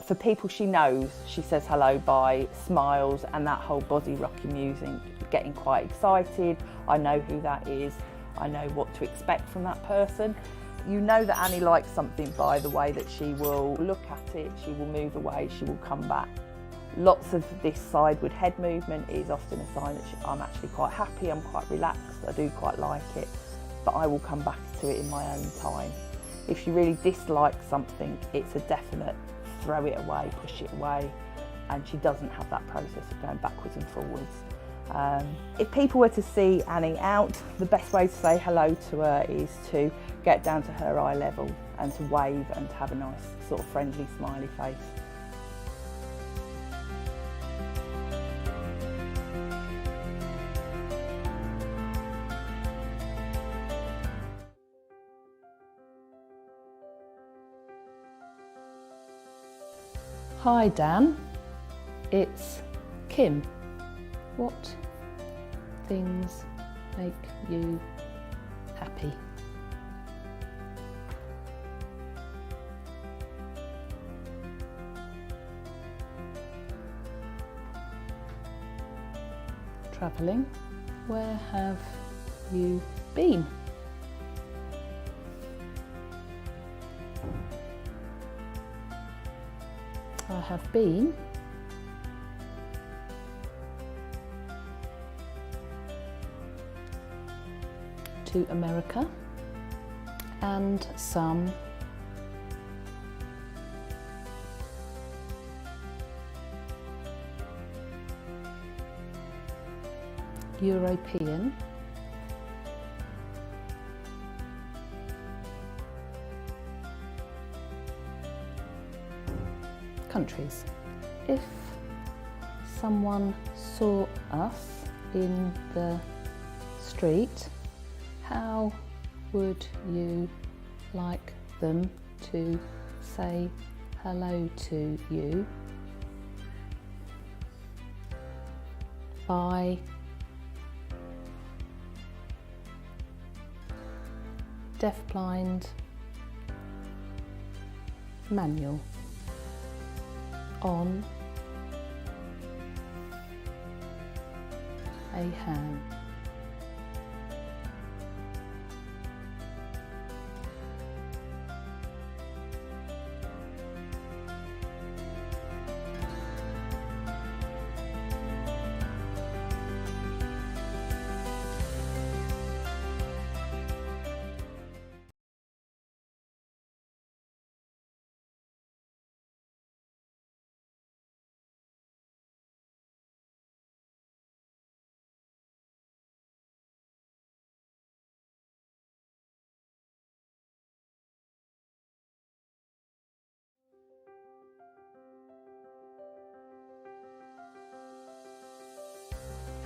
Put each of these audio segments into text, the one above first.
For people she knows, she says hello by smiles and that whole body rocking music, getting quite excited. I know who that is. I know what to expect from that person. You know that Annie likes something by the way that she will look at it, she will move away, she will come back. Lots of this sideward head movement is often a sign that I'm actually quite happy, I'm quite relaxed, I do quite like it, but I will come back to it in my own time. If she really dislikes something, it's a definite throw it away, push it away, and she doesn't have that process of going backwards and forwards. If people were to see Annie out, the best way to say hello to her is to get down to her eye level and to wave and to have a nice sort of friendly smiley face. Hi Dan, it's Kim. What things make you happy? Travelling. Where have you been? I have been to America and some European countries. If someone saw us in the street, how would you like them to say hello to you? By deafblind manual on a hand.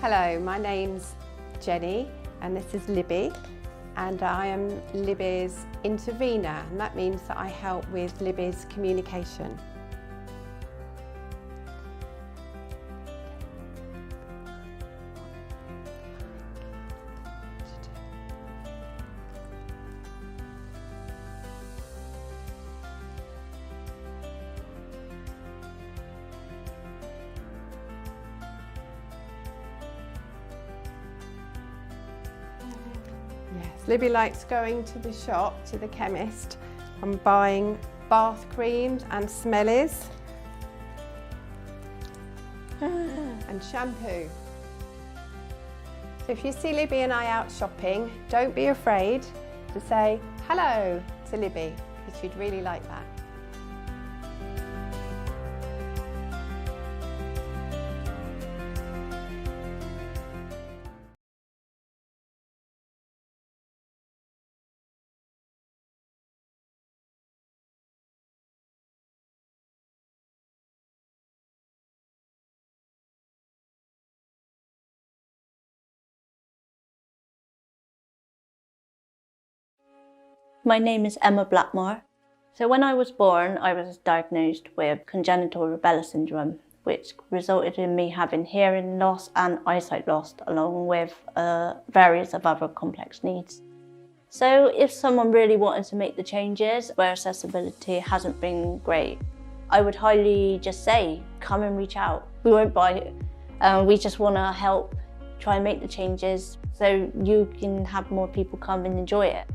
Hello, my name's Jenny and this is Libby, and I am Libby's intervener, and that means that I help with Libby's communication. Yes, Libby likes going to the shop, to the chemist, and buying bath creams and smellies and shampoo. So if you see Libby and I out shopping, don't be afraid to say hello to Libby, because she'd really like that. My name is Emma Blackmore. So when I was born, I was diagnosed with congenital rubella syndrome, which resulted in me having hearing loss and eyesight loss, along with various of other complex needs. So if someone really wanted to make the changes where accessibility hasn't been great, I would highly just say, come and reach out. We won't buy it. We just want to help try and make the changes so you can have more people come and enjoy it.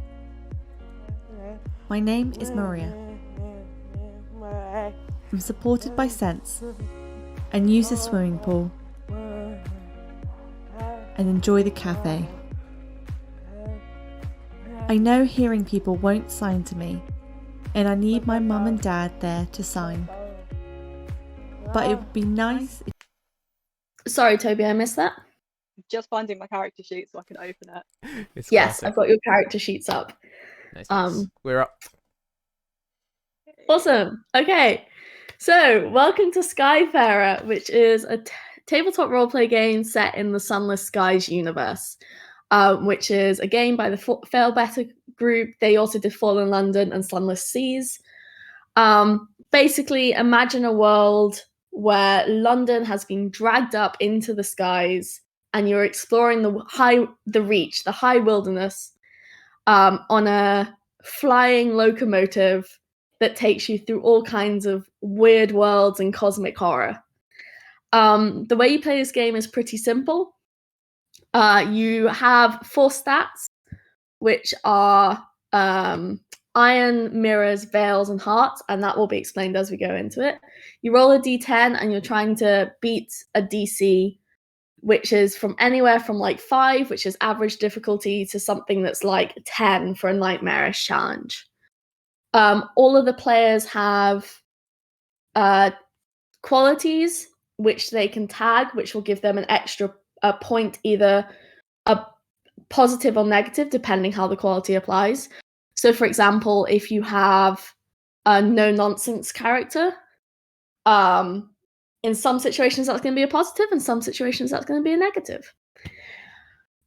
My name is Maria. I'm supported by Sense and use the swimming pool and enjoy the cafe. I know hearing people won't sign to me, and I need my mum and dad there to sign. But it would be nice if... Sorry, Toby, I missed that. Just finding my character sheet so I can open it. Yes, classic. I've got your character sheets up. Nice. We're up. Awesome. Okay, so welcome to Skyfarer, which is a tabletop roleplay game set in the Sunless Skies universe, which is a game by the Fail Better group. They also did Fallen London and Sunless Seas. Basically, imagine a world where London has been dragged up into the skies and you're exploring the high wilderness, on a flying locomotive that takes you through all kinds of weird worlds and cosmic horror. The way you play this game is pretty simple. You have 4 stats, which are iron, mirrors, veils, and hearts, and that will be explained as we go into it. You roll a d10 and you're trying to beat a DC, which is from anywhere from like 5, which is average difficulty, to something that's like 10 for a nightmarish challenge. All of the players have qualities which they can tag, which will give them an extra point, either a positive or negative, depending how the quality applies. So, for example, if you have a no-nonsense character, in some situations that's going to be a positive, in some situations that's going to be a negative.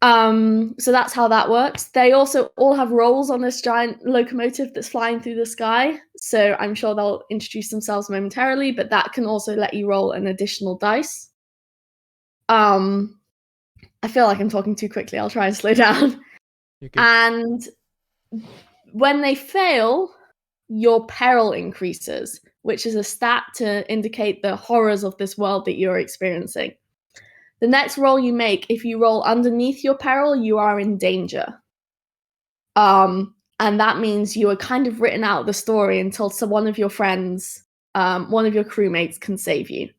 So that's how that works. They also all have roles on this giant locomotive that's flying through the sky. So I'm sure they'll introduce themselves momentarily, but that can also let you roll an additional dice. I feel like I'm talking too quickly. I'll try and slow down. And when they fail, your peril increases, which is a stat to indicate the horrors of this world that you're experiencing. The next roll you make, if you roll underneath your peril, you are in danger. And that means you are kind of written out of the story until one of your friends, one of your crewmates can save you.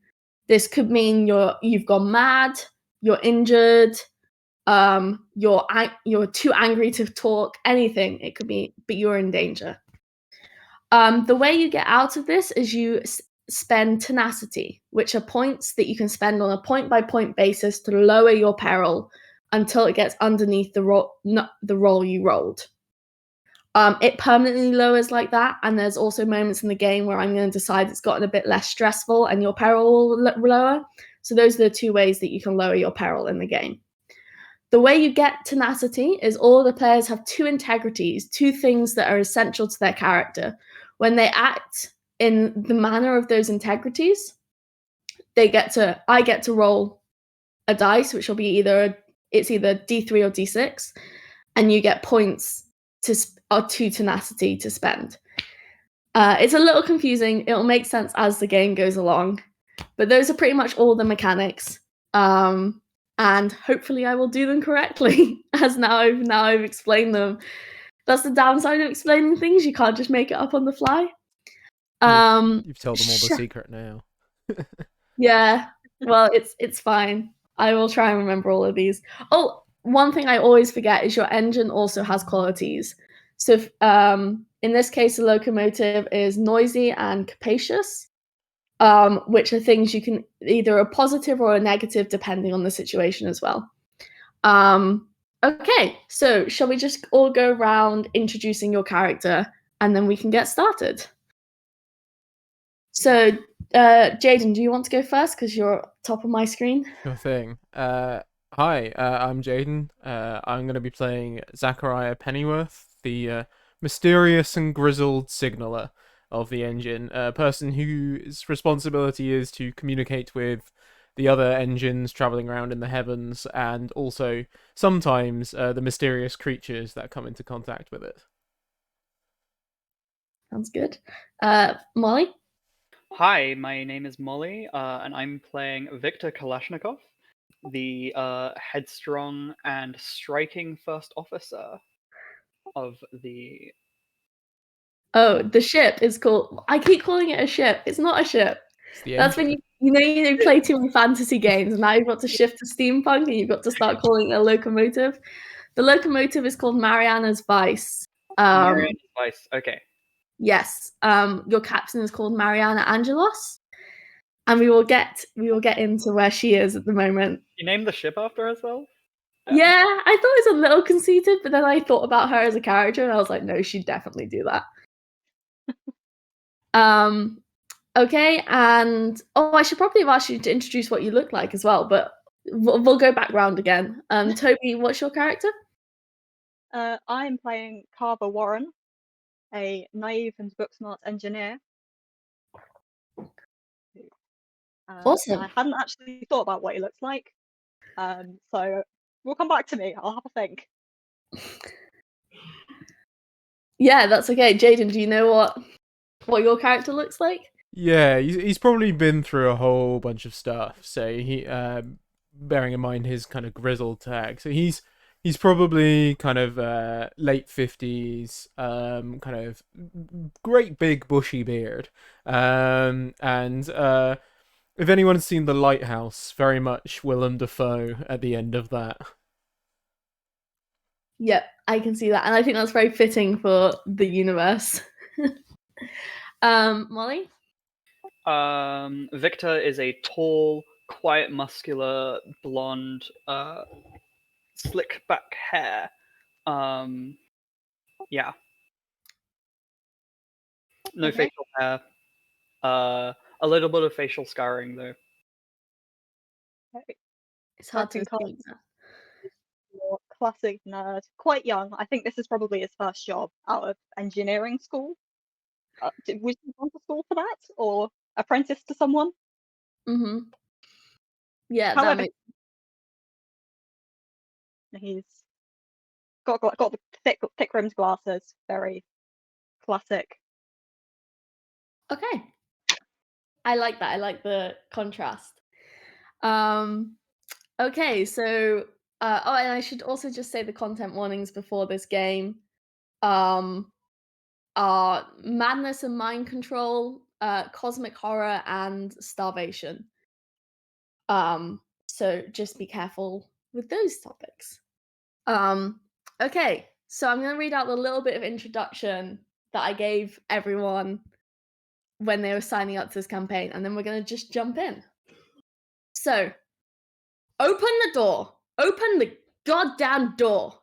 This could mean you've gone mad, you're injured, you're too angry to talk, anything it could be, but you're in danger. The way you get out of this is you spend tenacity, which are points that you can spend on a point-by-point basis to lower your peril until it gets underneath the roll you rolled. It permanently lowers like that, and there's also moments in the game where I'm going to decide it's gotten a bit less stressful and your peril will lower. So those are the 2 ways that you can lower your peril in the game. The way you get tenacity is all the players have 2 integrities, 2 things that are essential to their character. When they act in the manner of those integrities, I get to roll a dice, which will be either D3 or D6, and you get points to tenacity to spend. It's a little confusing. It'll make sense as the game goes along, but those are pretty much all the mechanics. And hopefully I will do them correctly, as now I've explained them. That's the downside of explaining things. You can't just make it up on the fly. You've told them all the secret now. Yeah, well, it's fine. I will try and remember all of these. Oh, one thing I always forget is your engine also has qualities. So in this case, the locomotive is noisy and capacious, which are things you can either a positive or a negative depending on the situation as well. Okay, so shall we just all go around introducing your character and then we can get started? So, Jaden, do you want to go first because you're top of my screen? Sure thing. Hi, I'm Jaden. I'm going to be playing Zachariah Pennyworth, the mysterious and grizzled signaller of the engine, a person whose responsibility is to communicate with the other engines travelling around in the heavens, and also sometimes the mysterious creatures that come into contact with it. Sounds good. Molly? Hi, my name is Molly, and I'm playing Viktor Kalashnikov, the headstrong and striking first officer of the. Oh, the ship is called. I keep calling it a ship. It's not a ship. It's the That's when engine. you play too many fantasy games, and now you've got to shift to steampunk, and you've got to start calling it a locomotive. The locomotive is called Mariana's Vice. Mariana's Vice. Okay. Yes. Your captain is called Mariana Angelos, and we will get into where she is at the moment. You named the ship after herself? Yeah, I thought it was a little conceited, but then I thought about her as a character, and I was like, no, she'd definitely do that. Okay, and I should probably have asked you to introduce what you look like as well, but we'll go back round again. Toby, what's your character? I'm playing Carver Warren, a naive and book-smart engineer. Awesome. I hadn't actually thought about what he looks like, so we'll come back to me. I'll have a think. Yeah, that's okay. Jaden, do you know what your character looks like? Yeah, he's probably been through a whole bunch of stuff. So he, bearing in mind his kind of grizzled tag, so he's probably kind of late 50s, kind of great big bushy beard, and if anyone's seen The Lighthouse, very much Willem Dafoe at the end of that. Yep, I can see that, and I think that's very fitting for the universe. Molly? Victor is a tall, quiet, muscular, blonde, slick back hair. Yeah. No Okay. facial hair. A little bit of facial scarring though. It's hard to Captain Carver, distinguish that. your classic nerd, quite young. I think this is probably his first job out of engineering school. Was he gone to school for that, or apprentice to someone? Mm-hmm. Yeah, However, he's got the thick rimmed glasses. Very classic. Okay. I like that. I like the contrast. Okay, so and I should also just say the content warnings before this game are madness and mind control, cosmic horror, and starvation. So just be careful with those topics. Okay, so I'm gonna read out the little bit of introduction that I gave everyone when they were signing up to this campaign, and then we're gonna just jump in. So, open the door! Open the goddamn door!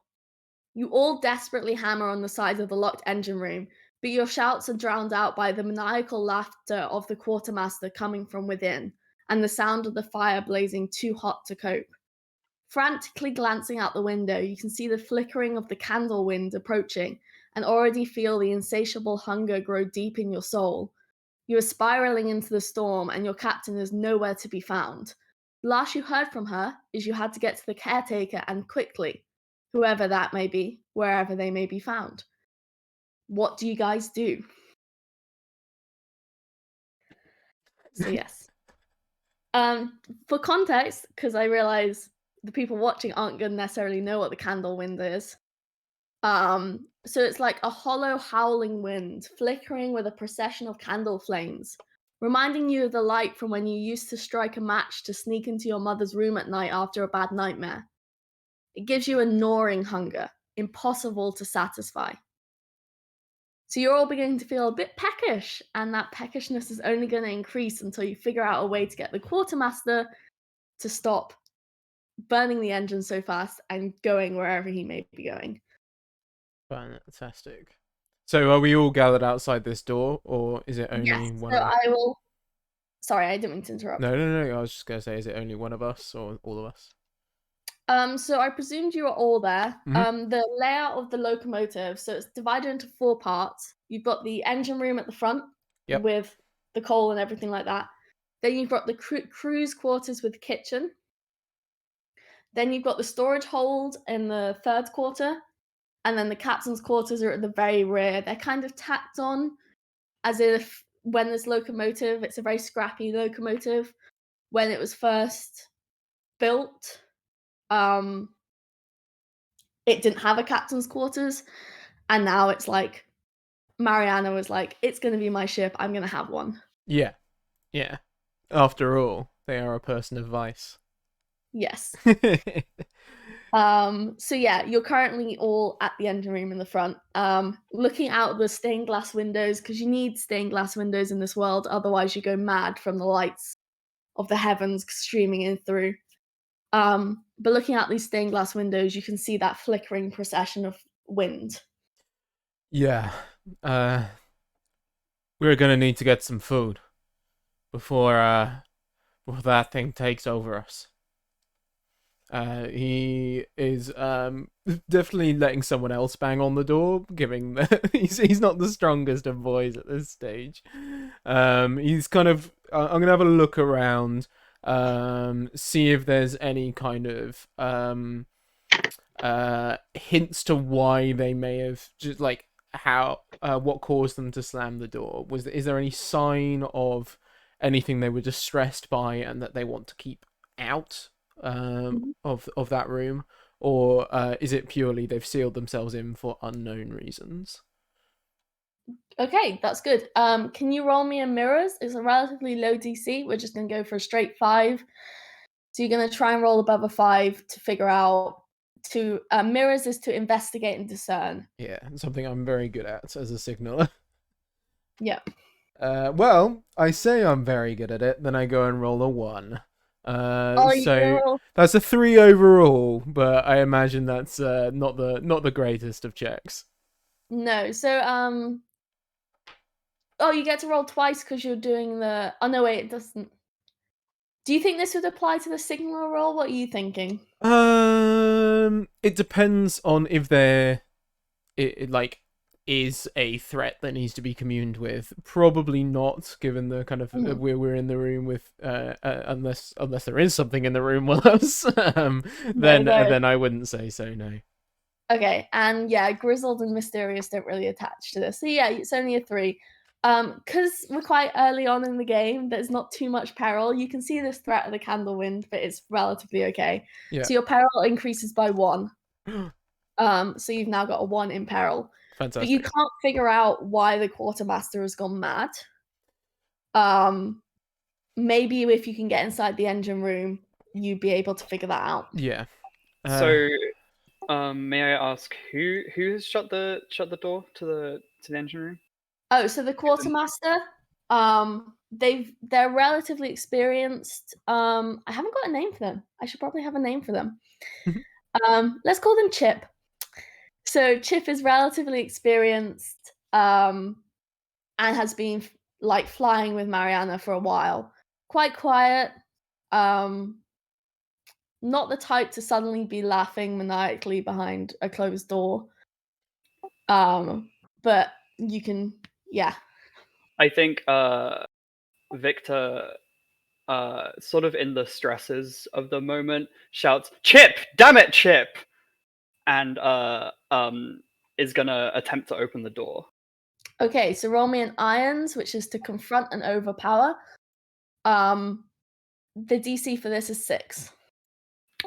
You all desperately hammer on the sides of the locked engine room, but your shouts are drowned out by the maniacal laughter of the quartermaster coming from within, and the sound of the fire blazing too hot to cope. Frantically glancing out the window, you can see the flickering of the candle wind approaching, and already feel the insatiable hunger grow deep in your soul. You are spiraling into the storm, and your captain is nowhere to be found. The last you heard from her is you had to get to the caretaker, and quickly, whoever that may be, wherever they may be found. What do you guys do? So yes. For context, because I realize the people watching aren't going to necessarily know what the candle wind is. So it's like a hollow, howling wind, flickering with a procession of candle flames, reminding you of the light from when you used to strike a match to sneak into your mother's room at night after a bad nightmare. It gives you a gnawing hunger, impossible to satisfy. So you're all beginning to feel a bit peckish, and that peckishness is only going to increase until you figure out a way to get the quartermaster to stop burning the engine so fast and going wherever he may be going. Fantastic. So are we all gathered outside this door, or is it only one of us? I will. Sorry, I didn't mean to interrupt. No. I was just going to say, is it only one of us or all of us? So I presumed you were all there. The layout of the locomotive, so it's divided into 4 parts. You've got the engine room at the front with the coal and everything like that. Then you've got the crew's quarters with the kitchen. Then you've got the storage hold in the 3rd quarter. And then the captain's quarters are at the very rear. They're kind of tacked on as if when this locomotive, it's a very scrappy locomotive. When it was first built, it didn't have a captain's quarters, and now it's like Mariana was like, "It's going to be my ship. I'm going to have one." Yeah. Yeah. After all, they are a person of vice. Yes. So yeah, you're currently all at the engine room in the front, looking out the stained glass windows, because you need stained glass windows in this world, otherwise you go mad from the lights of the heavens streaming in through. But looking out these stained glass windows, you can see that flickering procession of wind. Yeah. We're gonna need to get some food before that thing takes over us. He is definitely letting someone else bang on the door, giving the he's not the strongest of boys at this stage. He's kind of I'm gonna have a look around, see if there's any kind of hints to why they may have just like how what caused them to slam the door. Is there any sign of anything they were distressed by and that they want to keep out of that room, or is it purely they've sealed themselves in for unknown reasons? Okay, that's good. Can you roll me a mirrors? It's a relatively low DC. We're just gonna go for a straight 5. So you're gonna try and roll above a 5 to figure out to mirrors is to investigate and discern. Yeah, something I'm very good at as a signaler. Yeah. Well, I say I'm very good at it, then I go and roll a 1. So that's a 3 overall, but I imagine that's not the greatest of checks. No, so oh, you get to roll twice because you're doing the. Oh no, wait, it doesn't. Do you think this would apply to the signaler roll? What are you thinking? It depends on if it like is a threat that needs to be communed with. Probably not, given the kind of we're in the room with unless there is something in the room with us. Then I wouldn't say so. No. Okay, and yeah, grizzled and mysterious don't really attach to this. So yeah, it's only a 3. Because we're quite early on in the game, there's not too much peril. You can see this threat of the candle wind, but it's relatively okay. Yeah. So your peril increases by 1. So you've now got a 1 in peril. Fantastic. But you can't figure out why the quartermaster has gone mad. Maybe if you can get inside the engine room, you'd be able to figure that out. Yeah. So, may I ask who has shut the door to the engine room? Oh, so the quartermaster, they're relatively experienced. I haven't got a name for them. I should probably have a name for them. Let's call them Chip. So Chip is relatively experienced, and has been like flying with Mariana for a while. Quite quiet. Not the type to suddenly be laughing maniacally behind a closed door. But you can, yeah. I think Victor, sort of in the stresses of the moment, shouts, "Chip! Damn it, Chip!" and is gonna attempt to open the door. Okay, so roll me an irons, which is to confront and overpower. The DC for this is 6.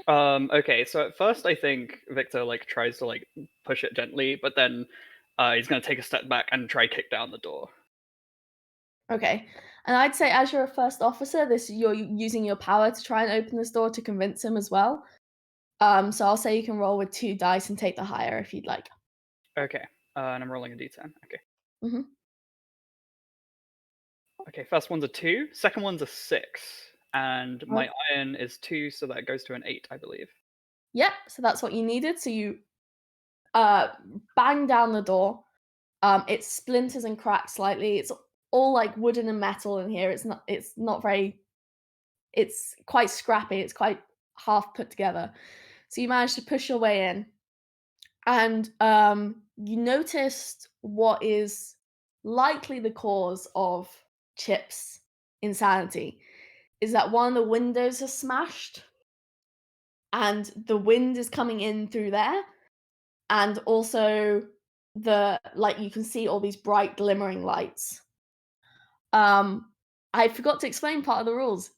Okay, so at first I think Victor tries to push it gently, but then he's gonna take a step back and try kick down the door. Okay, and I'd say as you're a first officer, you're using your power to try and open this door to convince him as well. So I'll say you can roll with 2 dice and take the higher if you'd like. Okay, and I'm rolling a d10. Okay. Mhm. Okay, first one's a 2, second one's a 6, and my iron is 2, so that goes to an 8, I believe. Yep, so that's what you needed. So you bang down the door. It splinters and cracks slightly. It's all like wooden and metal in here. It's not very. It's quite scrappy. It's quite half put together. So you managed to push your way in, and you noticed what is likely the cause of Chip's insanity is that one of the windows is smashed, and the wind is coming in through there, and also you can see all these bright glimmering lights. I forgot to explain part of the rules.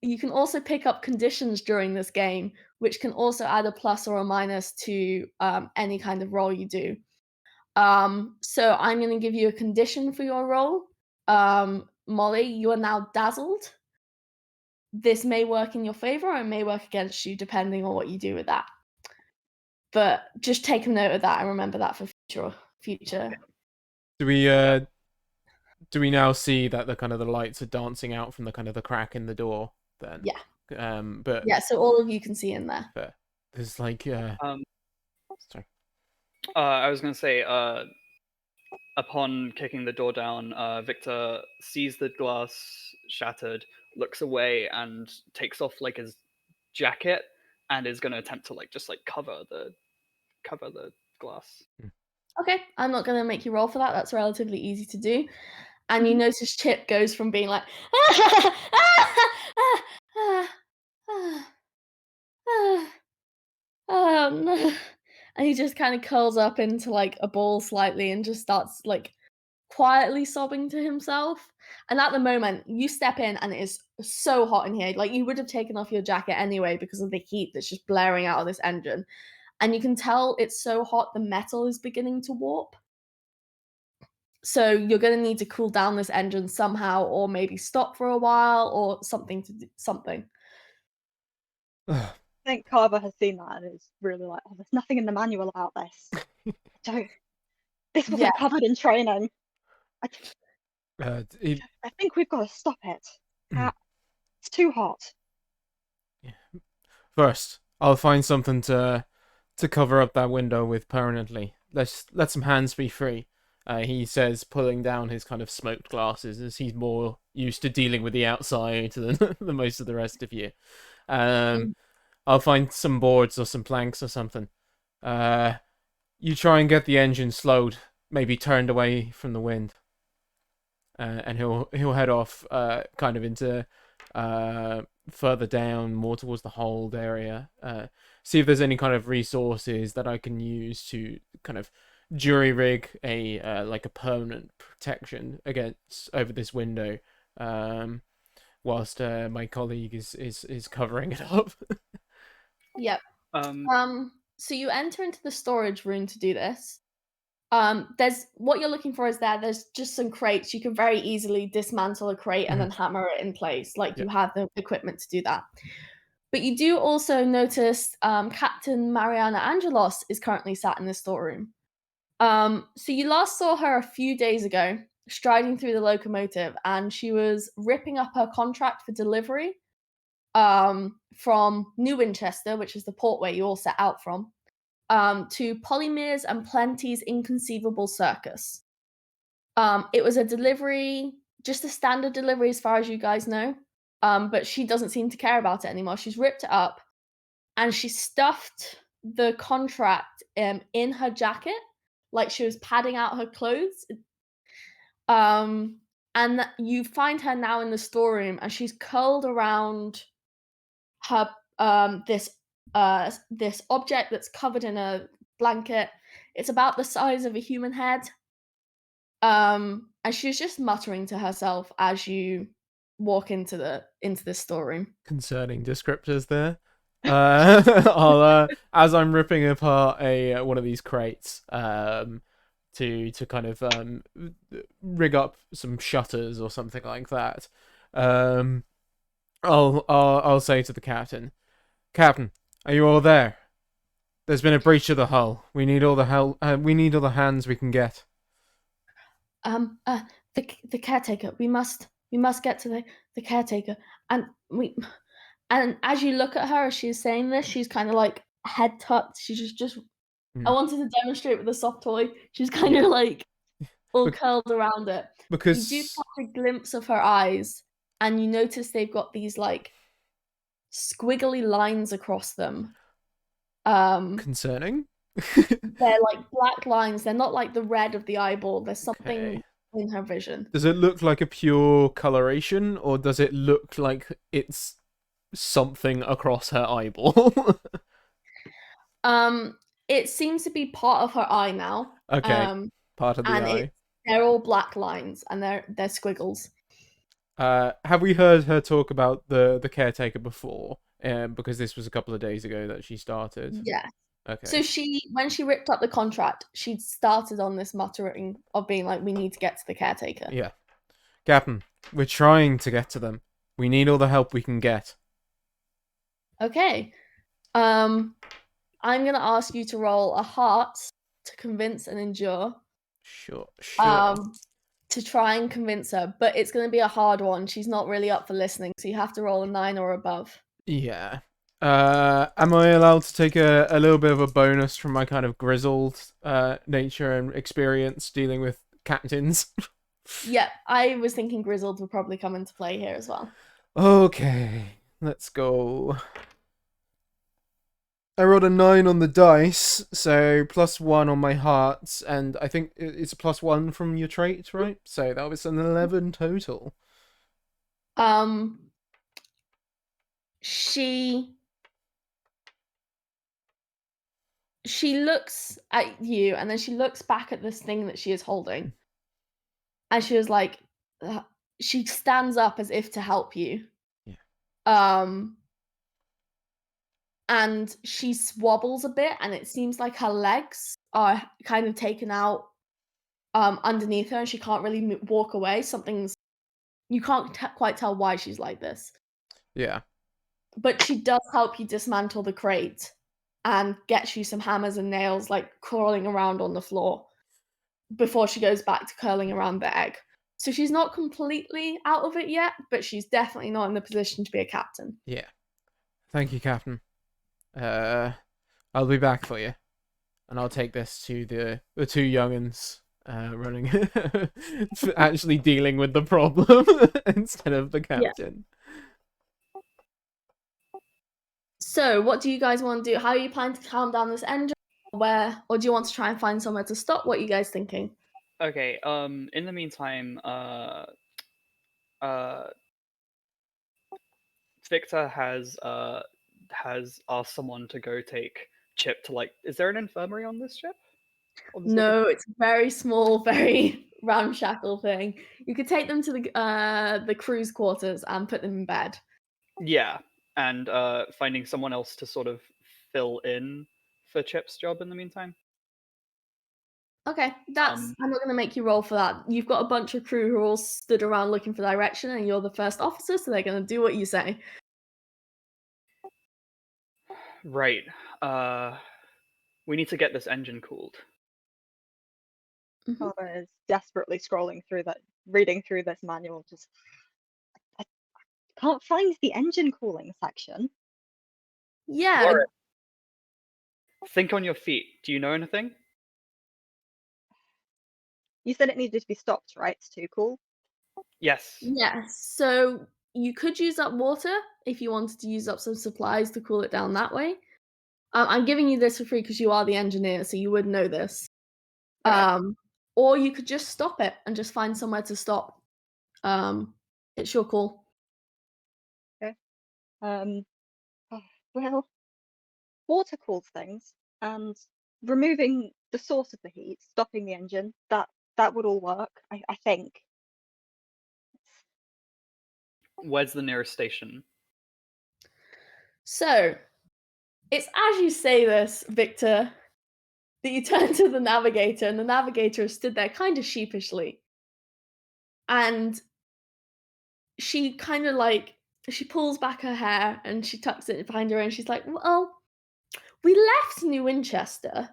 You can also pick up conditions during this game, which can also add a plus or a minus to any kind of roll you do. So I'm going to give you a condition for your roll. Molly, you are now dazzled. This may work in your favor or it may work against you, depending on what you do with that. But just take a note of that and remember that for future. Do we now see that the lights are dancing out from the crack in the door then? Yeah. But yeah, so all of you can see in there. Fair. There's sorry. I was gonna say, upon kicking the door down, Victor sees the glass shattered, looks away, and takes off like his jacket, and is gonna attempt to just cover the glass. Okay, I'm not going to make you roll for that. That's relatively easy to do. And you notice Chip goes from being like, oh no. And he just kind of curls up into like a ball slightly and just starts like quietly sobbing to himself. And at the moment, you step in and it is so hot in here. Like you would have taken off your jacket anyway because of the heat that's just blaring out of this engine. And you can tell it's so hot the metal is beginning to warp. So you're going to need to cool down this engine somehow, or maybe stop for a while, or something to do something. I think Carver has seen that and is really like, oh, there's nothing in the manual about this. This wasn't covered in training. I think we've got to stop it. It's too hot. First, I'll find something to cover up that window with permanently. Let some hands be free. He says, pulling down his kind of smoked glasses, as he's more used to dealing with the outside than most of the rest of you. I'll find some boards or some planks or something. You try and get the engine slowed, maybe turned away from the wind. And he'll head off kind of into further down, more towards the hold area. See if there's any kind of resources that I can use to kind of jury rig a like a permanent protection against over this window, whilst my colleague is covering it up. Yep. So you enter into the storage room to do this. There's what you're looking for is there's just some crates. You can very easily dismantle a crate and then hammer it in place. Like you have the equipment to do that. But you do also notice Captain Mariana Angelos is currently sat in the storeroom. So you last saw her a few days ago, striding through the locomotive, and she was ripping up her contract for delivery from New Winchester, which is the port where you all set out from, to Polymere's and Plenty's Inconceivable Circus. It was a delivery, just a standard delivery as far as you guys know, but she doesn't seem to care about it anymore. She's ripped it up, and she stuffed the contract in her jacket, like she was padding out her clothes. And you find her now in the storeroom, and she's curled around her this object that's covered in a blanket. It's about the size of a human head. And she's just muttering to herself as you walk into the storeroom. Concerning descriptors there. I'll as I'm ripping apart one of these crates, to kind of rig up some shutters or something like that. I'll say to the captain, Captain, are you all there? There's been a breach of the hull. We need all the we need all the hands we can get. The caretaker. We must get to the caretaker, and as you look at her as she's saying this, she's kind of like head tucked. She's just. I wanted to demonstrate with a soft toy. She's kind of like all curled around it. Because you do catch a glimpse of her eyes, and you notice they've got these like squiggly lines across them. Concerning? They're like black lines. They're not like the red of the eyeball. There's something in her vision. Does it look like a pure coloration, or does it look like it's something across her eyeball? It seems to be part of her eye now. Okay, part of the eye. They're all black lines, and they're squiggles. Have we heard her talk about the caretaker before? Because this was a couple of days ago that she started. Yeah. Okay. So when she ripped up the contract, she'd started on this muttering of being like, we need to get to the caretaker. Yeah. Captain, we're trying to get to them. We need all the help we can get. Okay. I'm gonna ask you to roll a heart to convince and endure. Sure. To try and convince her, but it's gonna be a hard one. She's not really up for listening, so you have to roll a 9 or above. Yeah. Am I allowed to take a little bit of a bonus from my kind of grizzled nature and experience dealing with captains? Yeah, I was thinking grizzled would probably come into play here as well. Okay, let's go. I rolled a 9 on the dice, so +1 on my heart, and I think it's a +1 from your trait, right? So that was an 11 total. She looks at you, and then she looks back at this thing that she is holding, and she was like, she stands up as if to help you. Yeah. And she swabbles a bit, and it seems like her legs are kind of taken out underneath her, and she can't really walk away. You can't quite tell why she's like this. Yeah. But she does help you dismantle the crate and gets you some hammers and nails, like crawling around on the floor before she goes back to curling around the egg. So she's not completely out of it yet, but she's definitely not in the position to be a captain. Yeah. Thank you, Captain. I'll be back for you. And I'll take this to the two young'uns running, actually dealing with the problem instead of the captain. Yeah. So, what do you guys want to do? How are you planning to calm down this engine? Or do you want to try and find somewhere to stop? What are you guys thinking? Okay. In the meantime, Victor has asked someone to go take Chip to, like, is there an infirmary on this ship? No, it's a very small, very ramshackle thing. You could take them to the crew's quarters and put them in bed. Yeah, and finding someone else to sort of fill in for Chip's job in the meantime. Okay, I'm not going to make you roll for that. You've got a bunch of crew who are all stood around looking for direction, and you're the first officer, so they're going to do what you say. Right. We need to get this engine cooled. Carver is desperately scrolling through reading through this manual. Just, I can't find the engine cooling section. Yeah. Laura, think on your feet. Do you know anything? You said it needed to be stopped, right? It's too cool. Yes. Yes. So you could use up water if you wanted to use up some supplies to cool it down that way. I'm giving you this for free because you are the engineer, so you would know this. Okay. Or you could just stop it and just find somewhere to stop. It's your call. Okay. Well, water cools things, and removing the source of the heat, stopping the engine, that would all work, I think. Where's the nearest station? So, it's as you say this, Victor, that you turn to the navigator, and the navigator stood there kind of sheepishly. And she kind of she pulls back her hair and she tucks it behind her and she's like, well, we left New Winchester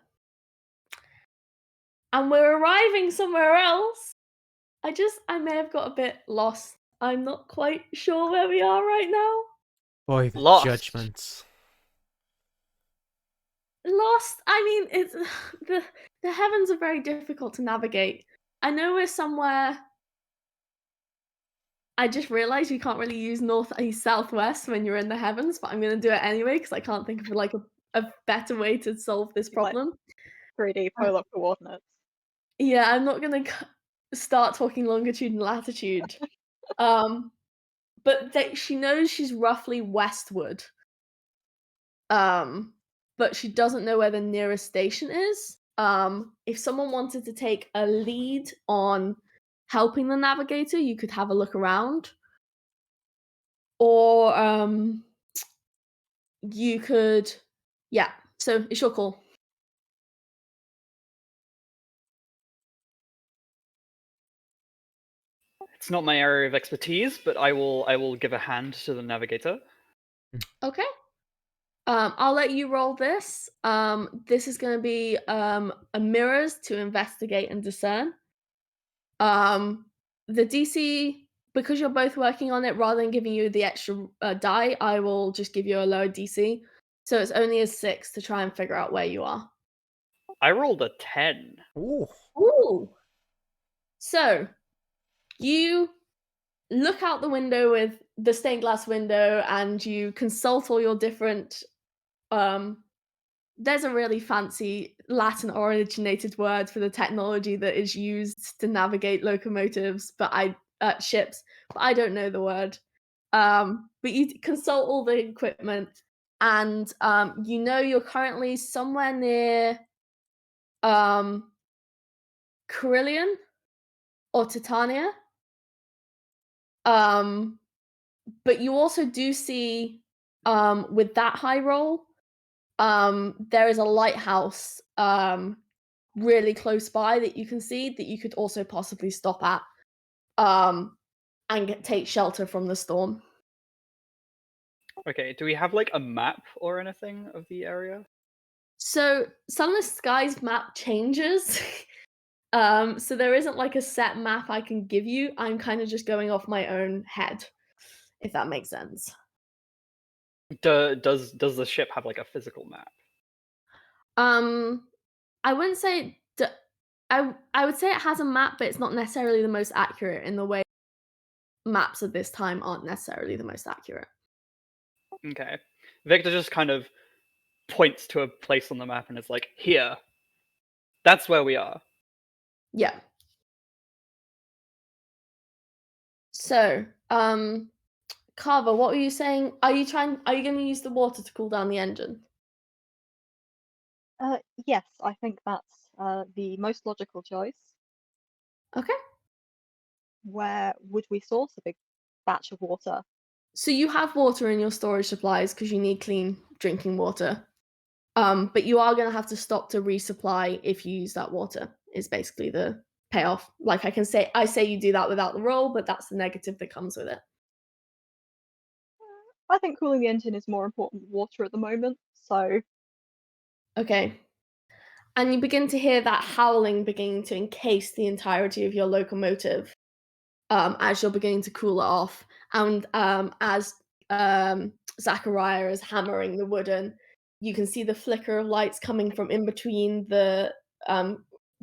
and we're arriving somewhere else. I may have got a bit lost. I'm not quite sure where we are right now. Boy, the judgments. Lost? I mean, it's the heavens are very difficult to navigate. I know we're somewhere. I just realized you can't really use north, east, southwest when you're in the heavens, but I'm going to do it anyway because I can't think of like a better way to solve this problem. Like 3D polar coordinates. Yeah, I'm not going to start talking longitude and latitude. But she knows she's roughly westward. But she doesn't know where the nearest station is. If someone wanted to take a lead on helping the navigator, you could have a look around. or you could, yeah. So it's your call. It's not my area of expertise, but I will give a hand to the navigator. Okay. I'll let you roll this. This is going to be a mirrors to investigate and discern. The DC, because you're both working on it, rather than giving you the extra die, I will just give you a lower DC. So it's only a 6 to try and figure out where you are. I rolled a 10. Ooh. Ooh. So you look out the window with the stained glass window and you consult all your different there's a really fancy Latin originated word for the technology that is used to navigate locomotives, ships, but I don't know the word. But you consult all the equipment and you know you're currently somewhere near Carillion or Titania. But you also do see with that high roll, there is a lighthouse really close by that you can see that you could also possibly stop at and take shelter from the storm. Okay, do we have like a map or anything of the area? So Sunless Skies map changes. So there isn't like a set map I can give you. I'm kind of just going off my own head, if that makes sense. Does the ship have like a physical map? I wouldn't say I would say it has a map, but it's not necessarily the most accurate in the way maps at this time aren't necessarily the most accurate. Okay. Victor just kind of points to a place on the map and is like, here. That's where we are. Yeah. So, Carver, what were you saying? Are you going to use the water to cool down the engine? Yes, I think that's the most logical choice. Okay. Where would we source a big batch of water? So you have water in your storage supplies because you need clean drinking water. But you are going to have to stop to resupply if you use that water. Is basically the payoff. Like I say you do that without the roll, but that's the negative that comes with it. I think cooling the engine is more important than water at the moment, so... Okay. And you begin to hear that howling beginning to encase the entirety of your locomotive as you're beginning to cool it off. And as Zachariah is hammering the wooden, you can see the flicker of lights coming from in between the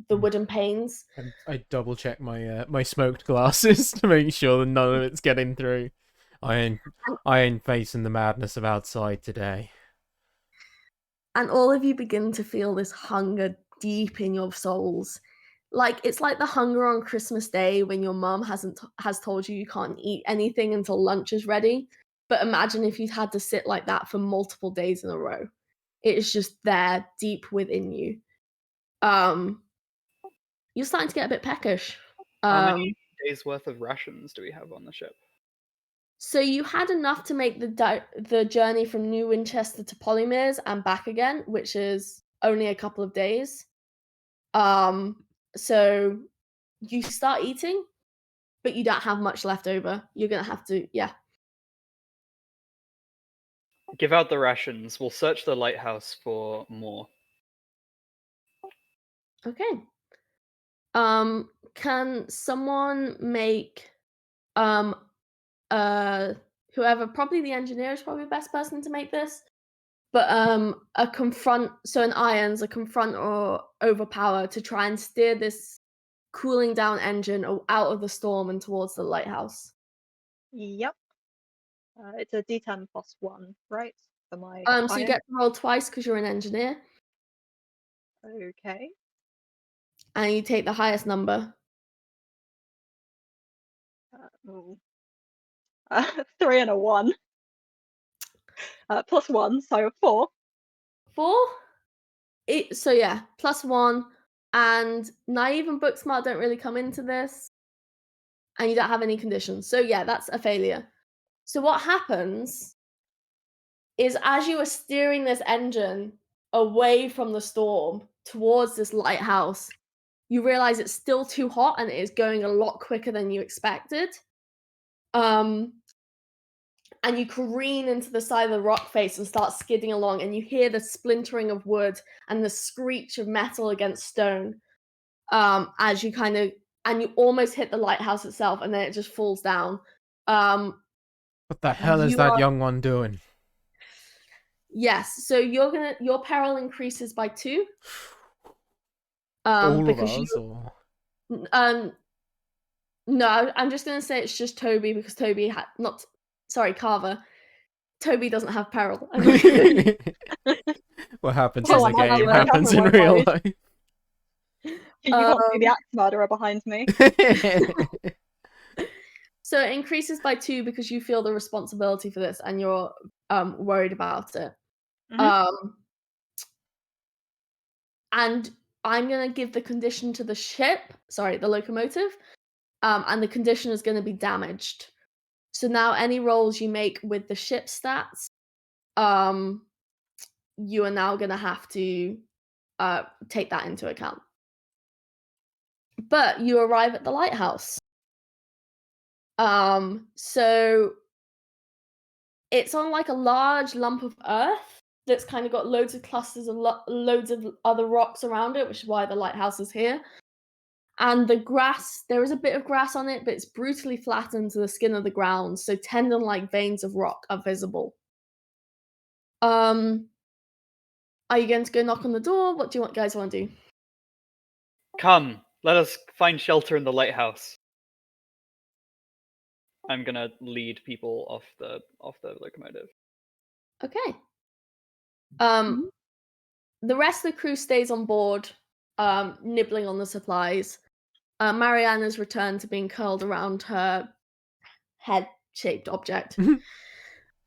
wooden panes. I double check my my smoked glasses to make sure that none of it's getting through. I ain't facing the madness of outside today. And all of you begin to feel this hunger deep in your souls. Like it's like the hunger on Christmas Day when your mum has told you can't eat anything until lunch is ready. But imagine if you'd had to sit like that for multiple days in a row. It is just there deep within you. You're starting to get a bit peckish. How many days worth of rations do we have on the ship? So you had enough to make the journey from New Winchester to Polymeres and back again, which is only a couple of days. So you start eating, but you don't have much left over. You're gonna have to, yeah. Give out the rations. We'll search the lighthouse for more. Okay. Can someone make whoever, probably the engineer is probably the best person to make this. But a confront, so an iron's a confront or overpower to try and steer this cooling down engine out of the storm and towards the lighthouse. Yep. It's a D10 plus 1, right? For my So you get to roll twice because you're an engineer. Okay. And you take the highest number. 3 and a 1. Plus 1, so 4. 4? So yeah, plus 1. And naive and book smart don't really come into this. And you don't have any conditions. So yeah, that's a failure. So what happens is as you are steering this engine away from the storm towards this lighthouse, you realize it's still too hot and it is going a lot quicker than you expected. And you careen into the side of the rock face and start skidding along, and you hear the splintering of wood and the screech of metal against stone as you and you almost hit the lighthouse itself, and then it just falls down. What the hell is that young one doing? Yes, so your peril increases by 2. All because of us, or? No, I'm just gonna say it's just Toby because Toby Carver. Toby doesn't have peril. What happens in the game happens in real life. You got the axe murderer behind me. So it increases by 2 because you feel the responsibility for this and you're worried about it. And I'm gonna give the condition to the locomotive, and the condition is gonna be damaged. So now any rolls you make with the ship stats, you are now gonna have to take that into account. But you arrive at the lighthouse. So it's on like a large lump of earth that's kind of got loads of clusters of loads of other rocks around it, which is why the lighthouse is here. And the grass, there is a bit of grass on it, but it's brutally flattened to the skin of the ground, so tendon-like veins of rock are visible. Are you going to go knock on the door? What do you guys want to do? Come, let us find shelter in the lighthouse. I'm gonna lead people off the locomotive. Okay. The rest of the crew stays on board, nibbling on the supplies. Mariana's returned to being curled around her head-shaped object.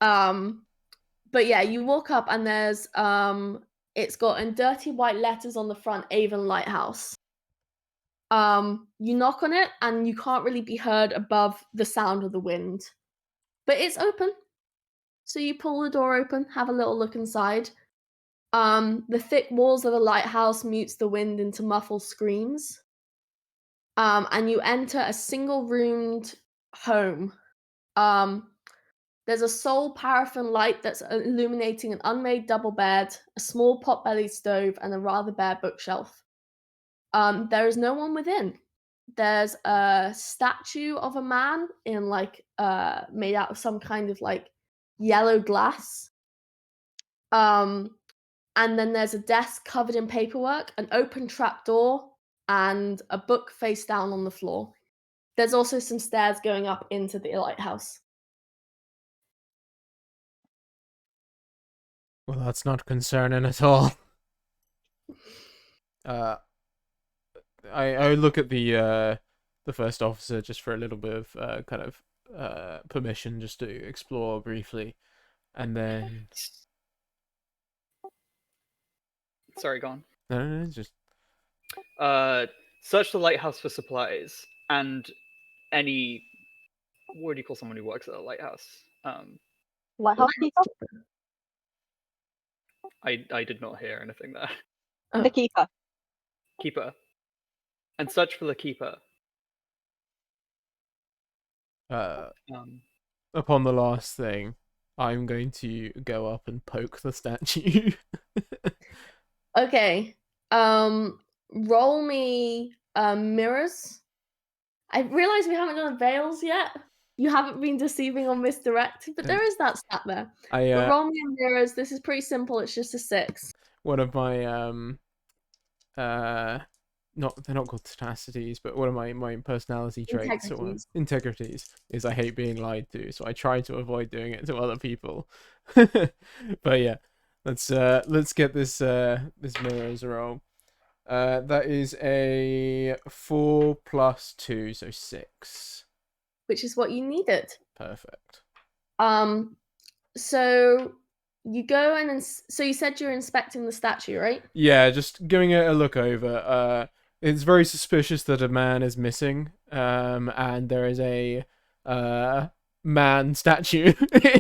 But yeah, you walk up and there's it's got in dirty white letters on the front, Avon Lighthouse. You knock on it and you can't really be heard above the sound of the wind. But it's open. So you pull the door open, have a little look inside. The thick walls of the lighthouse mutes the wind into muffled screams. And you enter a single-roomed home. There's a sole paraffin light that's illuminating an unmade double bed, a small pot-bellied stove, and a rather bare bookshelf. There is no one within. There's a statue of a man in made out of some kind of yellow glass. And then there's a desk covered in paperwork, an open trapdoor, and a book face down on the floor. There's also some stairs going up into the lighthouse. Well, that's not concerning at all. I look at the first officer just for a little bit of permission just to explore briefly, and then. Sorry, go on. No, just. Search the lighthouse for supplies and any. What do you call someone who works at a lighthouse? Lighthouse keeper. I did not hear anything there. The keeper. Keeper. And search for the keeper. Upon the last thing, I'm going to go up and poke the statue. Okay. Roll me mirrors. I realize we haven't done veils yet. You haven't been deceiving or misdirected, but there is that stat there. But roll me mirrors. This is pretty simple. It's just a 6. One of my they're not called tenacities, but one of my personality traits or integrities is I hate being lied to, so I try to avoid doing it to other people. But yeah, let's get this mirrors roll. That is a 4 + 2, so 6. Which is what you needed. Perfect. So you go in and so you said you're inspecting the statue, right? Yeah, just giving it a look over. It's very suspicious that a man is missing. And there is a man statue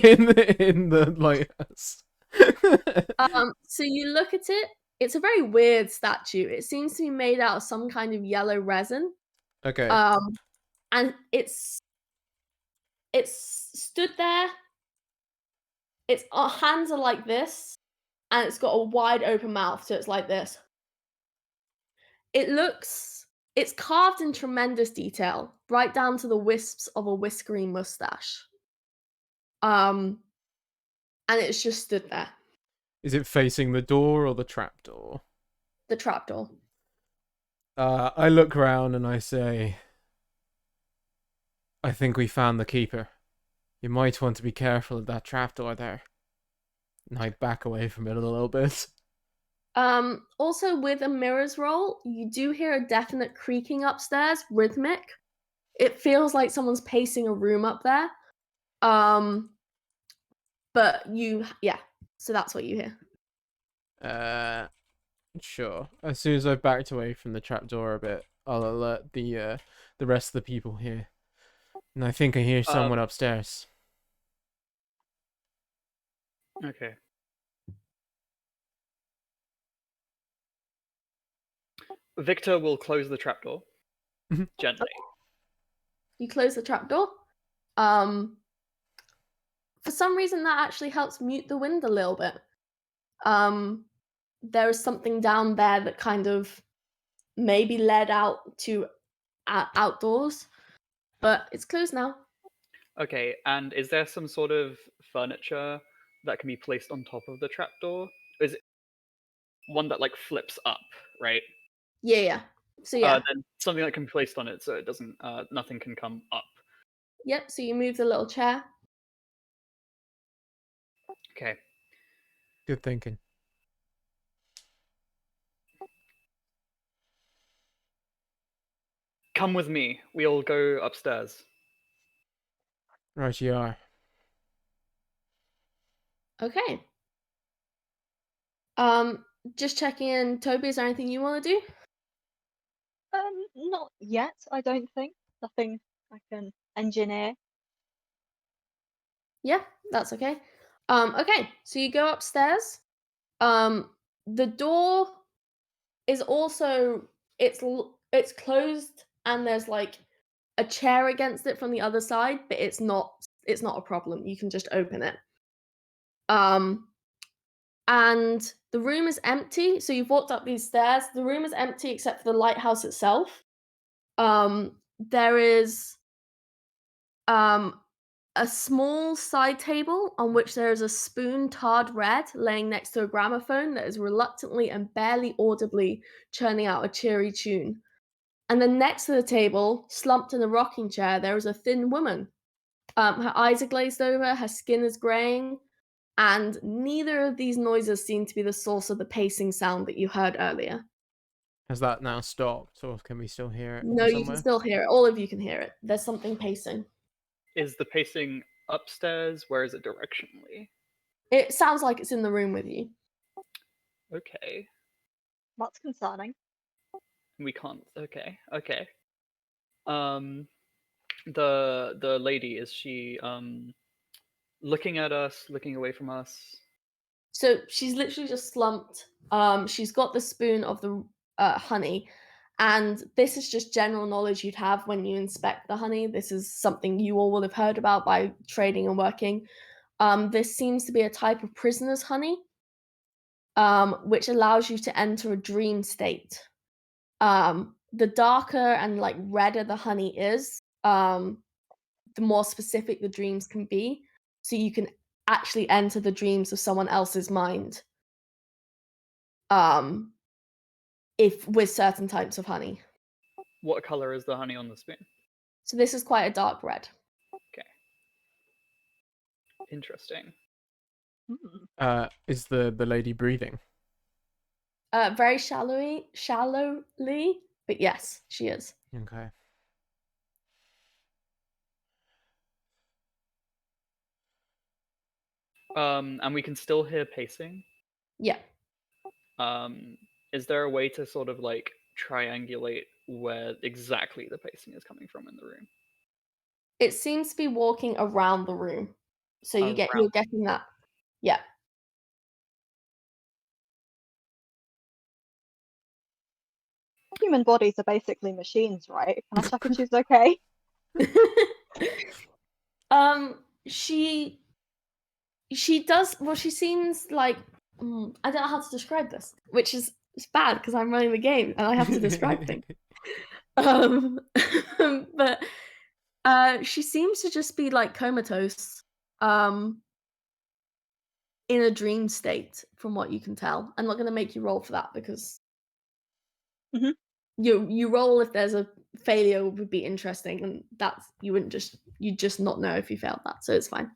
in the lighthouse. So you look at it. It's a very weird statue. It seems to be made out of some kind of yellow resin. Okay. And it's stood there. Its hands are like this, and it's got a wide open mouth, so it's like this. It's carved in tremendous detail, right down to the wisps of a whiskering mustache. And it's just stood there. Is it facing the door or the trapdoor? The trapdoor. I look round and I say, I think we found the keeper. You might want to be careful of that trapdoor there. And I back away from it a little bit. Also with a mirror's roll, you do hear a definite creaking upstairs, rhythmic. It feels like someone's pacing a room up there. But so that's what you hear. Sure. As soon as I've backed away from the trapdoor a bit, I'll alert the rest of the people here. And I think I hear someone upstairs. Okay. Victor will close the trapdoor gently. You close the trapdoor. For some reason, that actually helps mute the wind a little bit. There is something down there that kind of maybe led out to outdoors, but it's closed now. Okay, and is there some sort of furniture that can be placed on top of the trapdoor? Is it one that like flips up, right? Yeah. So yeah. Then something that can be placed on it so it doesn't nothing can come up. Yep, so you move the little chair. Okay. Good thinking. Come with me. We'll go upstairs. Right you are. Okay. Just checking in. Toby, is there anything you want to do? Not yet, I don't think. Nothing I can engineer. Yeah, that's okay. Okay, so you go upstairs. The door is also it's closed, and there's like a chair against it from the other side, but it's not a problem. You can just open it. And the room is empty. So you've walked up these stairs. The room is empty except for the lighthouse itself. There is a small side table on which there is a spoon tarred red laying next to a gramophone that is reluctantly and barely audibly churning out a cheery tune. And then next to the table, slumped in a rocking chair, there is a thin woman. Her eyes are glazed over, her skin is graying, and neither of these noises seem to be the source of the pacing sound that you heard earlier. Has that now stopped, or can we still hear it? No, you can still hear it. All of you can hear it. There's something pacing. Is the pacing upstairs? Where is it directionally? It sounds like it's in the room with you. Okay. That's concerning. We can't. Okay. The lady, is she looking at us, looking away from us? So she's literally just slumped. She's got the spoon of the honey, and this is just general knowledge you'd have when you inspect the honey. This is something you all will have heard about by trading and working. This seems to be a type of prisoner's honey, which allows you to enter a dream state. The darker and like redder the honey is, the more specific the dreams can be. So you can actually enter the dreams of someone else's mind. If with certain types of honey. What color is the honey on the spoon? So this is quite a dark red. Okay. Interesting. Is the lady breathing? Very shallowly, but yes, she is. Okay. And we can still hear pacing? Yeah. Is there a way to sort of like triangulate where exactly the pacing is coming from in the room? It seems to be walking around the room. So you're Around. getting that. Yeah. Human bodies are basically machines, right? Can I check if she's okay? She does. Well, she seems like I don't know how to describe this, which is it's bad because I'm running the game and I have to describe things. But she seems to just be like comatose, in a dream state, from what you can tell. I'm not going to make you roll for that because Mhm. you roll if there's a failure would be interesting, and that's you just not know if you failed that, so it's fine.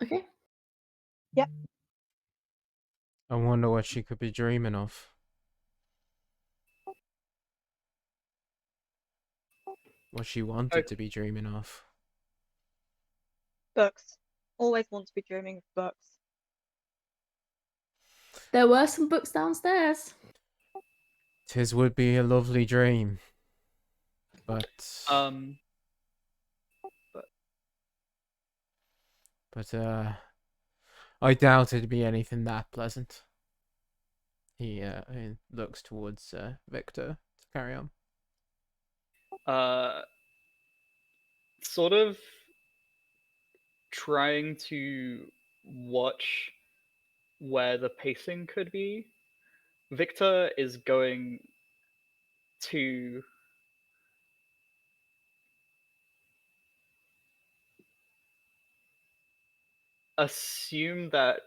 Okay. Yep. I wonder what she could be dreaming of. What she wanted to be dreaming of. Books. Always want to be dreaming of books. There were some books downstairs. 'Tis would be a lovely dream. But I doubt it'd be anything that pleasant. He looks towards Victor to carry on. Sort of trying to watch where the pacing could be. Victor is going to assume that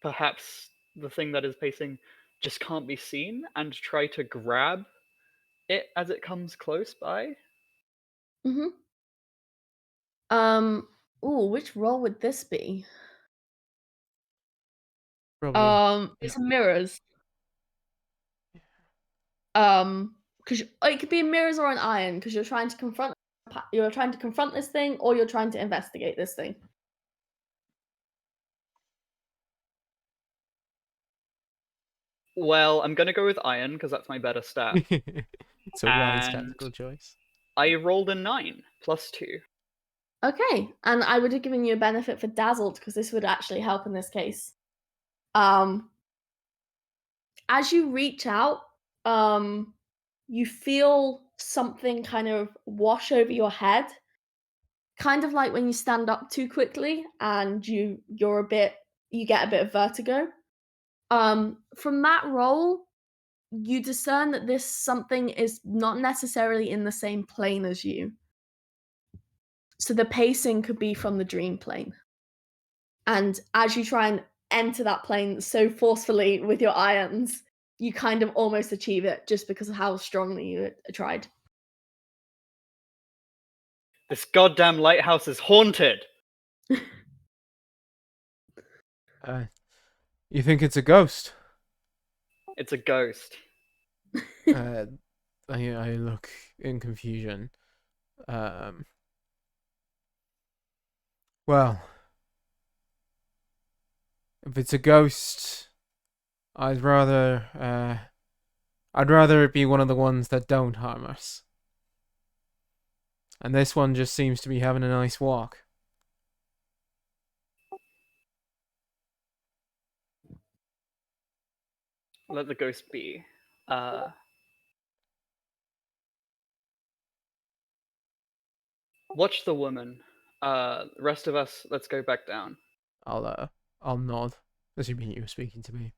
perhaps the thing that is pacing just can't be seen and try to grab it as it comes close by. Mm-hmm. Which role would this be? Probably. It's mirrors. Because it could be mirrors or an iron, because you're trying to confront this thing, or you're trying to investigate this thing. Well, I'm gonna go with iron because that's my better stat. It's a wise tactical choice. I rolled a 9 plus 2. Okay, and I would have given you a benefit for dazzled because this would actually help in this case. As you reach out, you feel something kind of wash over your head, kind of like when you stand up too quickly and you get a bit of vertigo. From that roll, you discern that this something is not necessarily in the same plane as you. So the pacing could be from the dream plane. And as you try and enter that plane so forcefully with your irons, you kind of almost achieve it just because of how strongly you tried. This goddamn lighthouse is haunted! You think it's a ghost? It's a ghost. I look in confusion. Well, if it's a ghost, I'd rather it be one of the ones that don't harm us. And this one just seems to be having a nice walk. Let the ghost be. Watch the woman. Rest of us, let's go back down. I'll nod, assuming you were speaking to me.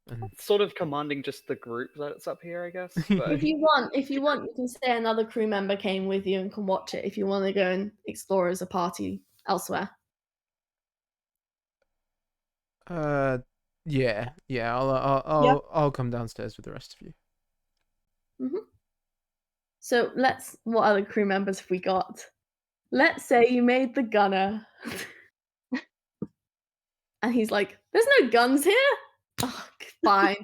And... sort of commanding just the group that's up here, I guess. But... If you want, you can say another crew member came with you and can watch it if you want to go and explore as a party elsewhere. Yeah. I'll come downstairs with the rest of you. Mm-hmm. So what other crew members have we got? Let's say you made the gunner. And he's like, there's no guns here. Oh, fine.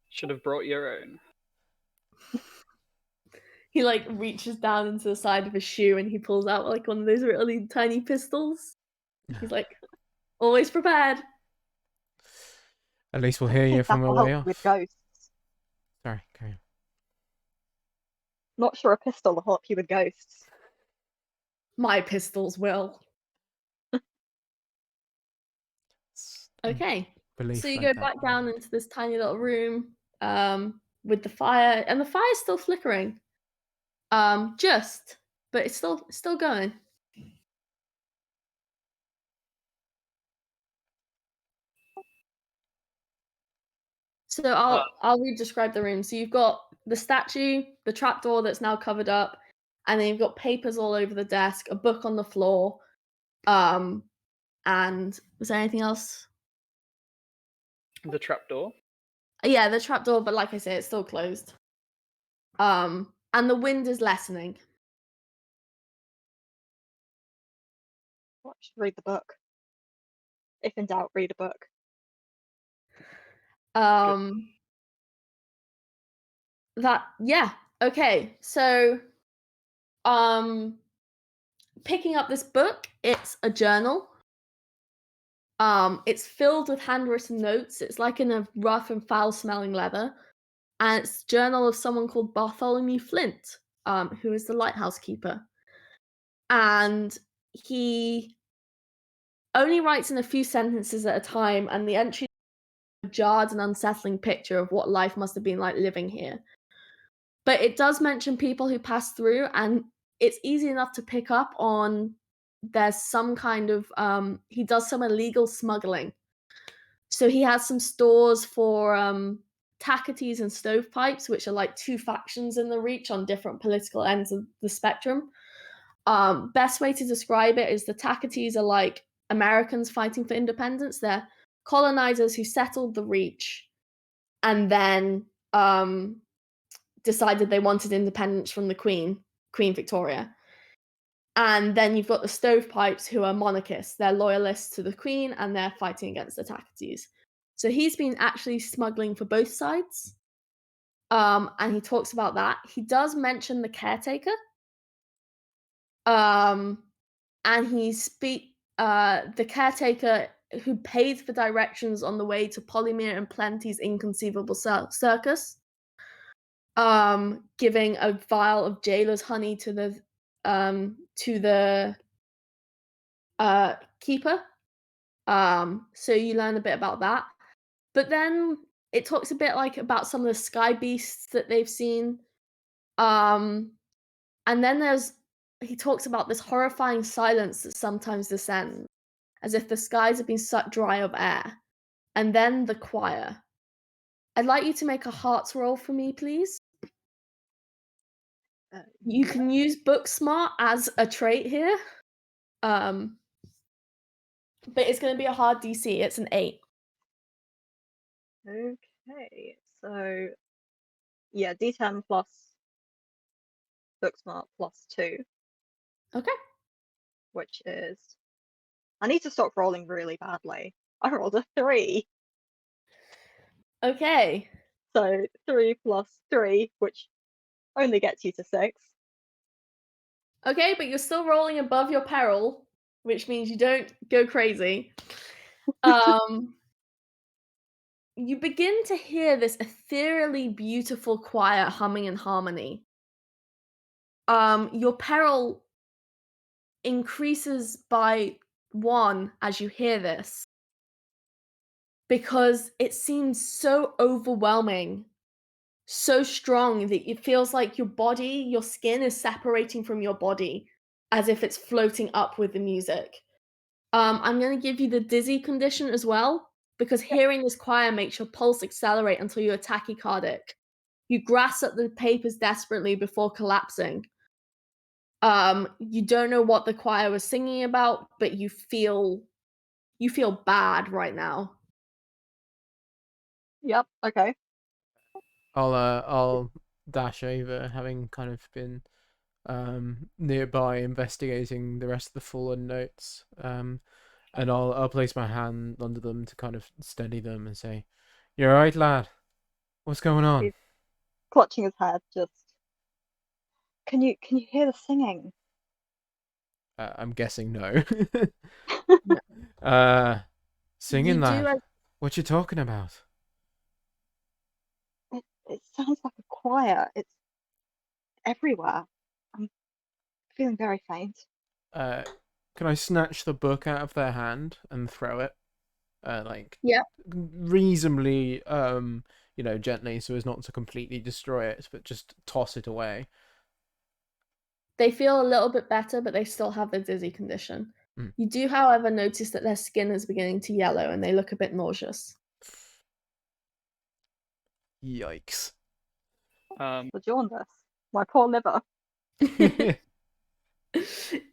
Should have brought your own. He like reaches down into the side of his shoe and he pulls out like one of those really tiny pistols. He's like, always prepared. At least we'll hear you Think from a that'll way help with off. ghosts. Sorry, carry on. Not sure a pistol will help you with ghosts. My pistols will. Okay. Belief So you like go that. back down into this tiny little room with the fire, and the fire's still flickering. But it's still going. So I'll re-describe the room. So you've got the statue, the trapdoor that's now covered up, and then you've got papers all over the desk, a book on the floor. And was there anything else? The trapdoor. Yeah, the trapdoor, but like I say, it's still closed. And the wind is lessening. Well, I should read the book. If in doubt, read a book. Okay. So picking up this book, it's a journal. It's filled with handwritten notes. It's like in a rough and foul-smelling leather. And it's a journal of someone called Bartholomew Flint, who is the lighthouse keeper. And he only writes in a few sentences at a time, and the entry is a jarred and unsettling picture of what life must have been like living here. But it does mention people who pass through, and it's easy enough to pick up on there's some kind of he does some illegal smuggling. So he has some stores for tackities and stovepipes, which are like two factions in the Reach on different political ends of the spectrum. Best way to describe it is the tackities are like Americans fighting for independence. They're colonizers who settled the Reach and then decided they wanted independence from the Queen Victoria. And then you've got the stovepipes who are monarchists. They're loyalists to the Queen and they're fighting against the tackities. So he's been actually smuggling for both sides. And he talks about that. He does mention the Caretaker. And the Caretaker who paid for directions on the way to Polymere and Plenty's inconceivable circus. Giving a vial of jailer's honey to the keeper. So you learn a bit about that. But then it talks a bit like about some of the sky beasts that they've seen. And then he talks about this horrifying silence that sometimes descends, as if the skies have been sucked dry of air. And then the choir. I'd like you to make a hearts roll for me, please. You can use book smart as a trait here. But it's going to be a hard DC. It's an 8. Okay, so yeah, D10 plus book smart plus 2. Okay. Which is, I need to stop rolling really badly. I rolled a 3. Okay. So 3 plus 3, which only gets you to 6. Okay, but you're still rolling above your peril, which means you don't go crazy. You begin to hear this ethereally beautiful choir humming in harmony. Your peril increases by 1 as you hear this, because it seems so overwhelming, so strong that it feels like your skin is separating from your body as if it's floating up with the music. I'm going to give you the dizzy condition as well, because hearing this choir makes your pulse accelerate until you're tachycardic. You grasp at the papers desperately before collapsing. You don't know what the choir was singing about, but you feel bad right now. Yep, okay. I'll dash over, having kind of been nearby investigating the rest of the fallen notes. And I'll place my hand under them to kind of steady them and say, "You're right, lad. What's going on?" He's clutching his head, just. Can you hear the singing? I'm guessing no. Singing, lad. What you talking about? It sounds like a choir. It's everywhere. I'm feeling very faint. Can I snatch the book out of their hand and throw it? Yeah. Reasonably, gently, so as not to completely destroy it, but just toss it away. They feel a little bit better, but they still have the dizzy condition. Mm. You do, however, notice that their skin is beginning to yellow and they look a bit nauseous. Yikes. The jaundice. My poor liver.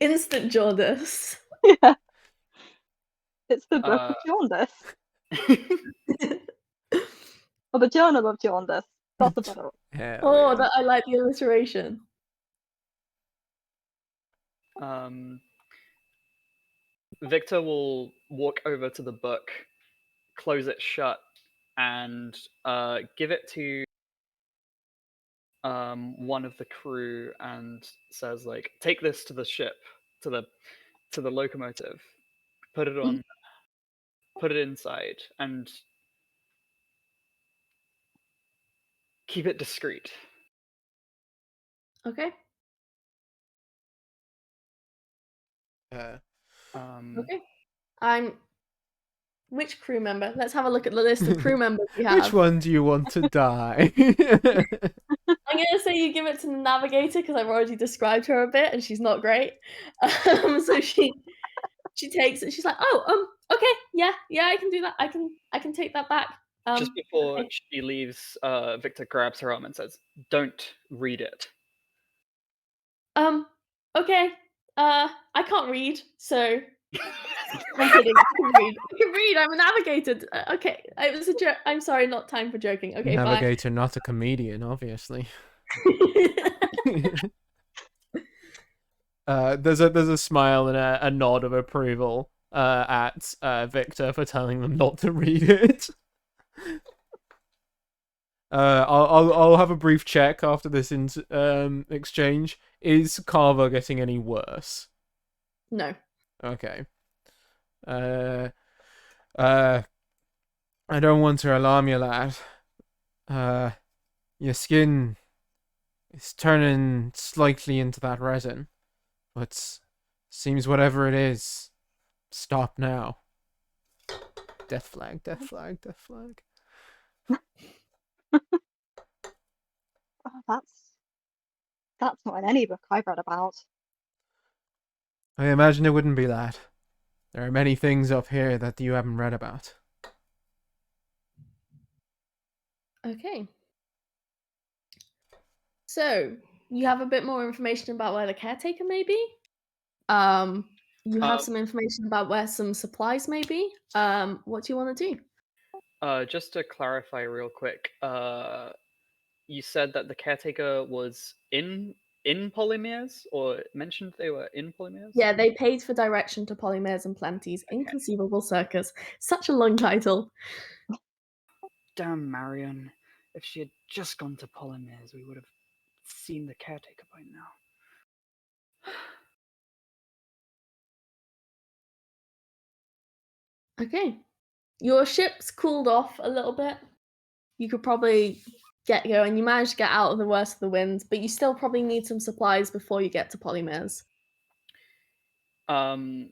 Instant jaundice. Yeah. It's the book of jaundice. Or the journal of jaundice. That's a better one. Oh, I like the alliteration. Victor will walk over to the book, close it shut, and give it to one of the crew and says, like, take this to the ship, to the locomotive, put it on, put it inside, and keep it discreet. Okay. Okay. Which crew member? Let's have a look at the list of crew members we have. Which one do you want to die? I'm gonna say you give it to the navigator because I've already described her a bit and she's not great. So she takes it. She's like, oh, okay, yeah, I can do that. I can take that back. Just before she leaves, Victor grabs her arm and says, "Don't read it." Okay. I can't read, so I'm kidding. I can read. I'm a navigator. Okay, it was a joke. I'm sorry, not time for joking. Okay, navigator, not a comedian, obviously. There's a smile and a nod of approval at Victor for telling them not to read it. I'll have a brief check after this exchange. Is Carver getting any worse? No. Okay. I don't want to alarm you, lad. Your skin is turning slightly into that resin, but seems whatever it is, stop now. Death flag, death flag, death flag. Oh, that's not in any book I've read about. I imagine it wouldn't be that. There are many things up here that you haven't read about. Okay. So, you have a bit more information about where the caretaker may be. You have some information about where some supplies may be. What do you want to do? Just to clarify real quick, you said that the caretaker was in Polymeres, or mentioned they were in Polymeres? Yeah, they paid for direction to Polymeres and Plenty's Inconceivable Circus. Such a long title. Damn, Marion. If she had just gone to Polymeres, we would have seen the caretaker by now. Okay. Your ship's cooled off a little bit. You could probably get going. You managed to get out of the worst of the winds, but you still probably need some supplies before you get to Polymeres. I'm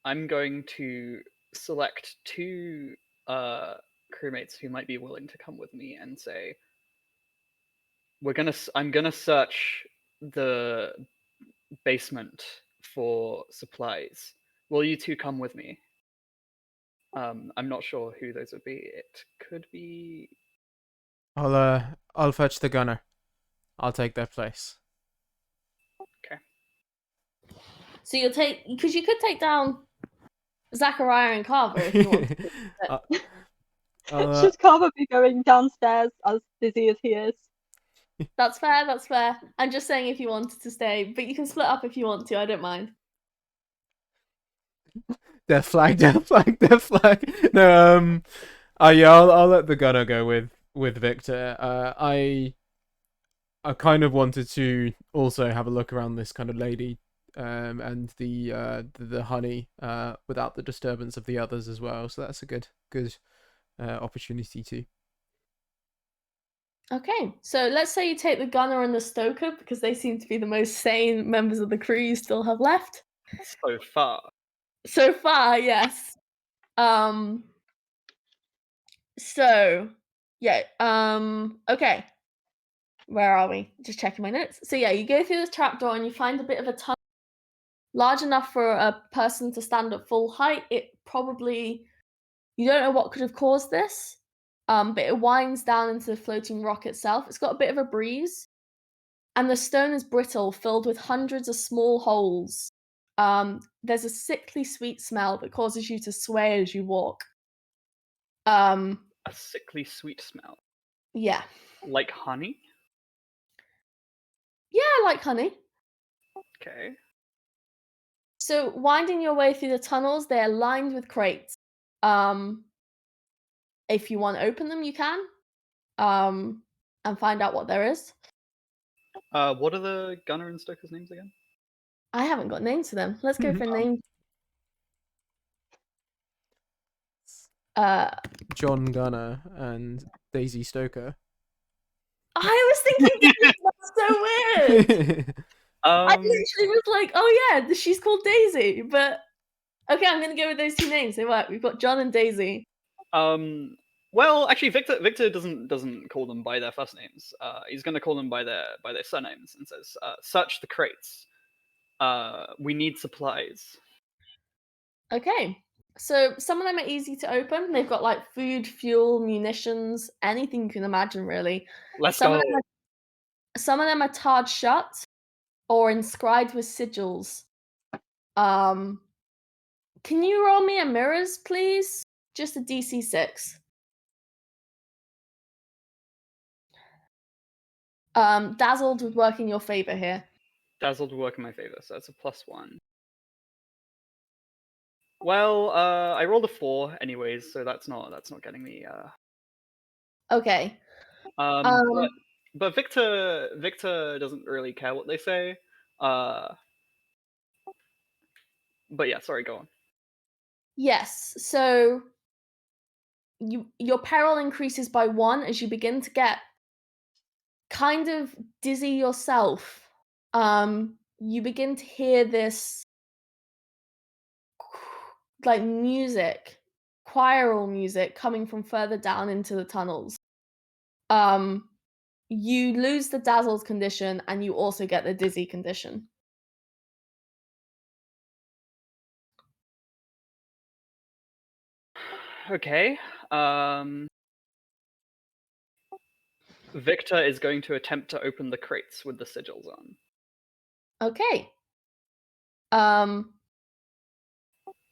going to select two crewmates who might be willing to come with me and say, I'm gonna search the basement for supplies. Will you two come with me? I'm not sure who those would be. It could be. I'll fetch the gunner. I'll take their place. Okay. So you'll take, because you could take down Zachariah and Carver if you want. Should Carver be going downstairs as busy as he is? That's fair, that's fair. I'm just saying if you wanted to stay, but you can split up if you want to, I don't mind. Death flag, death flag, death flag. No, yeah, I'll let the gunner go with Victor. I kind of wanted to also have a look around this kind of lady, and the honey, without the disturbance of the others as well. So that's a good opportunity to. Okay, so let's say you take the gunner and the stoker because they seem to be the most sane members of the crew you still have left. So far. So far, yes. So yeah. Okay. Where are we? Just checking my notes. So yeah, you go through this trapdoor and you find a bit of a tunnel large enough for a person to stand at full height. It probably, you don't know what could have caused this, but it winds down into the floating rock itself. It's got a bit of a breeze, and the stone is brittle, filled with hundreds of small holes. There's a sickly sweet smell that causes you to sway as you walk. A sickly sweet smell. Yeah. Like honey? Yeah, like honey. Okay. So winding your way through the tunnels, they're lined with crates. If you want to open them, you can. And find out what there is. What are the gunner and stoker's names again? I haven't got names for them. Let's go for names. John Gunner and Daisy Stoker. I was thinking that's so weird. I literally was like, oh yeah, she's called Daisy, but okay, I'm gonna go with those two names. They work. We've got John and Daisy. Well, actually, Victor doesn't call them by their first names. He's going to call them by their surnames and says, "Search the crates. We need supplies." Okay, so some of them are easy to open. They've got like food, fuel, munitions, anything you can imagine, really. Let's go. Some of them are tarred shut or inscribed with sigils. Can you roll me a mirrors, please? Just a DC 6. Dazzled would work in your favor here. Dazzled would work in my favor, so that's a +1. Well, I rolled a 4 anyways, so that's not getting me. Okay. But Victor doesn't really care what they say. But yeah, sorry, go on. Yes. So your peril increases by 1 as you begin to get kind of dizzy yourself. You begin to hear this like music, choral music coming from further down into the tunnels. You lose the dazzled condition and you also get the dizzy condition. Okay. Victor is going to attempt to open the crates with the sigils on. Okay.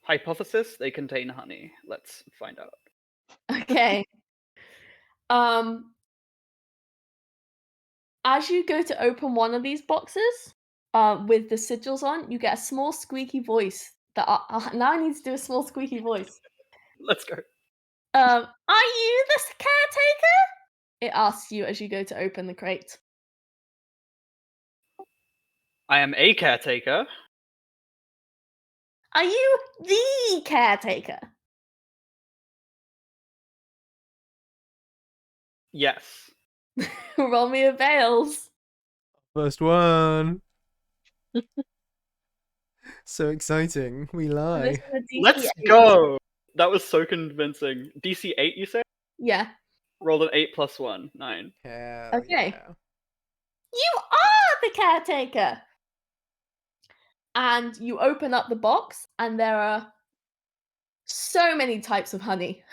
Hypothesis: they contain honey. Let's find out. Okay. As you go to open one of these boxes, with the sigils on, you get a small squeaky voice. Now I need to do a small squeaky voice. Let's go. Are you the caretaker? It asks you as you go to open the crate. I am a caretaker. Are you the caretaker? Yes. Roll me a Veils. First one. So exciting. We lie. Let's go. That was so convincing. DC 8, you say? Yeah. Rolled an 8 + 1, 9. Hell okay. Yeah. You are the caretaker. And you open up the box, and there are so many types of honey.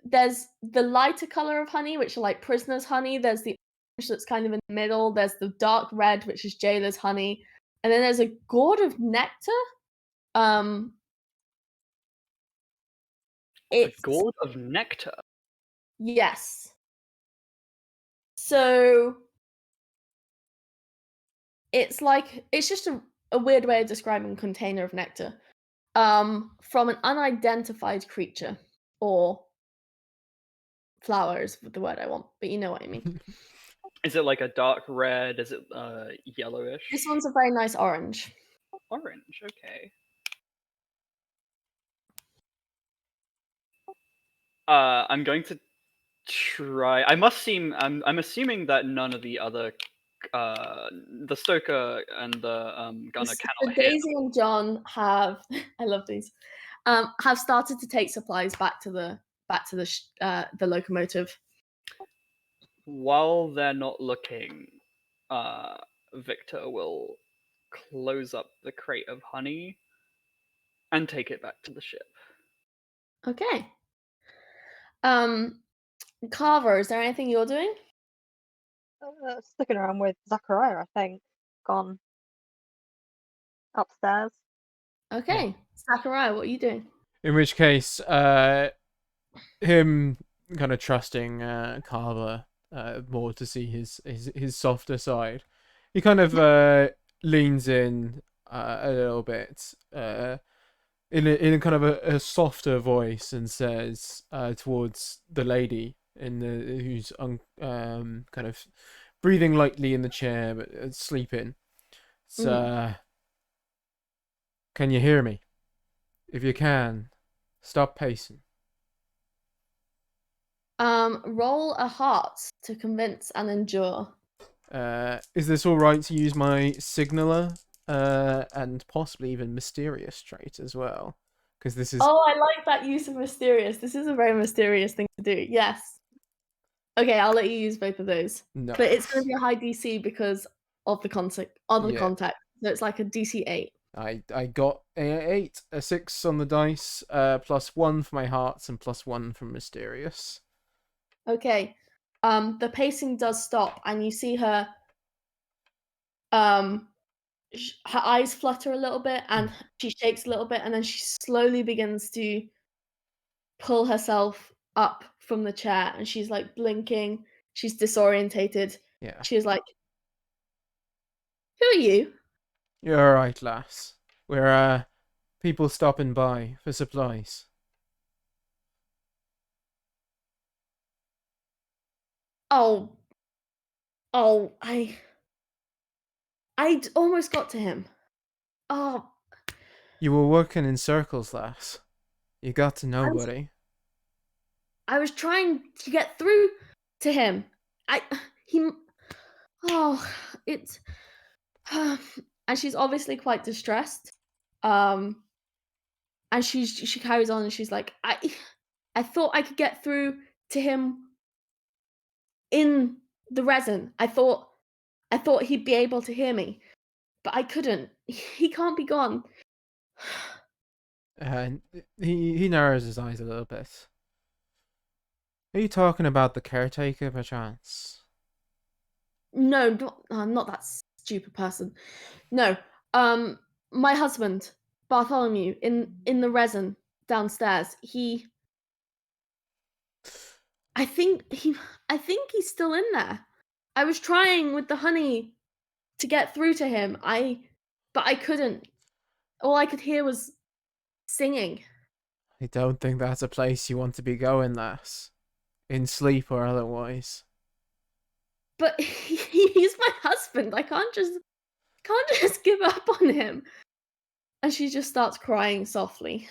There's the lighter color of honey, which are like prisoner's honey. There's the orange that's kind of in the middle. There's the dark red, which is jailer's honey. And then there's a gourd of nectar. A gourd of nectar? Yes. So it's just a weird way of describing a container of nectar. From an unidentified creature or flower is the word I want, but you know what I mean. Is it like a dark red? Is it yellowish? This one's a very nice orange. Orange, okay. I'm going to try. I'm assuming that none of the other, the Stoker and the Gunner cannot hear. Daisy and John have. I love these. Have started to take supplies back to the locomotive. While they're not looking, Victor will close up the crate of honey and take it back to the ship. Okay. Carver, is there anything you're doing? Sticking around with Zachariah, I think. Gone upstairs. Okay. Zachariah, what are you doing? In which case, him kind of trusting Carver more to see his softer side. He kind of leans in a little bit in a kind of a softer voice and says towards the lady who's kind of breathing lightly in the chair but sleeping. So, can you hear me? If you can, stop pacing. Roll a heart to convince and endure. Is this all right to use my signaler and possibly even mysterious trait as well? Because this is. Oh, I like that use of mysterious. This is a very mysterious thing to do. Yes. Okay, I'll let you use both of those. No. But it's going to be a high DC because of the context. So it's like a DC 8. I got a 8, a 6 on the dice, +1 for my hearts and +1 from mysterious. Okay. The pacing does stop, and you see her. Her eyes flutter a little bit, and she shakes a little bit, and then she slowly begins to pull herself up from the chair, and she's like blinking. She's disorientated. Yeah. She's like, "Who are you?" You're all right, lass. We're people stopping by for supplies. Oh, I almost got to him. Oh, You were working in circles, lass. You got to nobody. I was trying to get through to him. It's and she's obviously quite distressed. And she carries on and she's like, I thought I could get through to him in the resin. I thought he'd be able to hear me, but I couldn't. He can't be gone. And he narrows his eyes a little bit. Are you talking about the caretaker, perchance? No, not that stupid person. No, my husband, Bartholomew, in the resin downstairs. I think he's still in there. I was trying with the honey to get through to him. But I couldn't. All I could hear was singing. I don't think that's a place you want to be going, lass. In sleep or otherwise. But he's my husband. I can't just give up on him. And she just starts crying softly.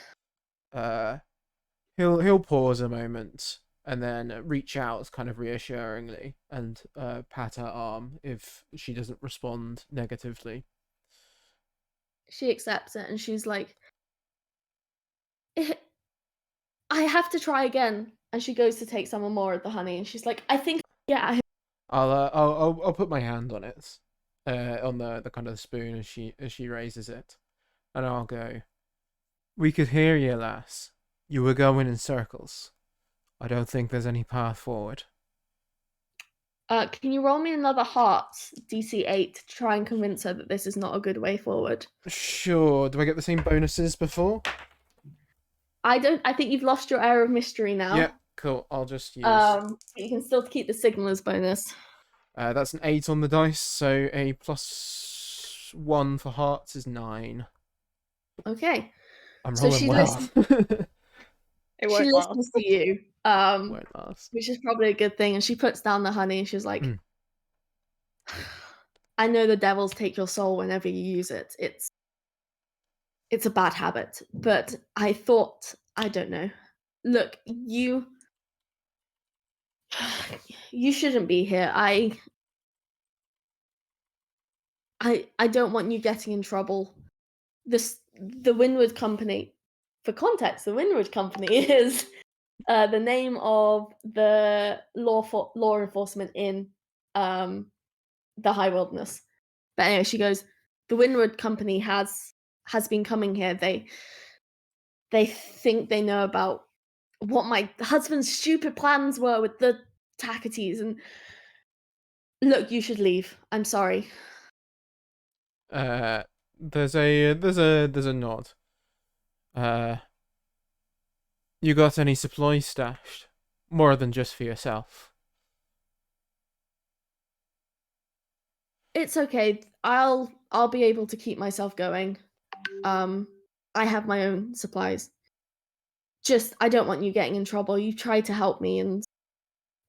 He'll pause a moment and then reach out kind of reassuringly and pat her arm if she doesn't respond negatively. She accepts it and she's like, I have to try again. And she goes to take some more of the honey and she's like, I think yeah. I'll put my hand on it, on the kind of spoon as she raises it, and I'll go. We could hear you, lass. You were going in circles. I don't think there's any path forward. Can you roll me another heart, DC 8, to try and convince her that this is not a good way forward? Sure. Do I get the same bonuses before? I think you've lost your air of mystery now. Yeah, cool. I'll just use. You can still keep the signalers bonus. That's an 8 on the dice, so a +1 for hearts is 9. Okay. I'm rolling well. She listens to you, which is probably a good thing. And she puts down the honey and she's like, I know the devils take your soul whenever you use it. It's a bad habit, but I thought, I don't know. Look, you You shouldn't be here. I don't want you getting in trouble. The Windward Company, for context, the Windward Company is the name of the law enforcement in the High Wilderness. But anyway, she goes, the Windward Company has been coming here. They think they know about what my husband's stupid plans were with the Tacketies, and look, you should leave. I'm sorry. There's a nod. You got any supplies stashed? More than just for yourself. It's okay. I'll be able to keep myself going. I have my own supplies. Just, I don't want you getting in trouble. You tried to help me, and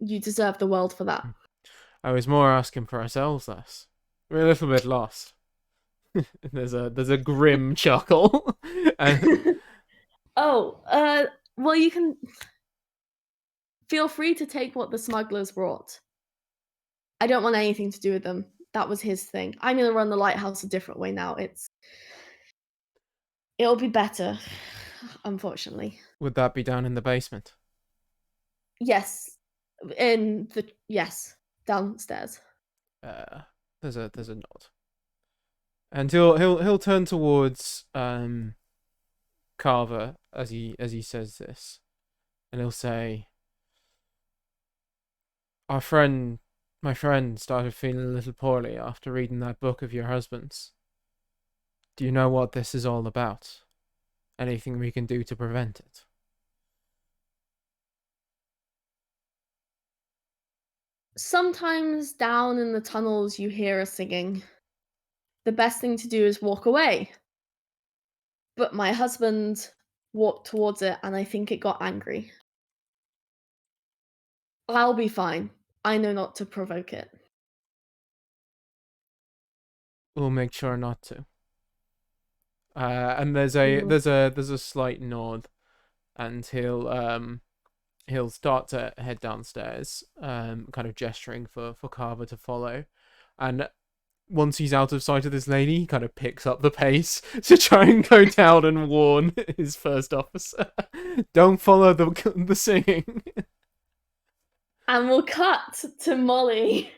you deserve the world for that. I was more asking for ourselves, thus. We're a little bit lost. There's a grim chuckle. And Oh, well, you can feel free to take what the smugglers brought. I don't want anything to do with them. That was his thing. I'm gonna run the lighthouse a different way now. It'll be better, unfortunately. would that be down in the basement? Yes, downstairs. There's a nod. And he'll turn towards Carver as he says this, and he'll say, my friend started feeling a little poorly after reading that book of your husband's. Do you know what this is all about? Anything we can do to prevent it? Sometimes down in the tunnels you hear a singing. The best thing to do is walk away. But my husband walked towards it, and I think it got angry. I'll be fine. I know not to provoke it. We'll make sure not to. And there's a slight nod, and he'll start to head downstairs, kind of gesturing for Carver to follow. And once he's out of sight of this lady, he kind of picks up the pace to try and go down and warn his first officer, don't follow the singing. And we'll cut to Molly.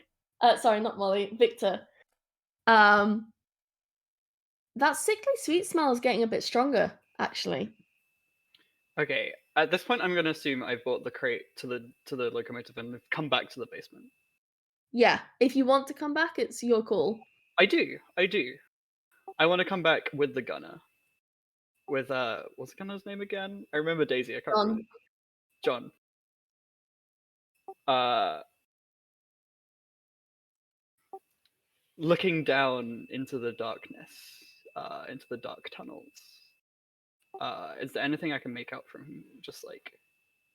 Sorry, not Molly, Victor. That sickly sweet smell is getting a bit stronger, actually. Okay, at this point, I'm going to assume I brought the crate to the locomotive and come back to the basement. Yeah, if you want to come back, it's your call. I do. I want to come back with the gunner. With what's the gunner's name again? I remember Daisy. I can't remember. John. Looking down into the darkness, into the dark tunnels. Is there anything I can make out from him, just like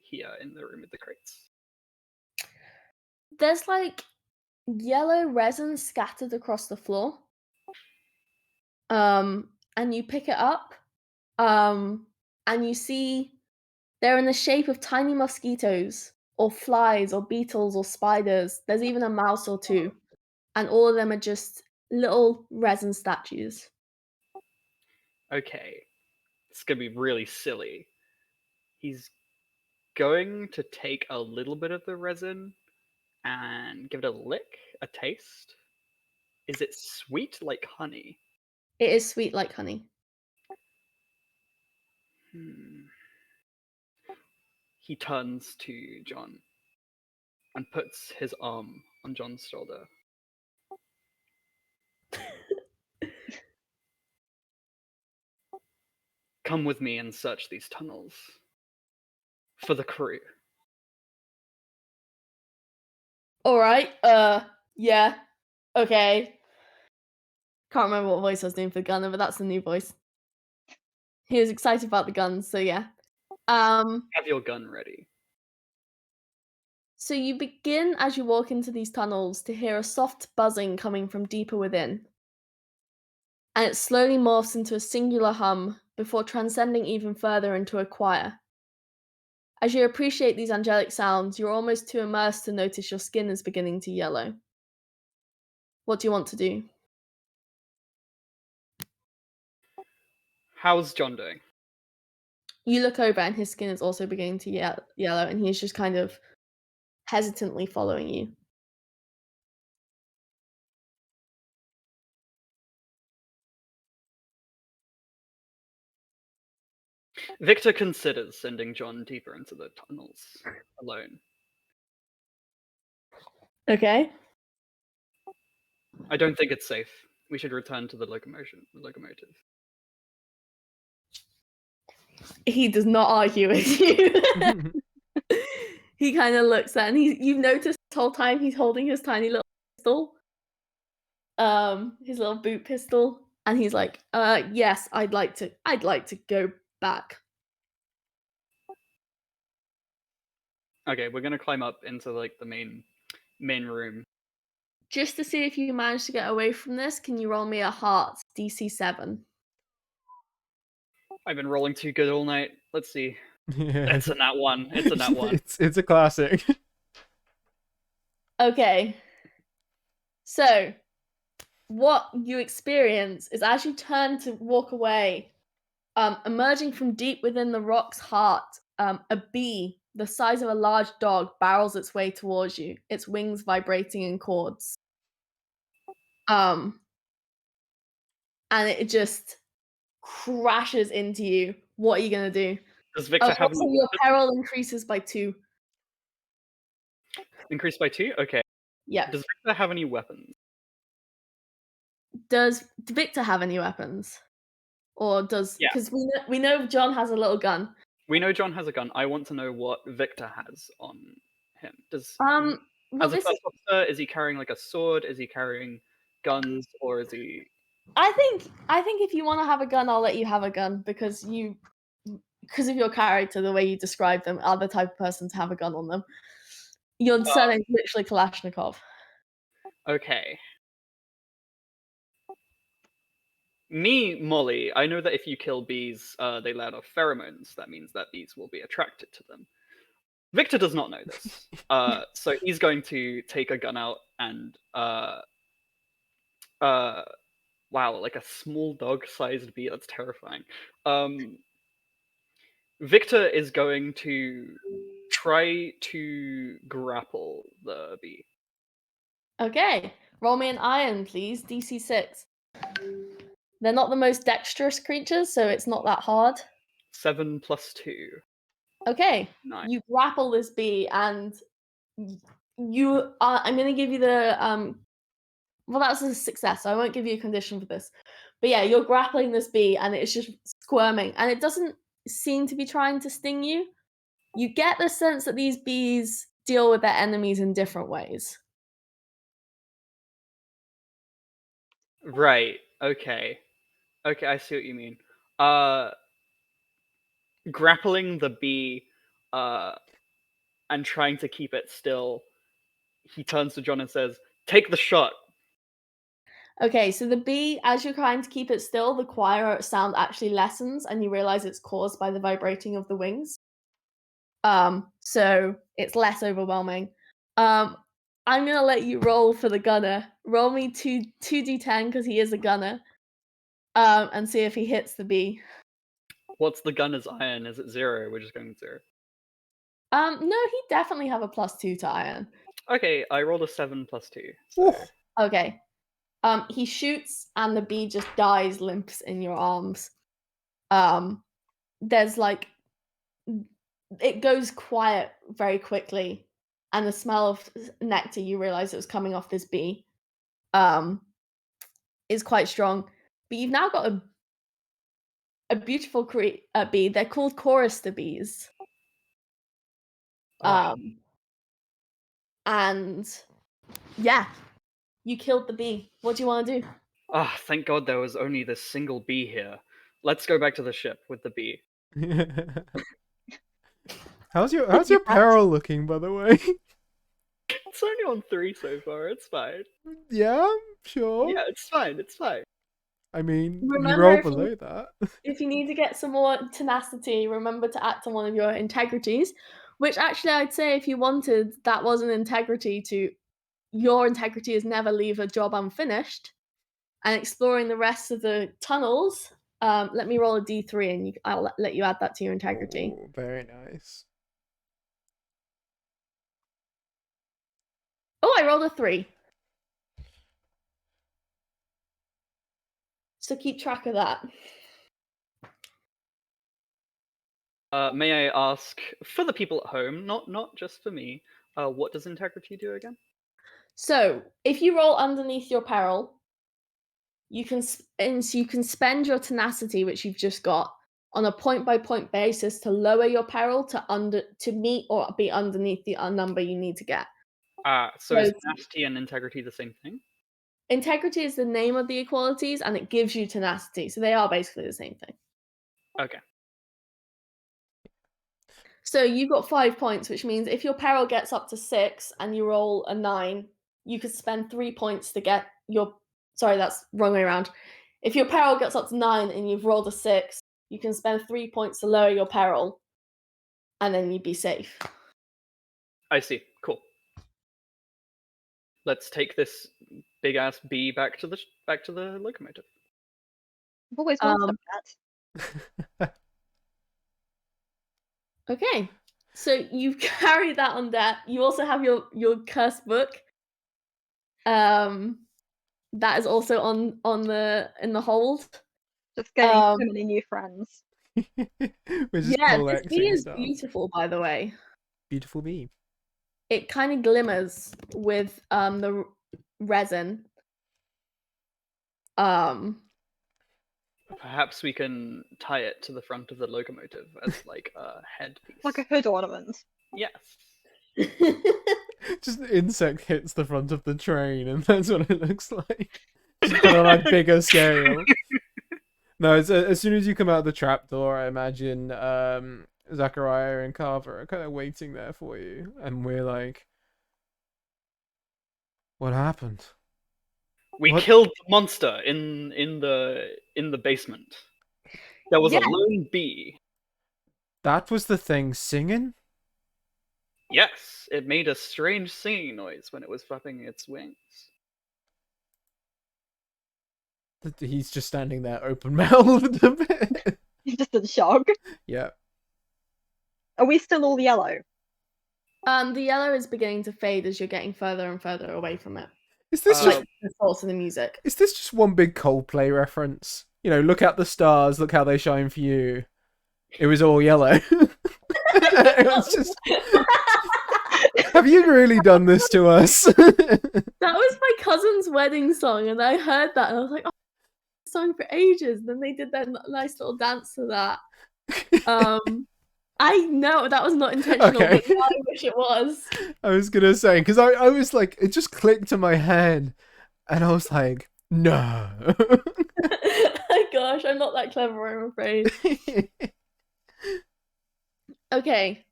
here in the room with the crates? There's like yellow resin scattered across the floor. And you pick it up, and you see they're in the shape of tiny mosquitoes, or flies, or beetles, or spiders. There's even a mouse or two, and all of them are just little resin statues. Okay, it's gonna be really silly. He's going to take a little bit of the resin and give it a lick, a taste. Is it sweet like honey? It is sweet like honey. He turns to John and puts his arm on John's shoulder. Come with me and search these tunnels. For the crew. Alright, yeah. Okay. Can't remember what voice I was doing for Gunner, but that's the new voice. He was excited about the guns, so yeah. Have your gun ready. So you begin, as you walk into these tunnels, to hear a soft buzzing coming from deeper within. And it slowly morphs into a singular hum before transcending even further into a choir. As you appreciate these angelic sounds, you're almost too immersed to notice your skin is beginning to yellow. What do you want to do? How's John doing? You look over and his skin is also beginning to yellow, and he's just kind of hesitantly following you. Victor considers sending John deeper into the tunnels alone. Okay. I don't think it's safe. We should return to the locomotive. He does not argue with you. He kind of looks at, and you've noticed this whole time he's holding his tiny little pistol, his little boot pistol, and he's like, yes, I'd like to go back. Okay, we're gonna climb up into like the main room. Just to see if you manage to get away from this, can you roll me a heart DC 7? I've been rolling too good all night. Let's see. Yeah. It's a nat 1. It's a nat 1. It's a classic. Okay. So, what you experience is as you turn to walk away, emerging from deep within the rock's heart, a bee the size of a large dog barrels its way towards you, its wings vibrating in chords. And it just crashes into you. What are you gonna do? Does Victor have also your peril increases by 2. Increased by 2? Okay. Yeah. Does Victor have any weapons? Does Victor have any weapons? Or does... Yeah. Because we know John has a little gun. We know John has a gun. I want to know what Victor has on him. Does well, as a first officer, is he carrying like a sword? Is he carrying guns? Or is he... I think if you want to have a gun, I'll let you have a gun, because of your character, the way you describe them, are the type of person to have a gun on them. Your surname's literally Kalashnikov. Okay. Me, Molly, I know that if you kill bees, they let off pheromones. That means that bees will be attracted to them. Victor does not know this. So he's going to take a gun out and wow, like a small dog-sized bee. That's terrifying. Victor is going to try to grapple the bee. Okay, roll me an iron, please. DC 6. They're not the most dexterous creatures, so it's not that hard. 7 + 2. Okay, 9. You grapple this bee, and you are... I'm going to give you the... Well, that's a success, so I won't give you a condition for this. But yeah, you're grappling this bee, and it's just squirming, and it doesn't seem to be trying to sting you. You get the sense that these bees deal with their enemies in different ways. Right. Okay. Okay, I see what you mean. Grappling the bee, and trying to keep it still, he turns to John and says, "Take the shot." Okay, so the bee, as you're trying to keep it still, the choir sound actually lessens, and you realize it's caused by the vibrating of the wings. So it's less overwhelming. I'm gonna let you roll for the gunner. Roll me 2d10 because he is a gunner. And see if he hits the bee. What's the gunner's iron? Is it 0? We're just going 0. No, he definitely have a +2 to iron. Okay, I rolled a 7 + 2. So. Okay. He shoots and the bee just dies, limps in your arms. There's like... It goes quiet very quickly, and the smell of nectar, you realize it was coming off this bee, is quite strong. But you've now got a beautiful bee. They're called chorister bees. And yeah, you killed the bee. What do you want to do? Thank God there was only this single bee here. Let's go back to the ship with the bee. How's your peril looking, by the way? It's only on 3 so far. It's fine. Yeah, sure. Yeah, it's fine. It's fine. I mean, you Remember, roll below that. if you need to get some more tenacity, remember to act on one of your integrities, which actually I'd say if you wanted, that was an integrity to your integrity is never leave a job unfinished. And exploring the rest of the tunnels, let me roll a d3 and I'll let you add that to your integrity. Ooh, very nice. Oh, I rolled a 3. So keep track of that. May I ask, for the people at home, not just for me, what does integrity do again? So if you roll underneath your peril, you can spend your tenacity, which you've just got, on a point-by-point basis to lower your peril to meet or be underneath the number you need to get. So is tenacity and integrity the same thing? Integrity is the name of the equalities, and it gives you tenacity, so they are basically the same thing. Okay. So you got 5 points, which means if your peril gets up to 6 and you roll a 9, you could spend 3 points to get your... Sorry, that's wrong way around. If your peril gets up to 9 and you've rolled a 6, you can spend 3 points to lower your peril, and then you'd be safe. I see. Cool. Let's take this big ass bee back to the locomotive. I've always wanted that. Okay, so you carry that on deck. You also have your curse book. That is also in the hold. Just gaining so many new friends. We're just this bee is stuff. beautiful, by the way. Beautiful bee. It kind of glimmers with the resin. Perhaps we can tie it to the front of the locomotive as like a headpiece. Like a hood ornament. Yes. Just an insect hits the front of the train, and that's what it looks like. Just on a like bigger scale. No, as soon as you come out the trapdoor, I imagine Zachariah and Carver are kind of waiting there for you, and we're like, "What happened?" We killed the monster in the basement. There was a lone bee. That was the thing singing? Yes, it made a strange singing noise when it was flapping its wings. He's just standing there open-mouthed a bit. He's just in shock. Yeah. Are we still all yellow? The yellow is beginning to fade as you're getting further and further away from it. Is this just the source of the music? Is this just one big Coldplay reference? You know, look at the stars, look how they shine for you. It was all yellow. It was just... Have you really done this to us? That was my cousin's wedding song, and I heard that, and I was like, "Oh, song for ages." And then they did that nice little dance to that. I know that was not intentional, Okay. but I wish it was. I was gonna say, because I was like, it just clicked in my head, and I was like, no. Oh gosh, I'm not that clever, I'm afraid. Okay.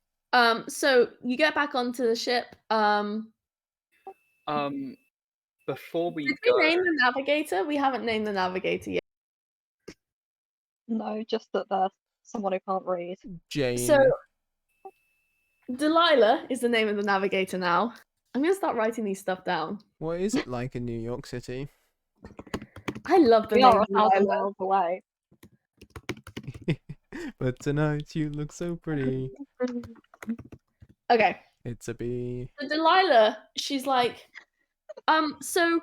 So you get back onto the ship. Before we Did go, we name the navigator? We haven't named the navigator yet. No, just that there's someone who can't read. Jane. So Delilah is the name of the navigator now. I'm gonna start writing these stuff down. What is it like in New York City? I love the We name are 1,000 Delilah. miles away. But tonight you look so pretty. Okay. It's a bee. So Delilah, she's like, so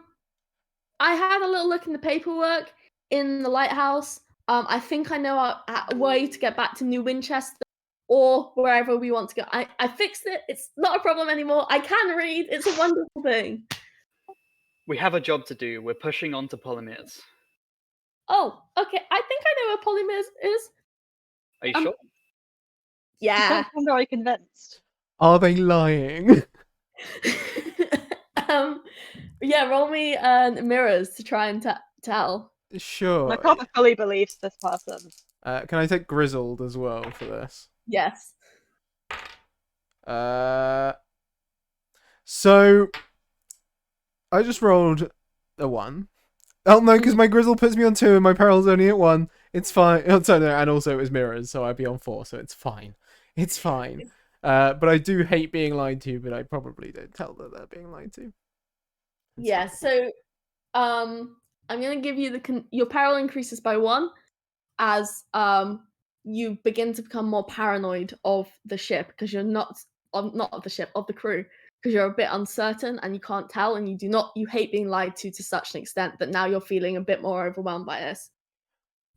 I had a little look in the paperwork in the lighthouse. I think I know a way to get back to New Winchester or wherever we want to go. I fixed it. It's not a problem anymore. I can read. It's a wonderful thing. we have a job to do. We're pushing on to Polymeres. Oh, okay. I think I know where Polymeres is. Are you sure? Yeah. I'm very convinced. Are they lying? Yeah, roll me mirrors to try and tell. Sure. My partner fully believes this person. Can I take Grizzled as well for this? Yes. So I just rolled a 1. Oh no, because my Grizzle puts me on 2 and my Peril's only at 1. It's fine. Oh, so no, and also it was mirrors, so I'd be on 4, so it's fine. It's fine. But I do hate being lied to, but I probably don't tell that they're being lied to. Yeah, so I'm gonna give you your peril increases by 1 as you begin to become more paranoid of the ship because you're not of the ship, of the crew, because you're a bit uncertain and you can't tell, and you hate being lied to such an extent that now you're feeling a bit more overwhelmed by this.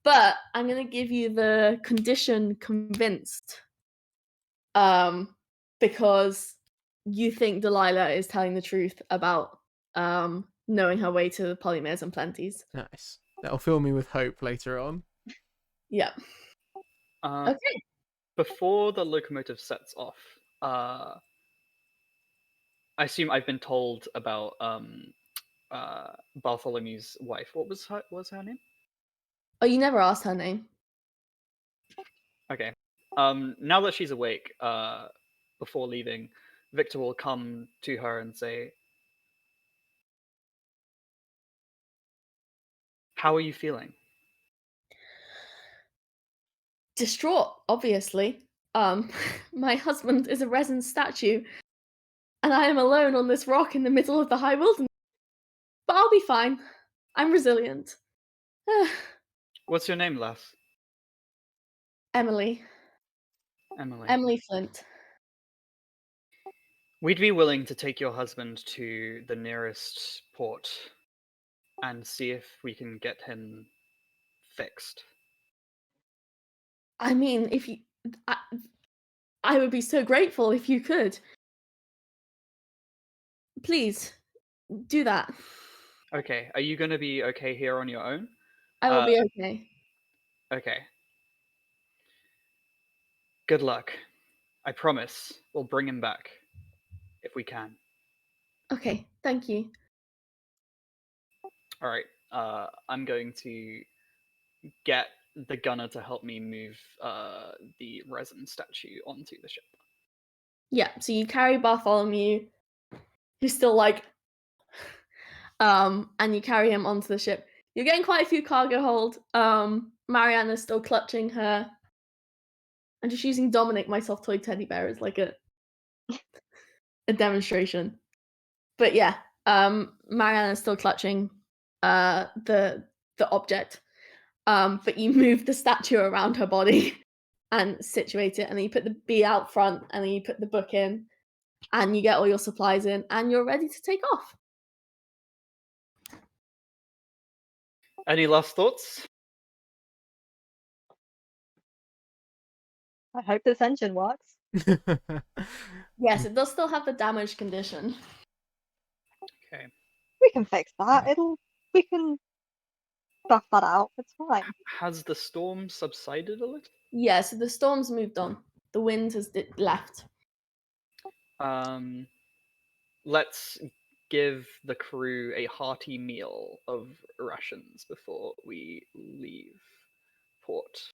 But I'm gonna give you the condition convinced, because you think Delilah is telling the truth about knowing her way to the Polymeres and Plenties. Nice. That'll fill me with hope later on. Yeah. Okay. Before the locomotive sets off, I assume I've been told about Bartholomew's wife. What was her name? Oh, you never asked her name. Okay. Now that she's awake, before leaving, Victor will come to her and say, "How are you feeling?" Distraught, obviously. My husband is a resin statue, and I am alone on this rock in the middle of the high wilderness. But I'll be fine. I'm resilient. What's your name, lass? Emily. Emily. Emily Flint. We'd be willing to take your husband to the nearest port and see if we can get him fixed. I mean, I would be so grateful if you could. Please, do that. Okay, are you going to be okay here on your own? I will be okay. Okay. Good luck. I promise we'll bring him back if we can. Okay, thank you. All right. I'm going to get the gunner to help me move the resin statue onto the ship. Yeah, so you carry Bartholomew, who's still like, and you carry him onto the ship. You're getting quite a few cargo hold. Marianne's still clutching her. I'm just using Dominic, my soft toy teddy bear, as like a demonstration. But yeah, Marianne is still clutching the object. But you move the statue around her body and situate it, and then you put the bee out front, and then you put the book in, and you get all your supplies in, and you're ready to take off. Any last thoughts? I hope this engine works. Yes, it does still have the damage condition. Okay. We can fix that. We can buff that out. It's fine. Has the storm subsided a little? Yeah, so the storm's moved on. The wind has left. Let's give the crew a hearty meal of rations before we leave port.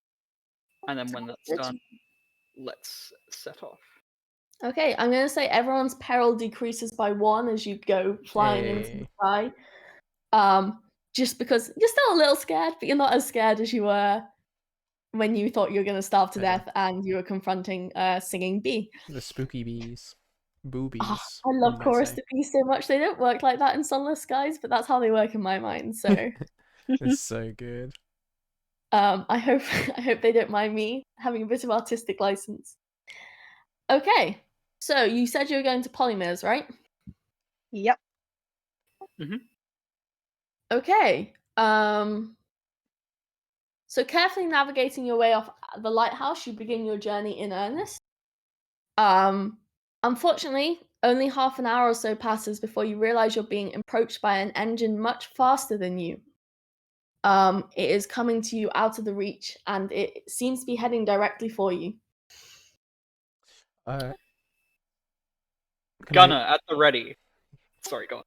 And then when that's done, let's set off. Okay, I'm going to say everyone's peril decreases by 1 as you go flying into the sky. Just because you're still a little scared, but you're not as scared as you were when you thought you were going to starve to death and you were confronting a singing bee. The spooky bees. Boobies. Oh, I love chorus to bees so much. They don't work like that in sunless skies, but that's how they work in my mind. So it's so good. I hope they don't mind me having a bit of artistic license. Okay, so you said you were going to Polymeres, right? Yep. Mm-hmm. Okay. So carefully navigating your way off the lighthouse, you begin your journey in earnest. Unfortunately, only half an hour or so passes before you realize you're being approached by an engine much faster than you. It is coming to you out of the reach, and it seems to be heading directly for you. Gunner, at the ready. Sorry, go on.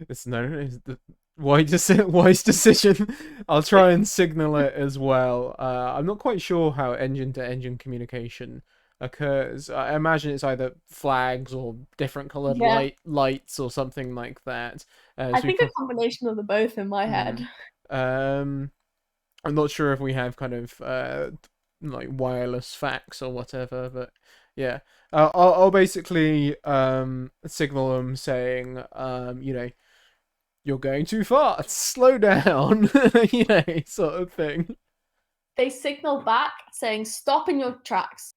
It's the wise decision. I'll try and signal it as well. I'm not quite sure how engine-to-engine communication occurs. I imagine it's either flags or different coloured lights or something like that. I think a combination of the both in my head. I'm not sure if we have kind of like wireless fax or whatever, but yeah, I'll basically signal them saying you're going too fast, slow down, sort of thing. They signal back saying stop in your tracks.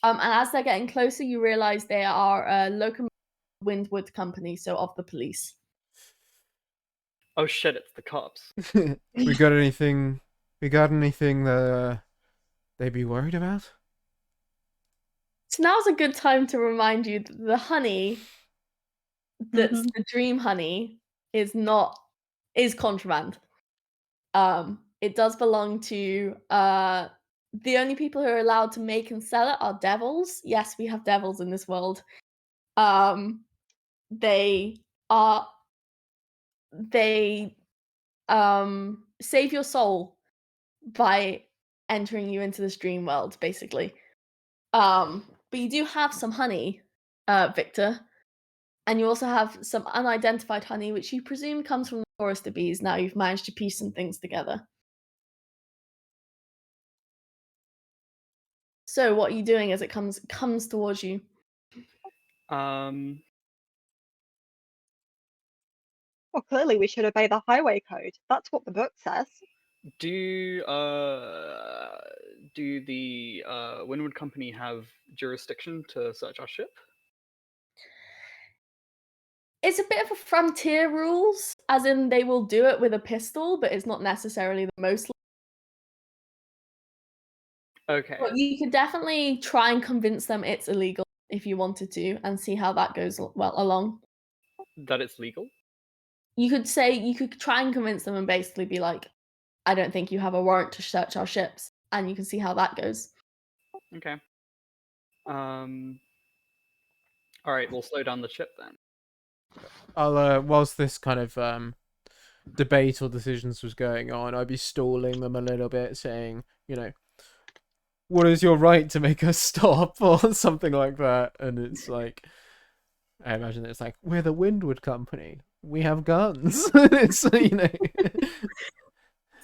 And as they're getting closer, you realize they are a local Windwood company, so of the police. Oh shit, it's the cops. We got anything that they'd be worried about? So now's a good time to remind you that the honey that's the dream honey is contraband. It does belong to the only people who are allowed to make and sell it are devils. Yes, we have devils in this world. They save your soul by entering you into this dream world, basically. But you do have some honey, Victor, and you also have some unidentified honey, which you presume comes from the forester bees. Now you've managed to piece some things together. So what are you doing as it comes towards you? Well, clearly we should obey the highway code. That's what the book says. Do the Windward Company have jurisdiction to search our ship? It's a bit of a frontier rules, as in they will do it with a pistol, but it's not necessarily the most. Okay. But you could definitely try and convince them it's illegal if you wanted to, and see how that goes along. That it's legal? You could try and convince them and basically be like, I don't think you have a warrant to search our ships, and you can see how that goes. Okay. Alright, we'll slow down the ship then. I'll whilst this kind of debate or decisions was going on, I'd be stalling them a little bit, saying, what is your right to make us stop, or something like that. And it's like, I imagine it's like, we're the Windward Company, we have guns. It's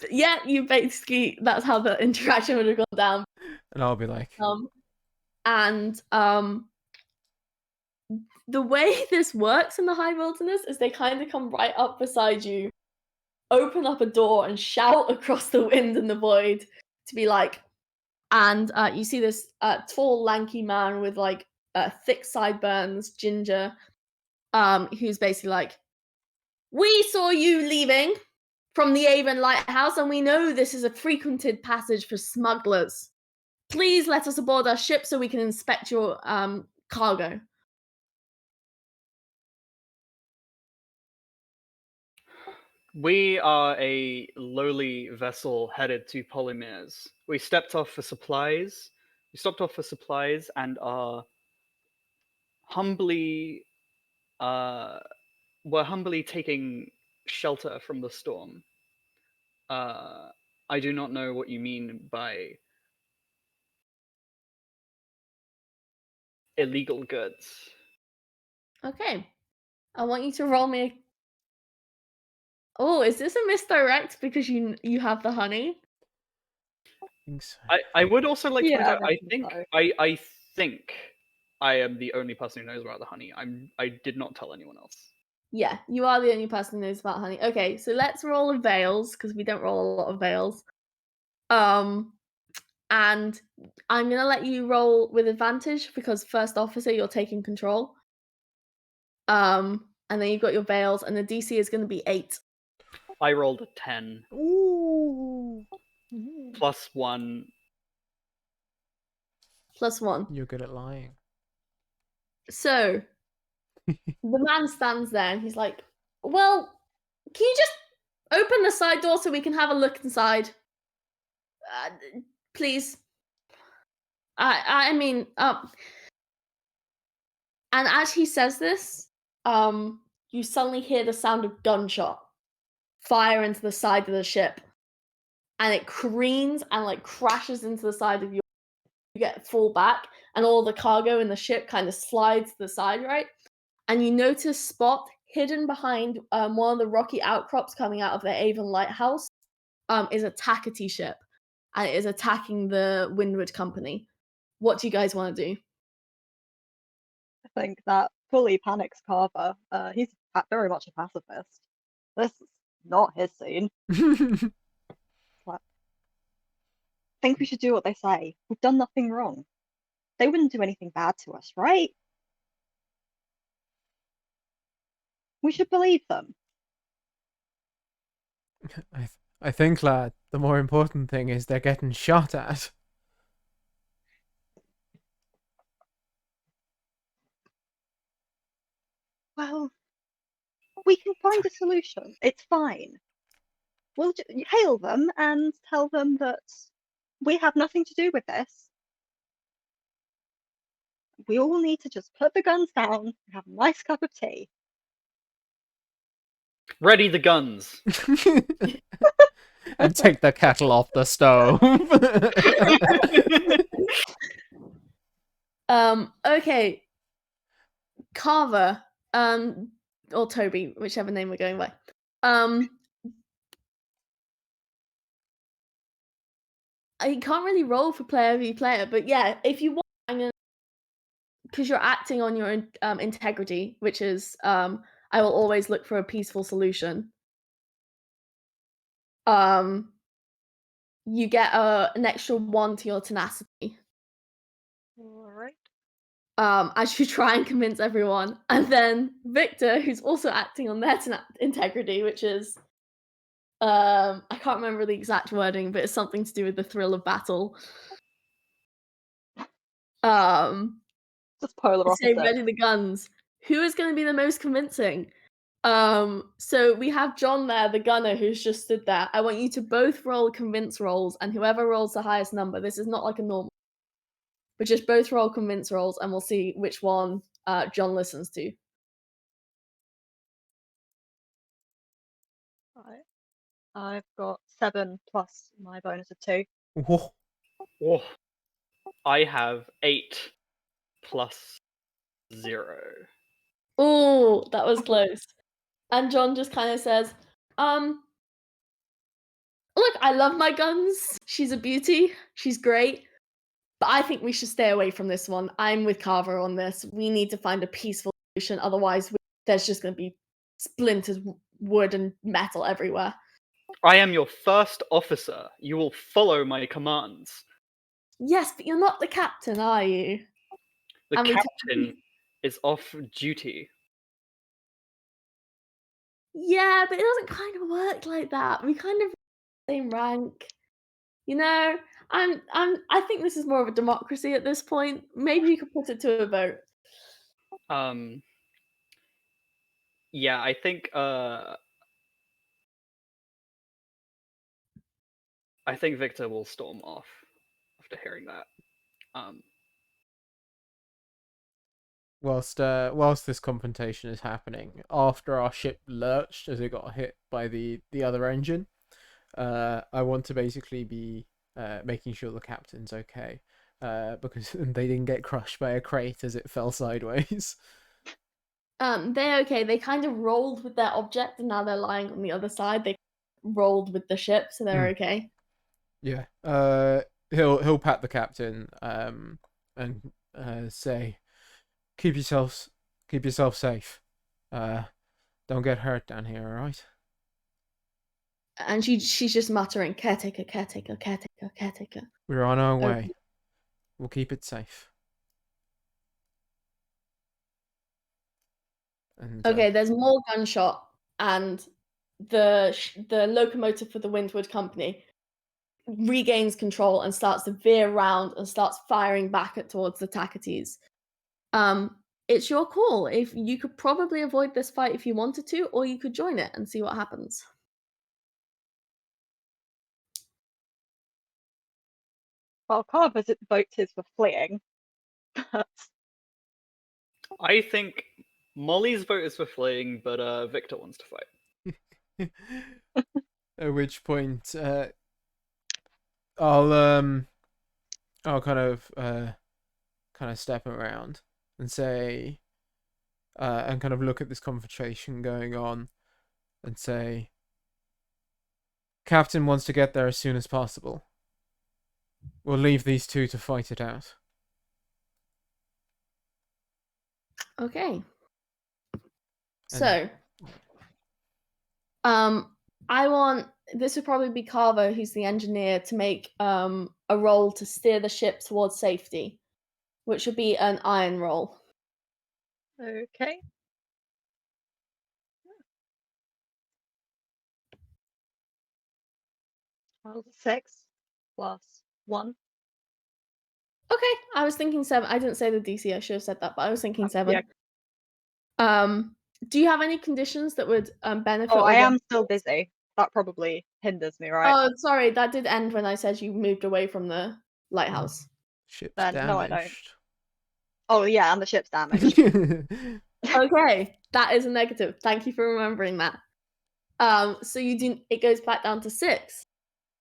Yeah, you basically, that's how the interaction would have gone down. And I'll be like, the way this works in the high wilderness is they kind of come right up beside you, open up a door, and shout across the wind and the void to be like, and you see this tall, lanky man with like thick sideburns, ginger, who's basically like, we saw you leaving from the Avon Lighthouse, and we know this is a frequented passage for smugglers. Please let us aboard our ship so we can inspect your cargo. We are a lowly vessel headed to Polymers. We stopped off for supplies and are humbly taking shelter from the storm. I do not know what you mean by illegal goods. Okay. I want you to roll me. Oh, is this a misdirect because you have the honey? I would also like to point out, I think I am the only person who knows about the honey. I did not tell anyone else. Yeah, you are the only person who knows about honey. Okay, so let's roll a veils, because we don't roll a lot of veils. And I'm gonna let you roll with advantage because first officer, you're taking control. And then you've got your veils, and the DC is gonna be 8. I rolled a 10. Ooh. +1. +1. You're good at lying. So the man stands there and he's like, well, can you just open the side door so we can have a look inside? Please. I mean, and as he says this, you suddenly hear the sound of gunshot fire into the side of the ship, and it careens and like crashes into the side of your. You get full back, and all the cargo in the ship kind of slides to the side, right? And you notice Spot hidden behind one of the rocky outcrops coming out of the Avon Lighthouse, is a tackety ship, and it is attacking the Windward Company. What do you guys want to do? I think that fully panics Carver. He's very much a pacifist. This is not his scene. Like, I think we should do what they say. We've done nothing wrong. They wouldn't do anything bad to us, right? We should believe them. I think, lad, the more important thing is they're getting shot at. Well, we can find a solution. It's fine. We'll hail them and tell them that we have nothing to do with this. We all need to just put the guns down and have a nice cup of tea. Ready the guns. And take the kettle off the stove. Okay. Carver, or Toby, whichever name we're going by. I can't really roll for player v player, but yeah, if you want, I'm gonna, because you're acting on your integrity, which is I will always look for a peaceful solution. You get an extra 1 to your tenacity. Alright. As you try and convince everyone. And then Victor, who's also acting on their integrity, which is I can't remember the exact wording, but it's something to do with the thrill of battle. Just polar Say opposite. ready the guns. Who is going to be the most convincing? So we have John there, the gunner, who's just stood there. I want you to both roll convince rolls, and whoever rolls the highest number, this is not like a normal, but just both roll convince rolls, and we'll see which one John listens to. Right. I've got 7 plus my bonus of 2. Whoa. Whoa. I have 8 plus 0. Oh, that was close. And John just kind of says, look, I love my guns. She's a beauty. She's great. But I think we should stay away from this one. I'm with Carver on this. We need to find a peaceful solution. Otherwise, there's just going to be splinters, wood, and metal everywhere. I am your first officer. You will follow my commands. Yes, but you're not the captain, are you? The captain is off duty. Yeah, but it doesn't kind of work like that. We kind of same rank. You know, I think this is more of a democracy at this point. Maybe you could put it to a vote. Yeah, I think Victor will storm off after hearing that. Whilst this confrontation is happening, after our ship lurched as it got hit by the other engine, I want to basically be making sure the captain's okay, because they didn't get crushed by a crate as it fell sideways. They're okay. They kind of rolled with their object, and now they're lying on the other side. They rolled with the ship, so they're okay. Yeah. He'll pat the captain and say, keep yourself safe. Don't get hurt down here, all right? And she's just muttering, caretaker, caretaker, caretaker, caretaker. We're on our way. We'll keep it safe. And, okay, there's more gunshot, and the locomotive for the Windward Company regains control and starts to veer around and starts firing back towards the Tacketies. It's your call. If you could probably avoid this fight if you wanted to, or you could join it and see what happens. Well, Carver's vote is for fleeing. I think Molly's vote is for fleeing, but Victor wants to fight. At which point, I'll kind of step around and say, and kind of look at this confrontation going on, and say, Captain wants to get there as soon as possible. We'll leave these two to fight it out. Okay. And- So, I want this would probably be Carver, who's the engineer, to make a roll to steer the ship towards safety, which would be an iron roll. Okay. Well, 6 plus 1. Okay, I was thinking 7. I didn't say the DC. I should have said that, but I was thinking 7. Yeah. Do you have any conditions that would benefit? Oh, I am still busy. That probably hinders me, right? Oh, sorry, that did end when I said you moved away from the lighthouse. Ship's Then damaged. no, I don't. Oh yeah, and the ship's damaged. Okay, that is a negative. Thank you for remembering that. So it goes back down to 6.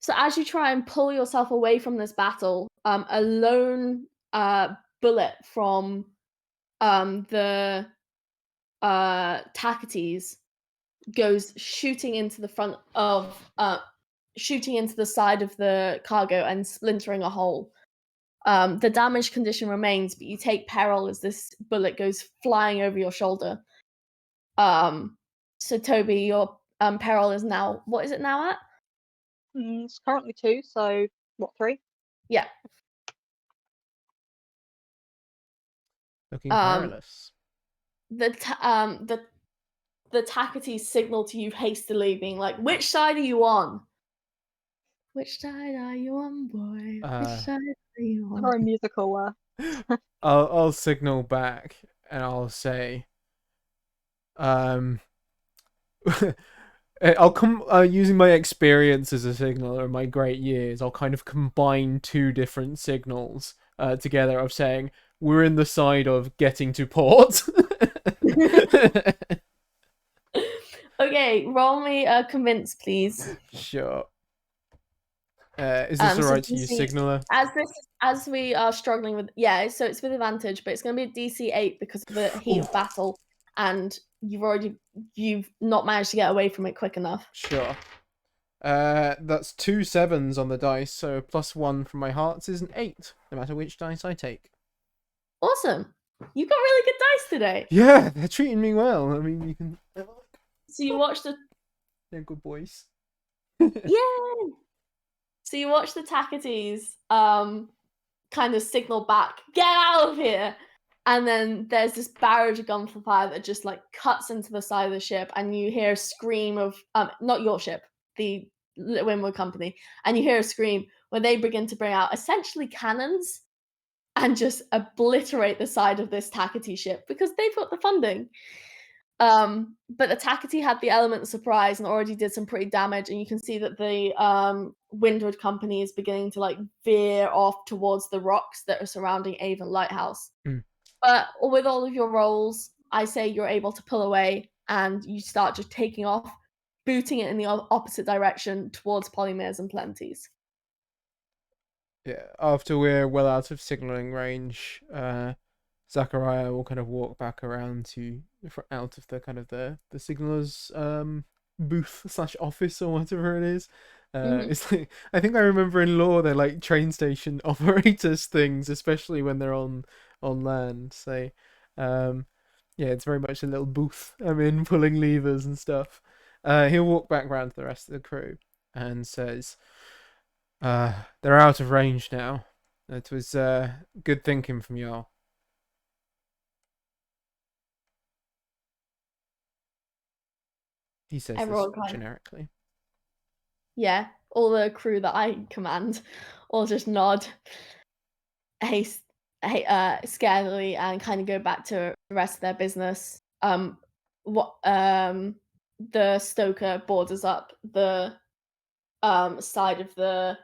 So as you try and pull yourself away from this battle, a lone bullet from the Tacites goes shooting into the side of the cargo and splintering a hole. The damage condition remains, but you take peril as this bullet goes flying over your shoulder. So Toby, your peril is now, what is it now at? It's currently 2, so what, 3? Yeah. Looking perilous. The Tacites signal to you hastily, being like, "Which side are you on? Which side are you on, boy? Which side are you on?" Or a musical. I'll signal back and I'll say, I'll come using my experience as a signaler and my great years. I'll kind of combine two different signals together of saying we're in the side of getting to port. Okay, roll me a convince, please. Sure. Is this alright to use signaler? As we are struggling with, so it's with advantage, but it's going to be a DC 8 because of the heat of battle, and you've not managed to get away from it quick enough. Sure. That's 2 7s on the dice, so +1 from my hearts is an 8, no matter which dice I take. Awesome. You've got really good dice today. Yeah, they're treating me well. I mean, you can... So you watch the... They're good boys. Yay! So you watch the Tacites kind of signal back, "Get out of here!" And then there's this barrage of gunfire that just like cuts into the side of the ship, and you hear a scream of not your ship, the Windward Company, and you hear a scream where they begin to bring out essentially cannons and just obliterate the side of this Tacity ship because they've got the funding. But the Tacity had the element of surprise and already did some pretty damage, and you can see that the Windward Company is beginning to like veer off towards the rocks that are surrounding Avon Lighthouse. But with all of your rolls, I say you're able to pull away and you start just taking off, booting it in the opposite direction towards Polymeres and Plenties. Yeah, after we're well out of signaling range, Zachariah will kind of walk back around to out of the kind of the signaler's booth / office or whatever it is. It's like, I think I remember in lore they're like train station operators things, especially when they're on land. So yeah, it's very much a little booth I'm in, pulling levers and stuff. He'll walk back round to the rest of the crew and says, they're out of range now. It was good thinking from y'all. He says this generically. Yeah, all the crew that I command all just nod scarily and kind of go back to the rest of their business. The stoker borders up the side of the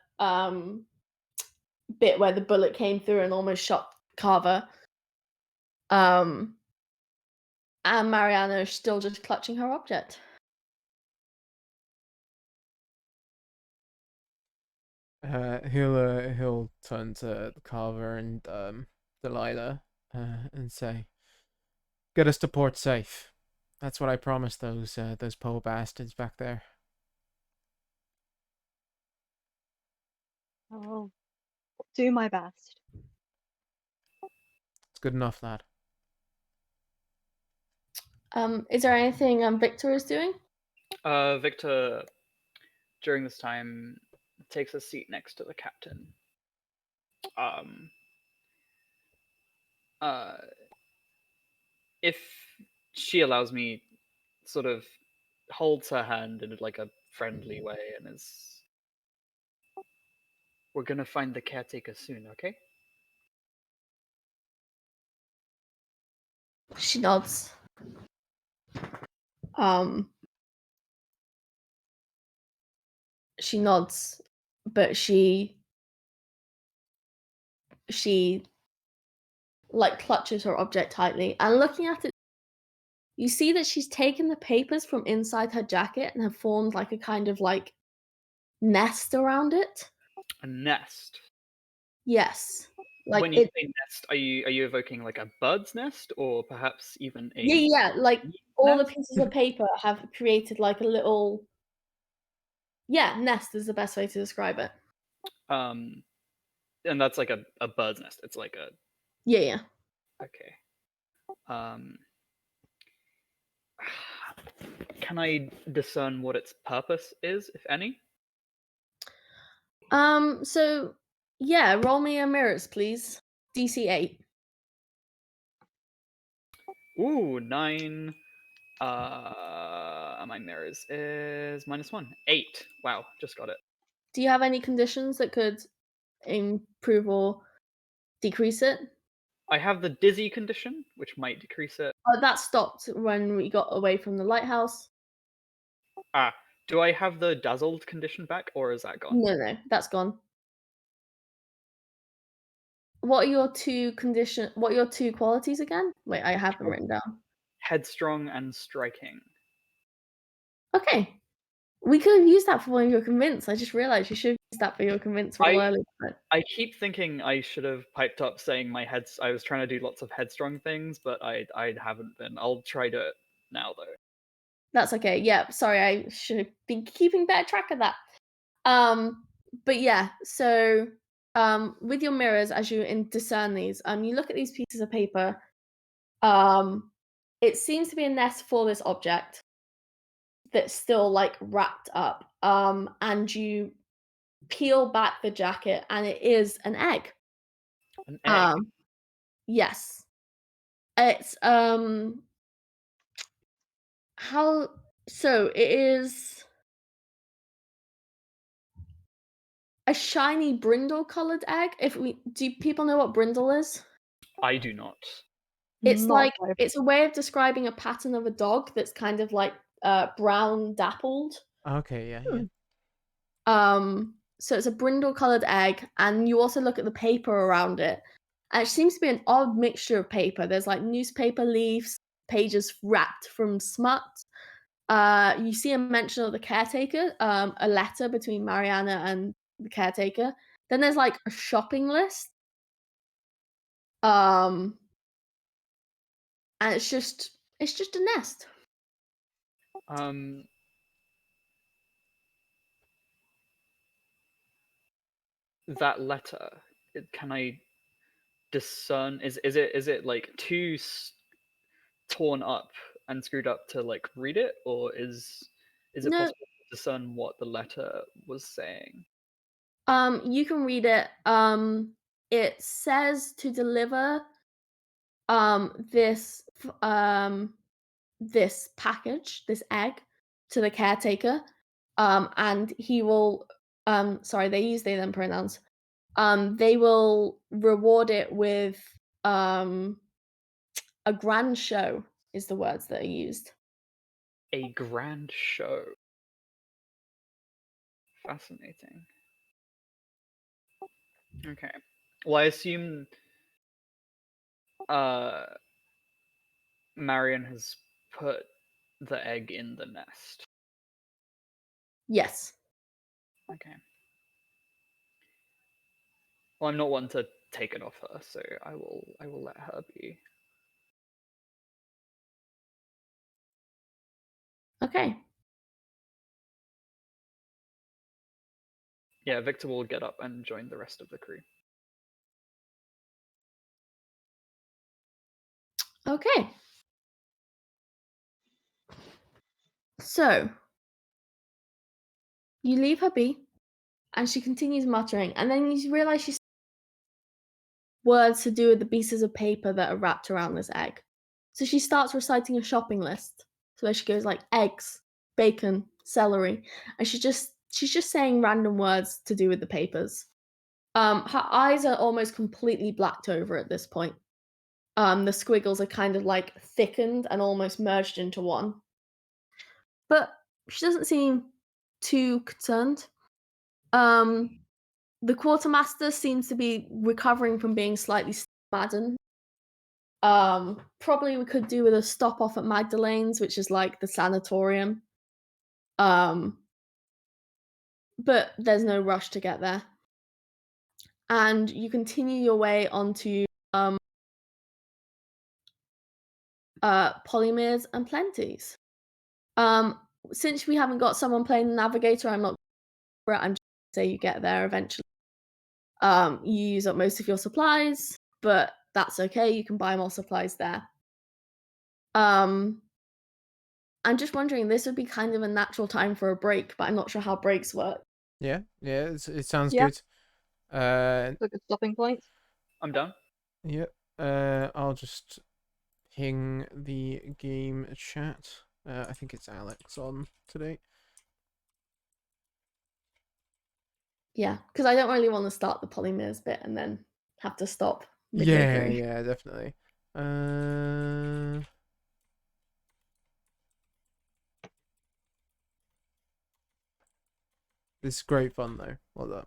bit where the bullet came through and almost shot Carver. And Mariana is still just clutching her object. He'll turn to Carver and Delilah and say, "Get us to port safe. That's what I promised those poor bastards back there." I'll do my best. It's good enough, lad. Is there anything Victor is doing? Victor, during this time, takes a seat next to the captain. If she allows me, sort of holds her hand in like a friendly way and is, we're gonna find the caretaker soon, okay? She nods. She nods, but she like clutches her object tightly, and looking at it, you see that she's taken the papers from inside her jacket and have formed like a kind of like nest around it. A nest. Yes. Like when you say nest, are you evoking like a bird's nest, or perhaps even a yeah, like all the nest? pieces of paper have created like a little nest is the best way to describe it. And that's like a bird's nest. It's like a yeah. Okay. Can I discern what its purpose is, if any? So yeah, roll me a mirrors, please. DC 8. Ooh, 9. My mirrors is -1. 8. Wow, just got it. Do you have any conditions that could improve or decrease it? I have the dizzy condition, which might decrease it. That stopped when we got away from the lighthouse. Do I have the dazzled condition back, or is that gone? No, that's gone. What are your two qualities again? Wait, I have them written down. Headstrong and striking. Okay. We could have used that for one of your convince. I just realized you should have used that for your convince real early. I keep thinking I should have piped up saying I was trying to do lots of headstrong things, but I haven't been. I'll try to it now though. That's okay. Yeah, sorry, I should have been keeping better track of that. But yeah, so with your mirrors, as you discern these, you look at these pieces of paper. It seems to be a nest for this object that's still like wrapped up. And you peel back the jacket, and it is an egg. An egg. Yes. It's it is a shiny brindle colored egg. Do people know what brindle is? I do not. It's it's a way of describing a pattern of a dog that's kind of like brown dappled. Okay, yeah. So it's a brindle colored egg, and you also look at the paper around it. And it seems to be an odd mixture of paper. There's like newspaper leaves, pages wrapped from smut. You see a mention of the caretaker, a letter between Mariana and the caretaker. Then there's like a shopping list. And it's just a nest. That letter, can I discern? Is it like too torn up and screwed up to like read it, or is it possible to discern what the letter was saying? You can read it. It says to deliver this package, this egg, to the caretaker. And he will sorry, they use they them pronouns. They will reward it with a grand show is the words that are used. A grand show. Fascinating. Okay. Well, I assume Marion has put the egg in the nest. Yes. Okay. Well, I'm not one to take it off her, so I will let her be. Okay. Yeah, Victor will get up and join the rest of the crew. Okay. So you leave her be, and she continues muttering, and then you realise she's words to do with the pieces of paper that are wrapped around this egg. So she starts reciting a shopping list. So where she goes like eggs, bacon, celery, and she's just saying random words to do with the papers. Her eyes are almost completely blacked over at this point. The squiggles are kind of like thickened and almost merged into one. But she doesn't seem too concerned. The quartermaster seems to be recovering from being slightly maddened. Probably we could do with a stop off at Magdalene's, which is like the sanatorium. But there's no rush to get there. And you continue your way onto Polymers and Plenties. Since we haven't got someone playing the navigator, I'm not sure. I'm just say you get there eventually. You use up most of your supplies, but that's okay. You can buy more supplies there. I'm just wondering, this would be kind of a natural time for a break, but I'm not sure how breaks work. Yeah, it sounds Yeah. good. It's a good stopping point. I'm done. Yep. I'll just ping the game chat. I think it's Alex on today. Yeah, because I don't really want to start the polymers bit and then have to stop midway through. Yeah, definitely. This is great fun though. Well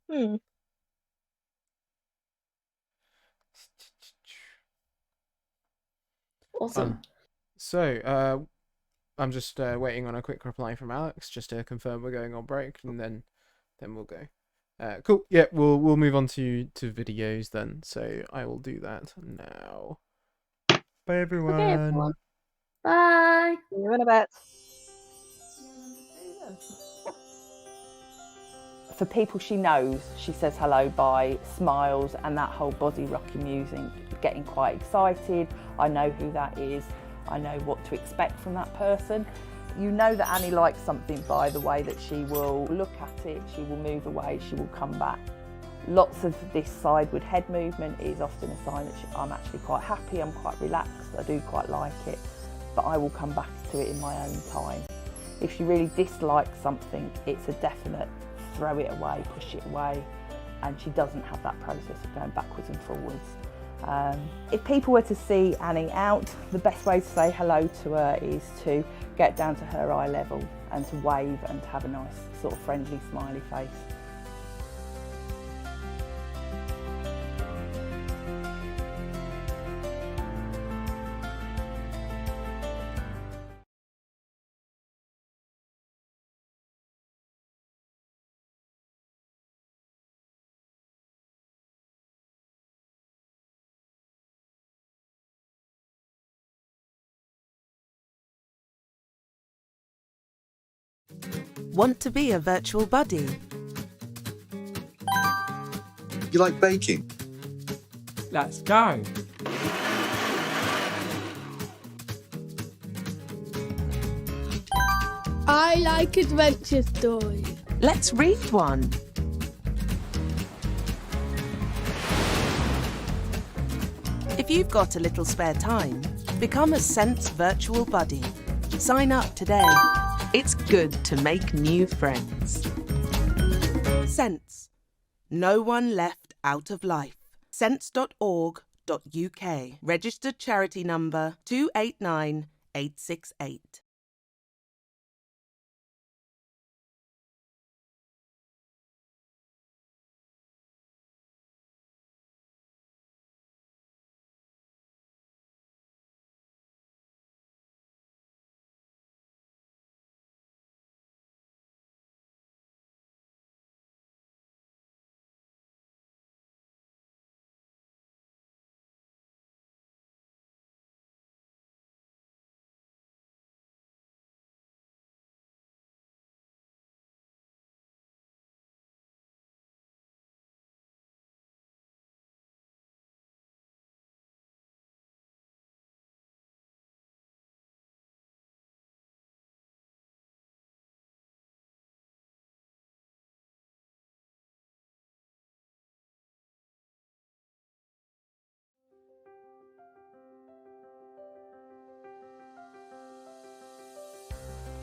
done. Awesome. So, I'm just waiting on a quick reply from Alex just to confirm we're going on break, and then we'll go. Cool. Yeah, we'll move on to videos then. So I will do that now. Bye everyone. Okay, everyone. Bye. See you in a bit. For people she knows, she says hello by smiles and that whole body rocking music, getting quite excited. I know who that is. I know what to expect from that person. You know that Annie likes something by the way that she will look at it, she will move away, she will come back. Lots of this sideward head movement is often a sign that I'm actually quite happy, I'm quite relaxed, I do quite like it, but I will come back to it in my own time. If she really dislikes something, it's a definite throw it away, push it away, and she doesn't have that process of going backwards and forwards. If people were to see Annie out, the best way to say hello to her is to get down to her eye level and to wave and to have a nice sort of friendly smiley face. Want to be a virtual buddy? You like baking? Let's go. I like adventure stories. Let's read one. If you've got a little spare time, become a Sense virtual buddy. Sign up today. It's good to make new friends. Sense. No one left out of life. sense.org.uk. Registered charity number 289868.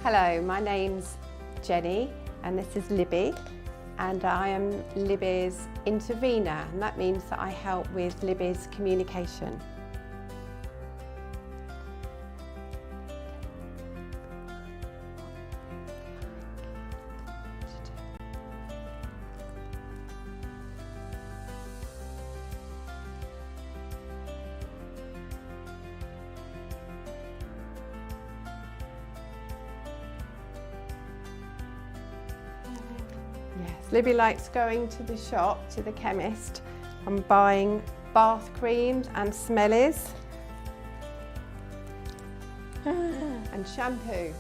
Hello, my name's Jenny and this is Libby, and I am Libby's intervener, and that means that I help with Libby's communication. Yes, Libby likes going to the shop, to the chemist, and buying bath creams and smellies and shampoo.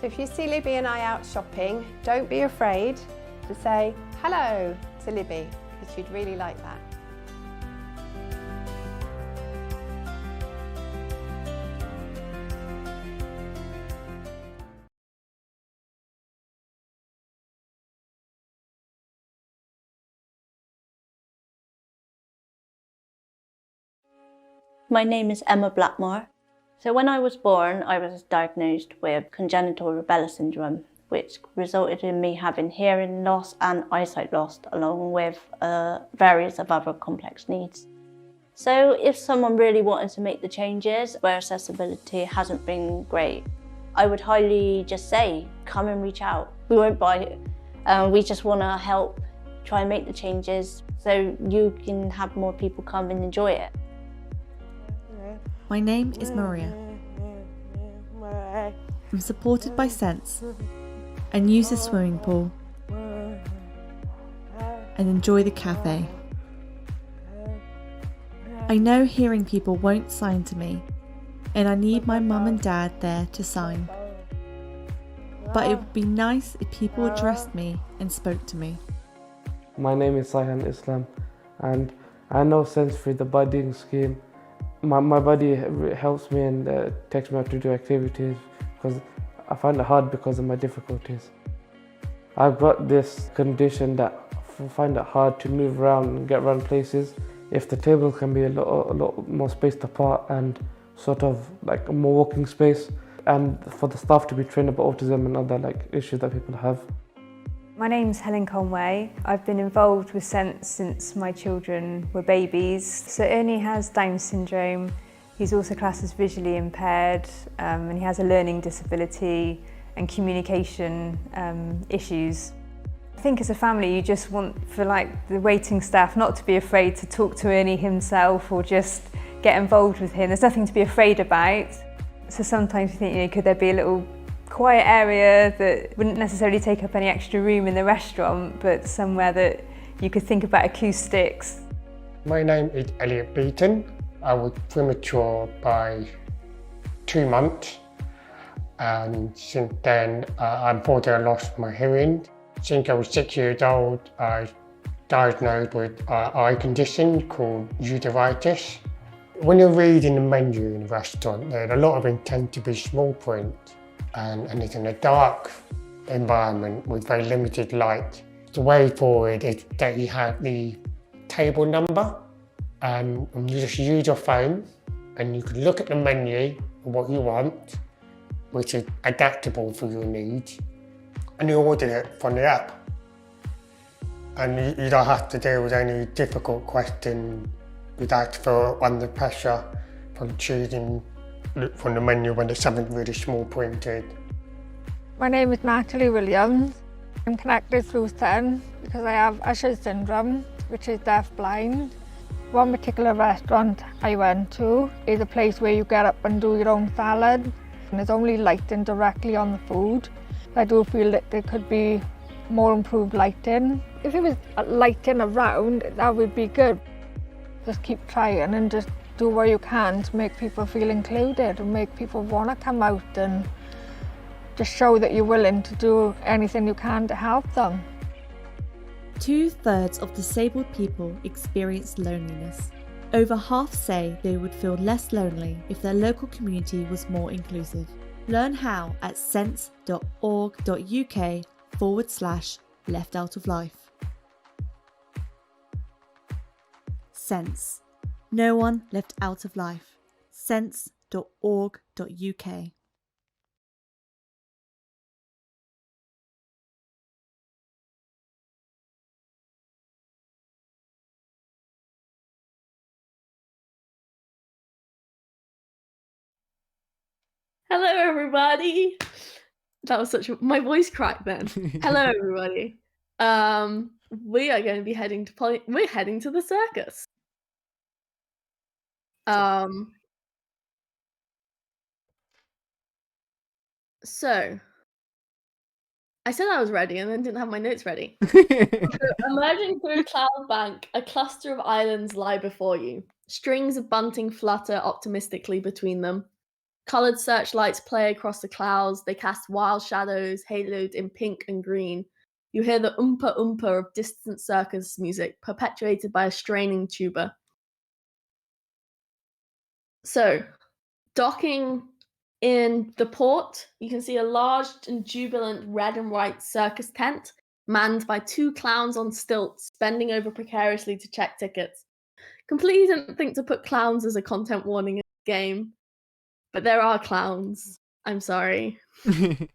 So if you see Libby and I out shopping, don't be afraid to say hello to Libby, because she'd really like that. My name is Emma Blackmore. So when I was born, I was diagnosed with congenital rubella syndrome, which resulted in me having hearing loss and eyesight loss, along with various of other complex needs. So if someone really wanted to make the changes where accessibility hasn't been great, I would highly just say, come and reach out. We won't buy it. We just want to help try and make the changes so you can have more people come and enjoy it. My name is Maria. I'm supported by Sense and use the swimming pool and enjoy the cafe. I know hearing people won't sign to me, and I need my mum and dad there to sign. But it would be nice if people addressed me and spoke to me. My name is Saihan Islam, and I know Sense through the buddying scheme. My buddy helps me and takes me out to do activities because I find it hard because of my difficulties. I've got this condition that I find it hard to move around and get around places. If the table can be a lot more spaced apart and sort of like a more walking space, and for the staff to be trained about autism and other like issues that people have. My name's Helen Conway. I've been involved with Sense since my children were babies. So Ernie has Down syndrome. He's also classed as visually impaired, and he has a learning disability and communication issues. I think as a family you just want for like the waiting staff not to be afraid to talk to Ernie himself or just get involved with him. There's nothing to be afraid about. So sometimes you think, could there be a little quiet area that wouldn't necessarily take up any extra room in the restaurant, but somewhere that you could think about acoustics. My name is Elliot Beaton. I was premature by 2 months, and since then unfortunately I lost my hearing. Since I was 6 years old, I was diagnosed with an eye condition called uveitis. When you're reading the menu in a restaurant, there's a lot of them tend to be small print. And it's in a dark environment with very limited light. The way forward is that you have the table number, and you just use your phone and you can look at the menu of what you want, which is adaptable for your needs, and you order it from the app. And you don't have to deal with any difficult questions. You don't have to feel under pressure from choosing from the menu when there's something really small printed. My name is Natalie Williams. I'm connected through Sense because I have Usher syndrome, which is deaf-blind. One particular restaurant I went to is a place where you get up and do your own salad, and there's only lighting directly on the food. I do feel that there could be more improved lighting. If it was lighting around, that would be good. Just keep trying and just do what you can to make people feel included and make people want to come out and just show that you're willing to do anything you can to help them. 2/3 of disabled people experience loneliness. Over half say they would feel less lonely if their local community was more inclusive. Learn how at sense.org.uk/left out of life. Sense. No one left out of life. sense.org.uk Hello, everybody. That was my voice cracked then. Hello, everybody. We are going to be heading to we're heading to the circus. So I said I was ready and then didn't have my notes ready. So, emerging through a cloud bank, a cluster of islands lie before you. Strings of bunting flutter optimistically between them. Coloured searchlights play across the clouds. They cast wild shadows, haloed in pink and green. You hear the oompa oompa of distant circus music, perpetuated by a straining tuba. So, docking in the port, you can see a large and jubilant red and white circus tent, manned by 2 clowns on stilts, bending over precariously to check tickets. Completely didn't think to put clowns as a content warning in the game, but there are clowns. I'm sorry. You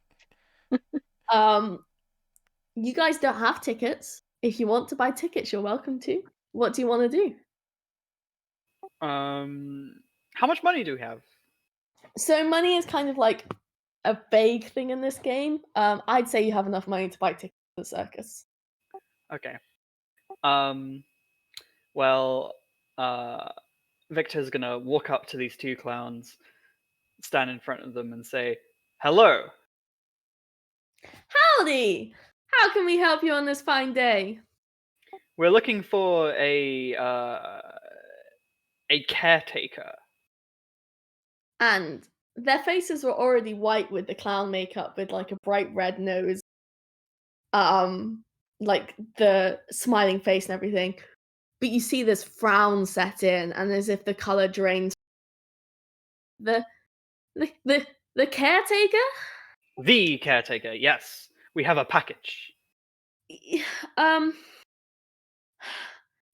guys don't have tickets. If you want to buy tickets, you're welcome to. What do you want to do? How much money do we have? So money is kind of like a vague thing in this game. I'd say you have enough money to buy tickets to the circus. Okay. Well, Victor's gonna walk up to these 2 clowns, stand in front of them, and say, "Hello." Howdy! How can we help you on this fine day? We're looking for a caretaker. And their faces were already white with the clown makeup, with like a bright red nose, like the smiling face and everything. But you see this frown set in, and as if the color drains. The caretaker? The caretaker, yes. We have a package. And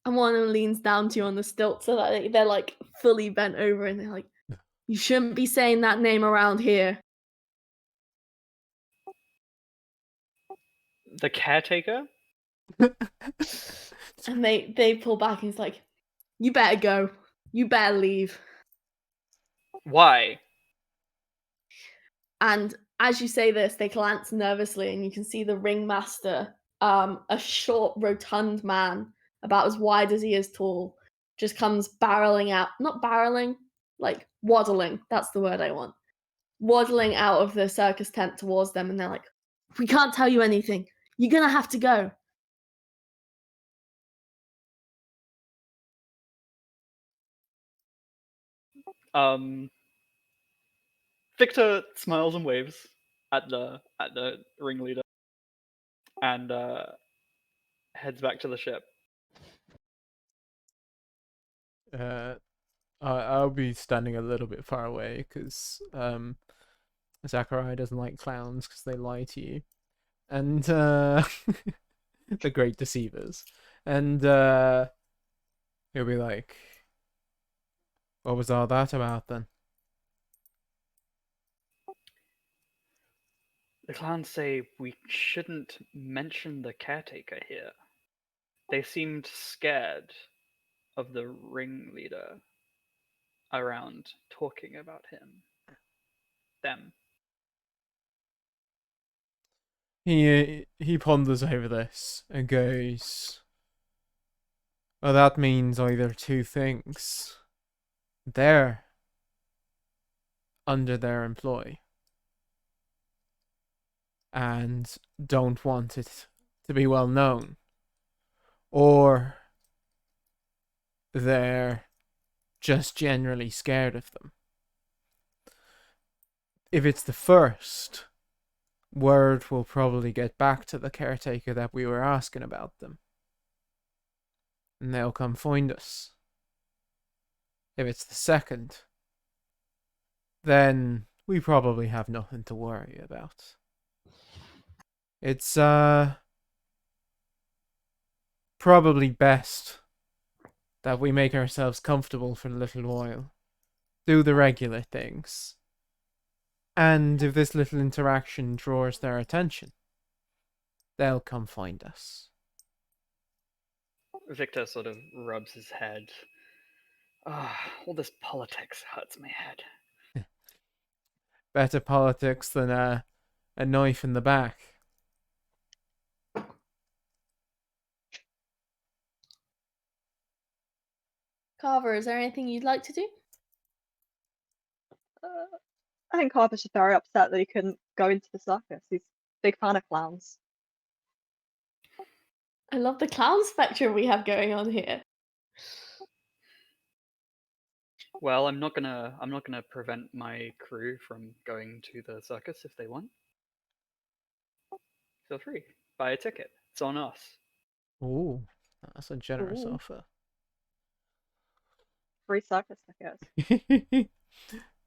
one of them leans down to you on the stilt so that they're like fully bent over, and they're like, "You shouldn't be saying that name around here." The caretaker? And they pull back, and he's like, "You better go. You better leave." Why? And as you say this, they glance nervously, and you can see the ringmaster, a short, rotund man, about as wide as he is tall, just comes barreling out. Not barreling, like waddling. That's the word I want. Waddling out of the circus tent towards them, and they're like, "We can't tell you anything. You're gonna have to go." Victor smiles and waves at the ringleader and heads back to the ship. I'll be standing a little bit far away because Zachariah doesn't like clowns because they lie to you, and the great deceivers, and he'll be like, "What was all that about then?" The clowns say we shouldn't mention the caretaker here. They seemed scared of the ringleader around talking about them. He ponders over this and goes, "Well, that means either 2 things. They're under their employ and don't want it to be well known, or they're just generally scared of them. If it's the first, word will probably get back to the caretaker that we were asking about them, and they'll come find us. If it's the second, then we probably have nothing to worry about. It's probably best that we make ourselves comfortable for a little while, do the regular things, and if this little interaction draws their attention, they'll come find us." Victor sort of rubs his head. All this politics hurts my head. better politics than a knife in the back. Carver, is there anything you'd like to do? I think Carver's just very upset that he couldn't go into the circus. He's a big fan of clowns. I love the clown spectrum we have going on here. Well, I'm not gonna prevent my crew from going to the circus if they want. Feel free. Buy a ticket. It's on us. Ooh, that's a generous Ooh. offer. Free circus tickets.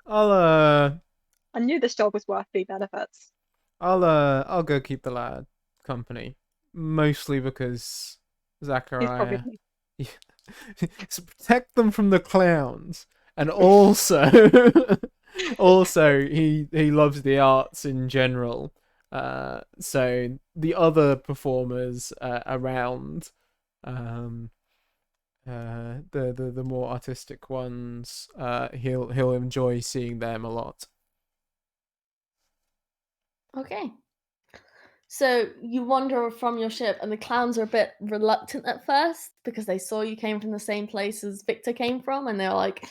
I knew this job was worth the benefits. I'll go keep the lad company, mostly because Zachariah. To protect them from the clowns, and also he loves the arts in general. So the other performers around, the more artistic ones, he'll enjoy seeing them a lot. Okay. So you wander from your ship, and the clowns are a bit reluctant at first because they saw you came from the same place as Victor came from, and they're like,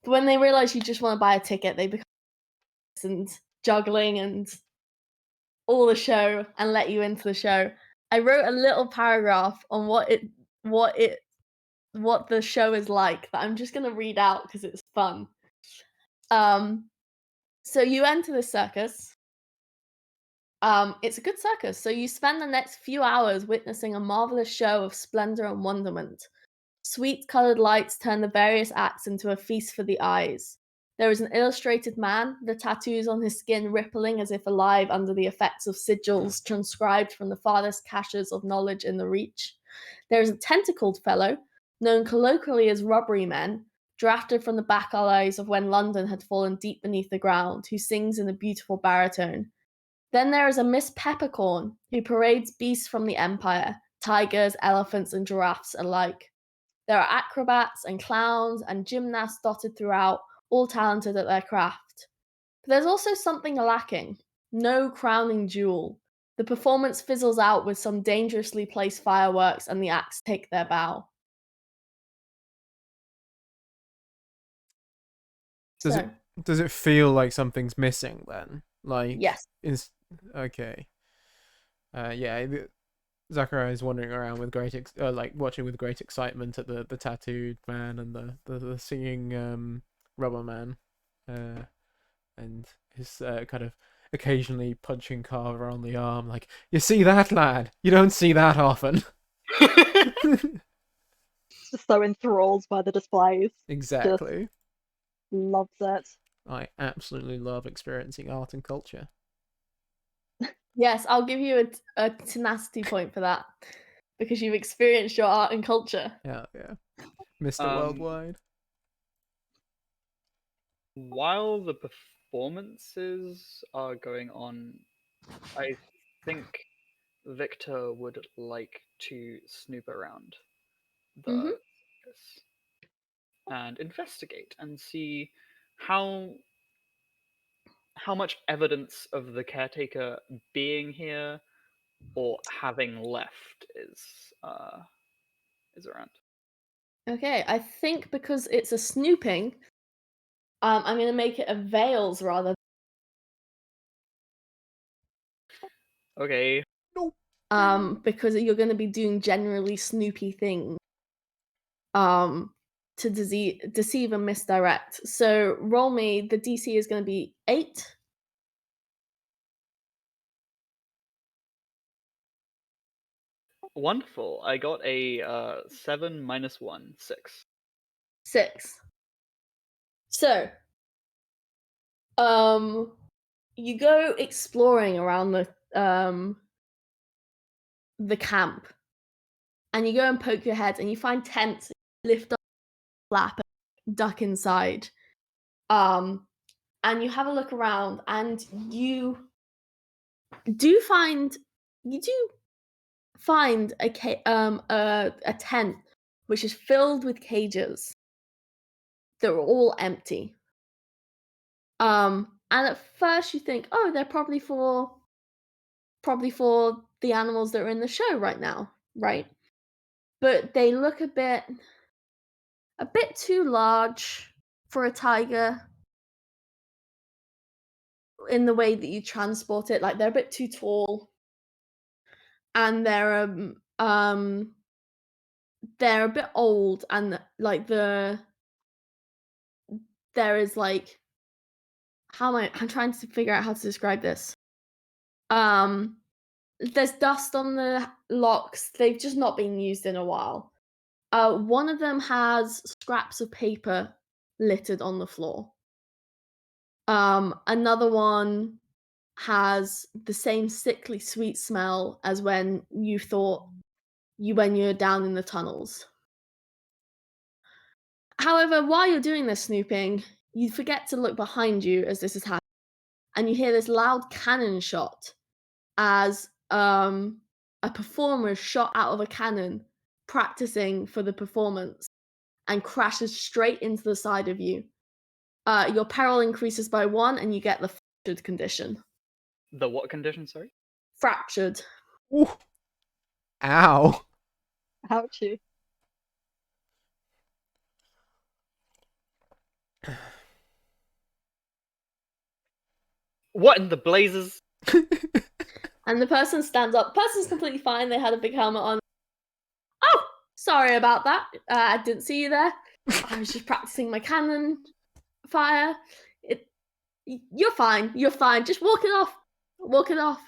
when they realize you just want to buy a ticket, they become and juggling and all the show and let you into the show. I wrote a little paragraph on what the show is like that I'm just gonna read out because it's fun. So you enter the circus. It's a good circus, so you spend the next few hours witnessing a marvelous show of splendor and wonderment. Sweet colored lights turn the various acts into a feast for the eyes. There is an illustrated man, the tattoos on his skin rippling as if alive under the effects of sigils transcribed from the farthest caches of knowledge in the reach. There is a tentacled fellow, known colloquially as Rubbery Men, drafted from the back alleys of when London had fallen deep beneath the ground, who sings in a beautiful baritone. Then there is a Miss Peppercorn, who parades beasts from the Empire, tigers, elephants, and giraffes alike. There are acrobats and clowns and gymnasts dotted throughout, all talented at their craft. But there's also something lacking. No crowning jewel. The performance fizzles out with some dangerously placed fireworks, and the acts take their bow. Does it feel like something's missing then? Like, yes. Okay. Yeah. Zachariah is wandering around with watching with great excitement at the tattooed man and the singing rubber man, and his kind of occasionally punching Carver on the arm, like, you see that, lad? You don't see that often. Just so enthralled by the displays. Exactly. Just loves it. I absolutely love experiencing art and culture. Yes, I'll give you a tenacity point for that, because you've experienced your art and culture. Yeah. Mr. Worldwide. While the performances are going on, I think Victor would like to snoop around the circus and investigate and see how much evidence of the caretaker being here or having left is around. Okay, I think because it's a snooping, I'm going to make it a veils rather. Okay. Nope. Because you're going to be doing generally snoopy things. To deceive and misdirect. So roll me. The DC is going to be 8. Wonderful. I got a 7 minus 1, 6. 6. So, you go exploring around the camp, and you go and poke your head, and you find tents. Lift up, flap, and duck inside. And you have a look around, and you do find a tent which is filled with cages. They're all empty. And And at first you think, oh, they're probably for the animals that are in the show right now, right? But they look a bit too large for a tiger in the way that you transport it. Like, they're a bit too tall, and they're a bit old, and like there is like, I'm trying to figure out how to describe this. There's dust on the locks. They've just not been used in a while. One of them has scraps of paper littered on the floor. Another one has the same sickly sweet smell as when you were down in the tunnels. However, while you're doing this snooping, you forget to look behind you as this is happening, and you hear this loud cannon shot as a performer is shot out of a cannon practicing for the performance and crashes straight into the side of you. Your peril increases by 1 and you get the fractured condition. The what condition, sorry? Fractured. Ooh. Ow. Ouchie. What in the blazes? And the person stands up. Person's completely fine. They had a big helmet on. Oh, sorry about that. I didn't see you there. I was just practicing my cannon fire. You're fine. You're fine. Just walk it off. Walk it off.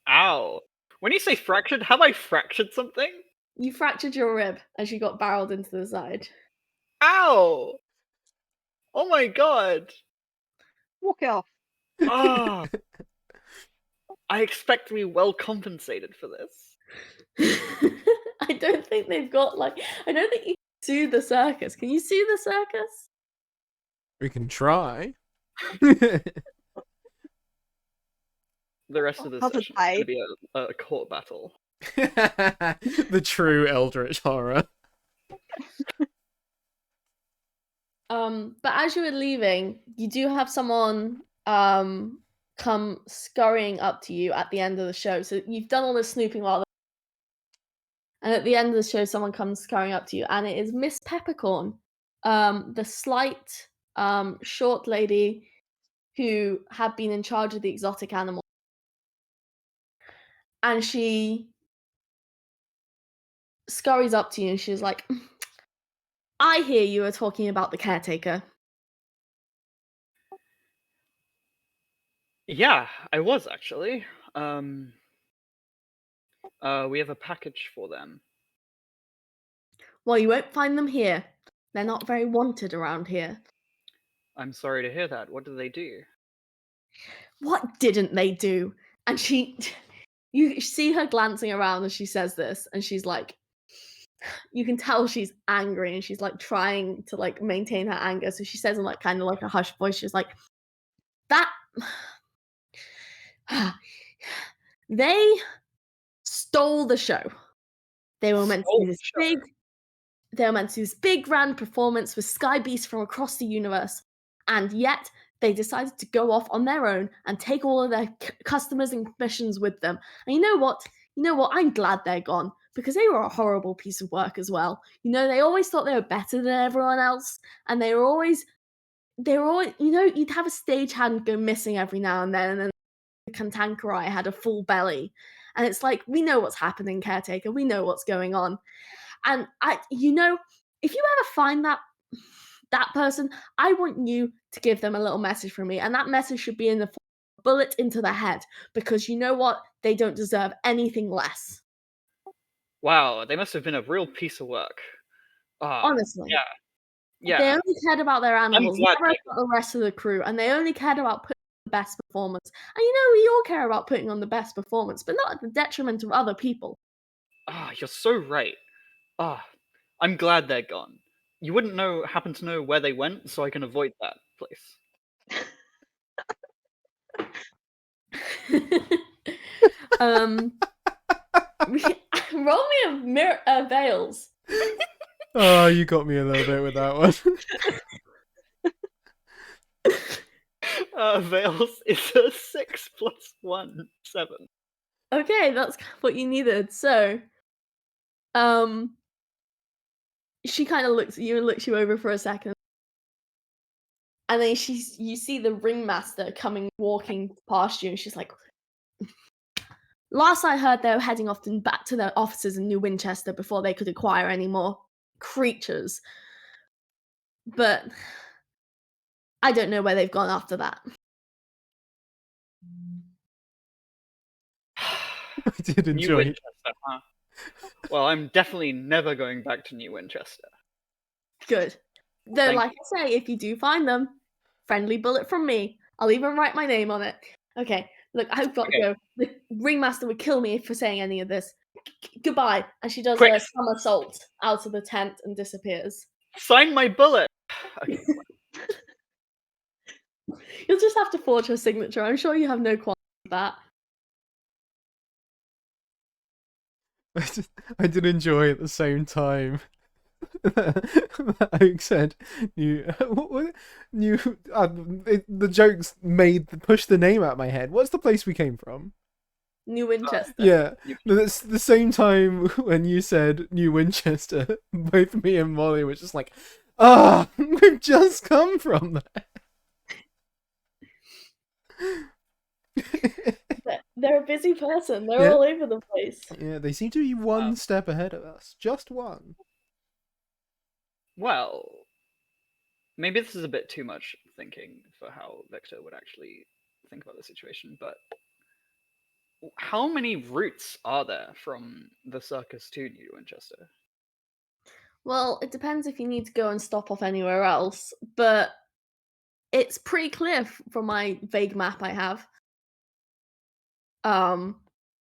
Ow. When you say fractured, have I fractured something? You fractured your rib as you got barreled into the side. Ow! Oh my god. Walk it off. Ah. I expect to be well compensated for this. I don't think they've got I don't think you can sue the circus. Can you sue the circus? We can try. The rest of the How's it session is going to be a court battle. The true eldritch horror. But as you were leaving, you do have someone come scurrying up to you at the end of the show. So you've done all this snooping and at the end of the show, someone comes scurrying up to you, and it is Miss Peppercorn, the slight, short lady who had been in charge of the exotic animal. And she scurries up to you, and she's like, I hear you are talking about the caretaker. Yeah, I was actually. We have a package for them. Well, you won't find them here. They're not very wanted around here. I'm sorry to hear that. What did they do? What didn't they do? And you see her glancing around as she says this, and she's like, you can tell she's angry, and she's like trying to like maintain her anger. So she says in like kind of like a hushed voice, she's like, that they stole the show. They were meant to do this big grand performance with sky beasts from across the universe, and yet they decided to go off on their own and take all of their customers and commissions with them. And you know what? I'm glad they're gone, because they were a horrible piece of work as well. They always thought they were better than everyone else, and they were always, you'd have a stagehand go missing every now and then the Cantankerite had a full belly. And it's like, we know what's happening, Caretaker. We know what's going on. And if you ever find that person, I want you to give them a little message from me. And that message should be in the form of a bullet into their head, because you know what? They don't deserve anything less. Wow, they must have been a real piece of work. Honestly. Yeah. They only cared about their animals, glad never about the rest of the crew, and they only cared about putting on the best performance. And we all care about putting on the best performance, but not at the detriment of other people. You're so right. I'm glad they're gone. You wouldn't happen to know where they went, so I can avoid that place. Roll me a Veils. Oh, you got me a little bit with that one. Veils is a 6 plus 1, 7. Okay, that's what you needed. So, she kind of looks at you and looks you over for a second. And then you see the ringmaster walking past you, and she's like, last I heard, they were heading off back to their offices in New Winchester before they could acquire any more creatures. But I don't know where they've gone after that. I did New enjoy it. Winchester, huh? Well, I'm definitely never going back to New Winchester. Good. Though, Thank like I say, if you do find them, friendly bullet from me. I'll even write my name on it. Okay, look, I've got to go. The ringmaster would kill me for saying any of this. Goodbye. And she does Quick. a somersault out of the tent and disappears. Sign my bullet! Okay. You'll just have to forge her signature. I'm sure you have no qualms with that. I did enjoy at the same time. Oak said, the jokes pushed the name out of my head. What's the place we came from? New Winchester. Yeah, that's the same time when you said New Winchester. Both me and Molly were just like, we've just come from there. They're a busy person. They're all over the place. Yeah, they seem to be one step ahead of us. Just one. Well, maybe this is a bit too much thinking for how Victor would actually think about the situation, but how many routes are there from the circus to New Winchester? Well, it depends if you need to go and stop off anywhere else, but it's pretty clear from my vague map I have.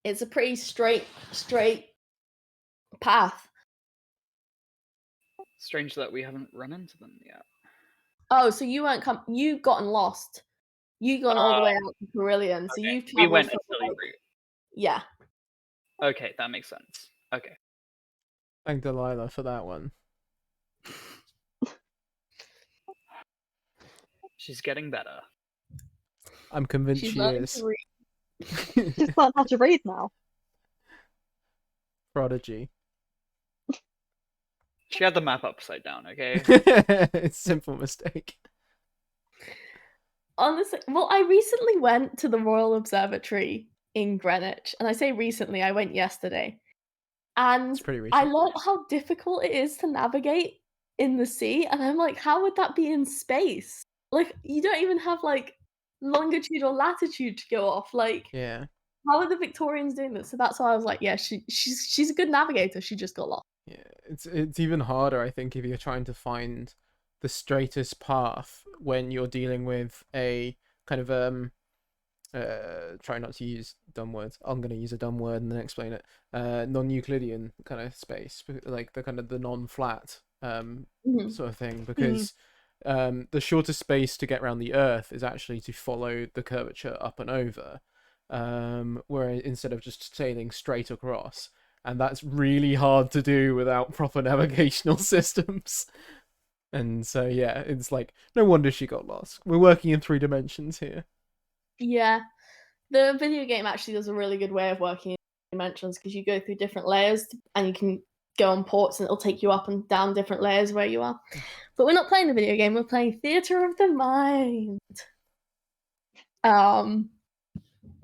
It's a pretty straight path. Strange that we haven't run into them yet. Oh, so you you've gotten lost. You've gone all the way out to Carillion, so you've traveled. We went a silly route. Yeah. Okay, that makes sense. Okay. Thank Delilah for that one. She's getting better. I'm convinced She's she learning is. to read. She's learned how to read now. Prodigy. She had the map upside down, okay? It's a simple mistake. Honestly, well, I recently went to the Royal Observatory in Greenwich, and I say recently, I went yesterday. And It's pretty I recent. learned how difficult it is to navigate in the sea, and I'm like, how would that be in space? Like, you don't even have like longitude or latitude to go off. Like, Yeah. how are the Victorians doing this? So that's why I was like, yeah, she's a good navigator. She just got lost. Yeah, it's even harder, I think, if you're trying to find the straightest path when you're dealing with a kind of try not to use dumb words. I'm going to use a dumb word and then explain it. Non-Euclidean kind of space, like the kind of the non-flat sort of thing, because the shortest space to get around the Earth is actually to follow the curvature up and over, where instead of just sailing straight across, and that's really hard to do without proper navigational systems. And so yeah, it's like no wonder she got lost. We're working in 3 dimensions here. Yeah, the video game actually does a really good way of working in dimensions because you go through different layers and you can go on ports and it'll take you up and down different layers where you are. But we're not playing the video game, we're playing Theatre of the Mind.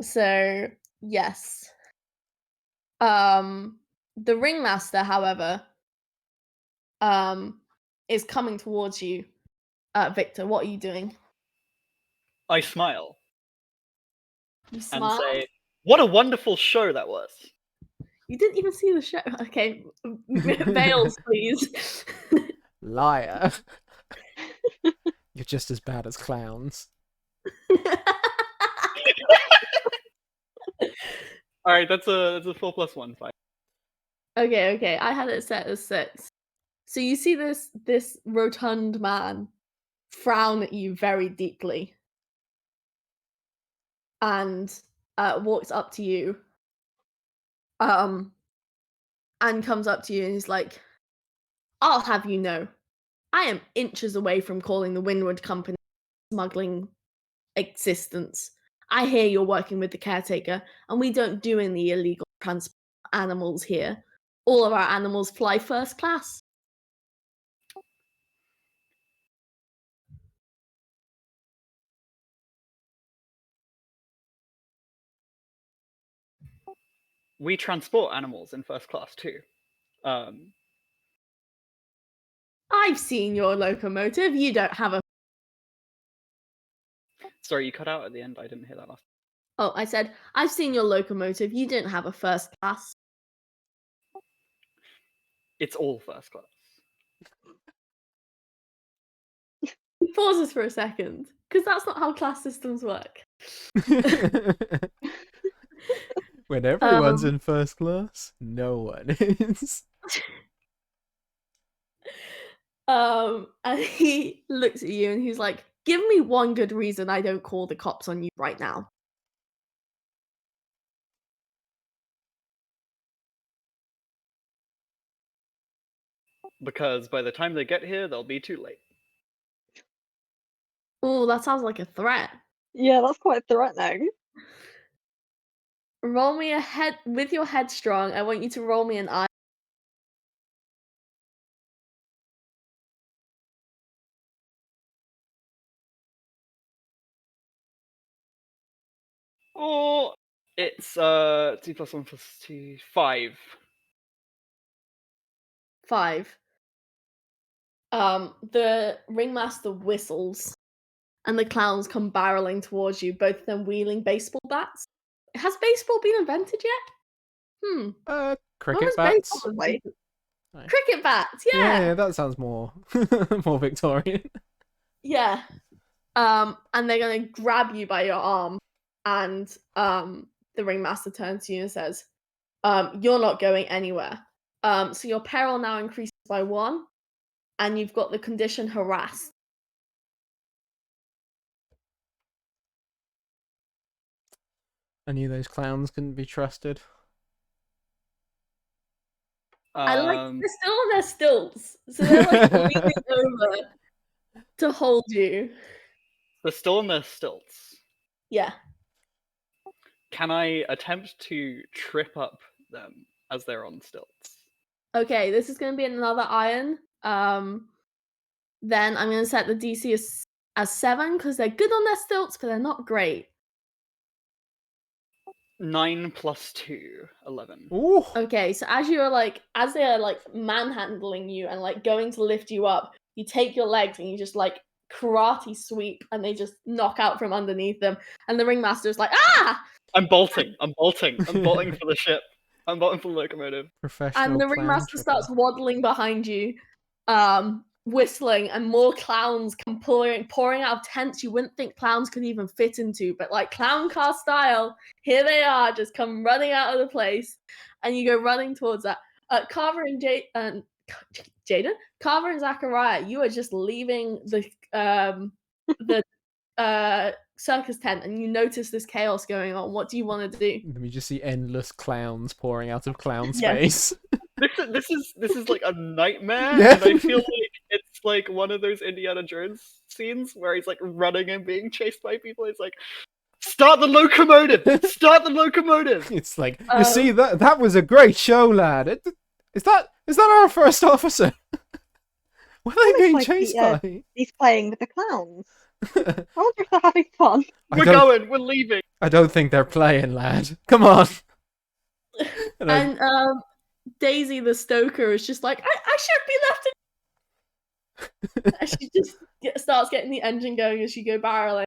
So yes. The ringmaster, however, is coming towards you. Victor, what are you doing? I smile. You smile? And say, what a wonderful show that was. You didn't even see the show. Okay, Veils, please. Liar. You're just as bad as clowns. All right, that's a 4 plus 1 5. Okay. I had it set as 6. So you see this rotund man frown at you very deeply, and walks up to you, and comes up to you and he's like, "I'll have you know, I am inches away from calling the Windward Company smuggling existence. I hear you're working with the caretaker, and we don't do any illegal transport animals here. All of our animals fly first class. We transport animals in first class too. I've seen your locomotive. You don't have a... Sorry, you cut out at the end. I didn't hear that last. Oh, I said, I've seen your locomotive. You didn't have a first class. It's all first class. He pauses for a second, because that's not how class systems work. When everyone's in first class, no one is. And he looks at you and he's like, give me one good reason I don't call the cops on you right now. Because by the time they get here, they'll be too late. Oh, that sounds like a threat. Yeah, that's quite threatening. Roll me a head with your headstrong. I want you to roll me an eye. Oh, it's 2 + 1 + 2, 5. 5. The ringmaster whistles, and the clowns come barreling towards you, both of them wielding baseball bats. Has baseball been invented yet? Cricket bats. Cricket bats, Yeah, that sounds more more Victorian. Yeah. And they're gonna grab you by your arm, and the ringmaster turns to you and says, you're not going anywhere. So your peril now increases by 1, and you've got the condition harassed. Any of those clowns couldn't be trusted. I like they're still on their stilts, so they're like leaning over to hold you. They're still on their stilts. Yeah. Can I attempt to trip up them as they're on stilts? Okay, this is going to be another iron. Then I'm going to set the DC as 7 because they're good on their stilts, but they're not great. 9 + 2, 11. Ooh. Okay, so as they're like manhandling you and like going to lift you up, you take your legs and you just like karate sweep, and they just knock out from underneath them. And the ringmaster is like, ah! I'm bolting for the ship. I'm bolting for the locomotive. Professional. And the ringmaster starts waddling behind you, whistling, and more clowns come pouring out of tents you wouldn't think clowns could even fit into, but like clown car style, here they are, just come running out of the place, and you go running towards that. Carver and Jaden, Carver and Zachariah, you are just leaving the circus tent, and you notice this chaos going on. What do you want to do? We just see endless clowns pouring out of clown space. This is like a nightmare, Yeah. and I feel like it's like one of those Indiana Jones scenes where he's like running and being chased by people. He's like, "Start the locomotive! Start the locomotive!" It's like, you see, that was a great show, lad. Is that our first officer? What are they being chased by? He's playing with the clowns. I wonder if they're having fun. We're leaving. I don't think they're playing, lad. Come on. And Daisy the stoker is just like, I should be left in. And she just starts getting the engine going as you go barreling.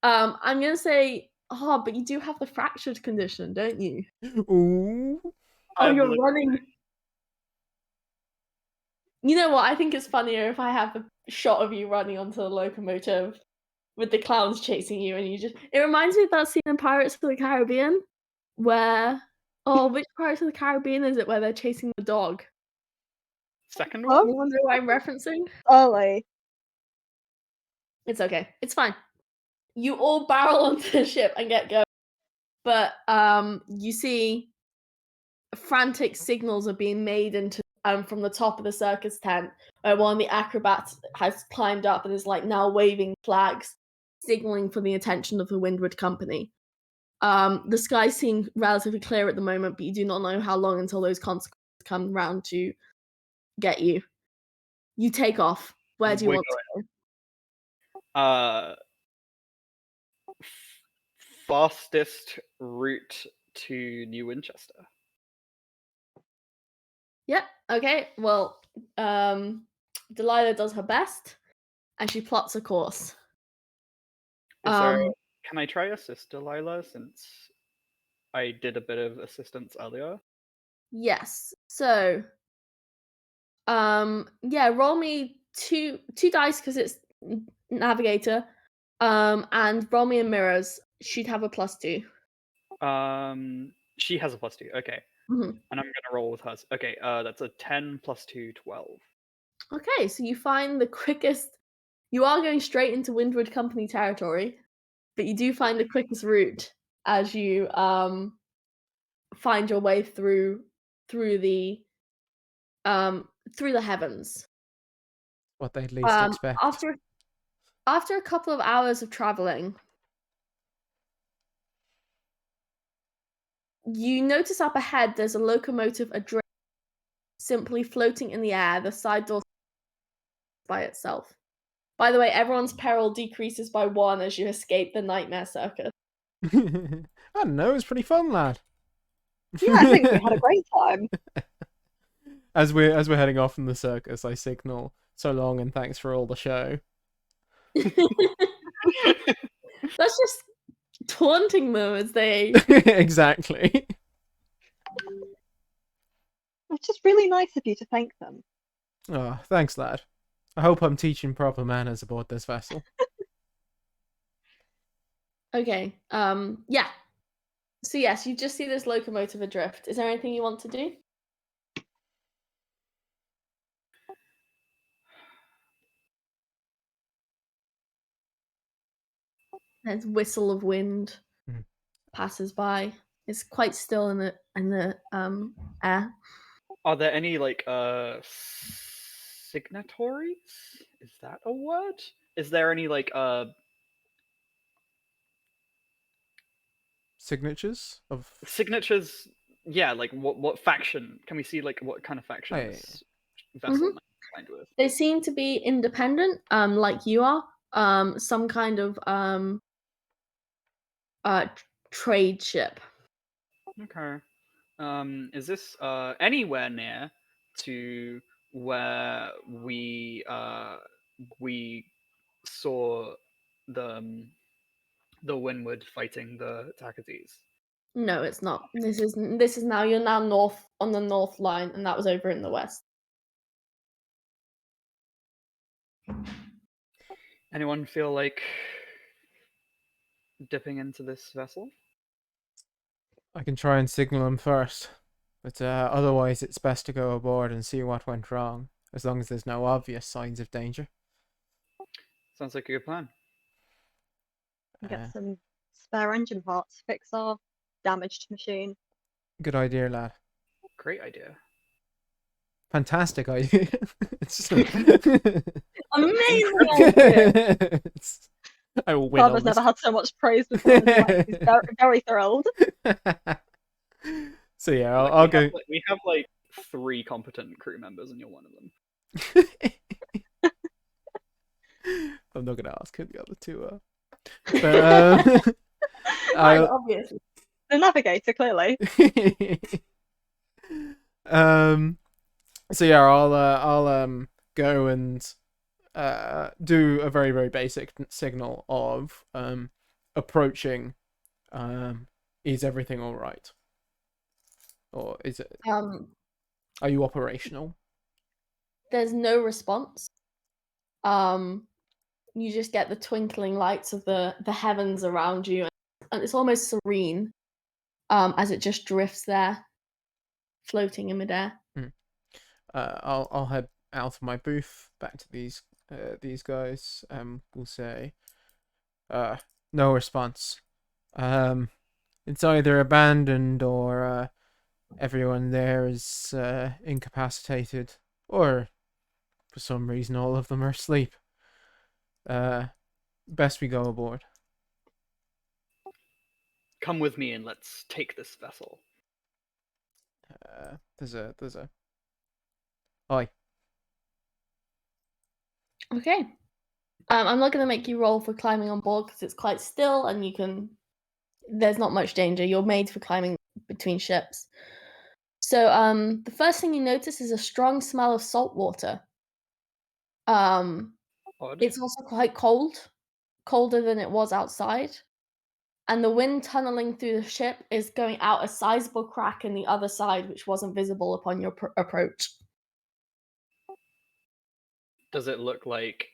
I'm gonna say, but you do have the fractured condition, don't you? Ooh. You're running. You know what? I think it's funnier if I have a shot of you running onto the locomotive with the clowns chasing you, and you just... It reminds me of that scene in Pirates of the Caribbean where... which Pirates of the Caribbean is it where they're chasing the dog? Second one? You wonder who I'm referencing? Ollie. It's okay. It's fine. You all barrel onto the ship and get going. But you see frantic signals are being made into from the top of the circus tent, where one of the acrobats has climbed up and is like now waving flags. signaling for the attention of the Windward Company. The sky seems relatively clear at the moment, but you do not know how long until those consequences come round to get you. You take off. Where do you want to go? Fastest route to New Winchester. Yep. Okay. Well, Delilah does her best, and she plots a course. Can I try assist Delilah since I did a bit of assistance earlier? Yes. So, yeah, roll me two dice because it's navigator. And roll me a mirrors. She'd have a +2. She has a +2. Okay. Mhm. And I'm gonna roll with hers. Okay. That's a 10 + 2, 12. Okay, so you find the quickest. You are going straight into Windward Company territory, but you do find the quickest route as you find your way through the heavens. What they'd least expect. After a couple of hours of traveling, you notice up ahead there's a locomotive adrift, simply floating in the air. The side door by itself. By the way, everyone's peril decreases by 1 as you escape the nightmare circus. I don't know, it was pretty fun, lad. Yeah, I think we had a great time. As we're heading off from the circus, I signal so long and thanks for all the show. That's just taunting them as they exactly. It's just really nice of you to thank them. Oh, thanks, lad. I hope I'm teaching proper manners aboard this vessel. Okay. Yeah. So yes, you just see this locomotive adrift. Is there anything you want to do? There's whistle of wind passes by. It's quite still in the air. Are there any signatories? Is that a word? Is there any signatures of signatures? Yeah, what faction? Can we see what kind of faction this vessel might find with? They seem to be independent, like you are. Some kind of trade ship. Okay. Is this anywhere near to where we saw the Windward fighting the Takatis? No, it's not. This is now you're now north on the north line, and that was over in the west. Anyone feel like dipping into this vessel? I can try and signal him first, but otherwise it's best to go aboard and see what went wrong, as long as there's no obvious signs of danger. Sounds like a good plan. Get some spare engine parts to fix our damaged machine. Good idea, lad. Great idea. Fantastic idea. Amazing idea. I will win. Carver's never had so much praise before. He's very, very thrilled. So yeah, I'll go. We have 3 competent crew members, and you're one of them. I'm not gonna ask who the other 2 are. But, obviously. The navigator, clearly. So yeah, I'll go and do a very, very basic signal of approaching. Is everything all right? Or is it? Are you operational? There's no response. You just get the twinkling lights of the heavens around you, and it's almost serene, as it just drifts there, floating in midair. I'll head out of my booth back to these guys. We'll say, no response. It's either abandoned or everyone there is incapacitated, or for some reason all of them are asleep. best we go aboard. Come with me and let's take this vessel. There's a. Oi. Okay. I'm not going to make you roll for climbing on board because it's quite still and you can. There's not much danger. You're made for climbing between ships. So the first thing you notice is a strong smell of salt water. It's also quite cold, colder than it was outside. And the wind tunneling through the ship is going out a sizable crack in the other side, which wasn't visible upon your approach. Does it look like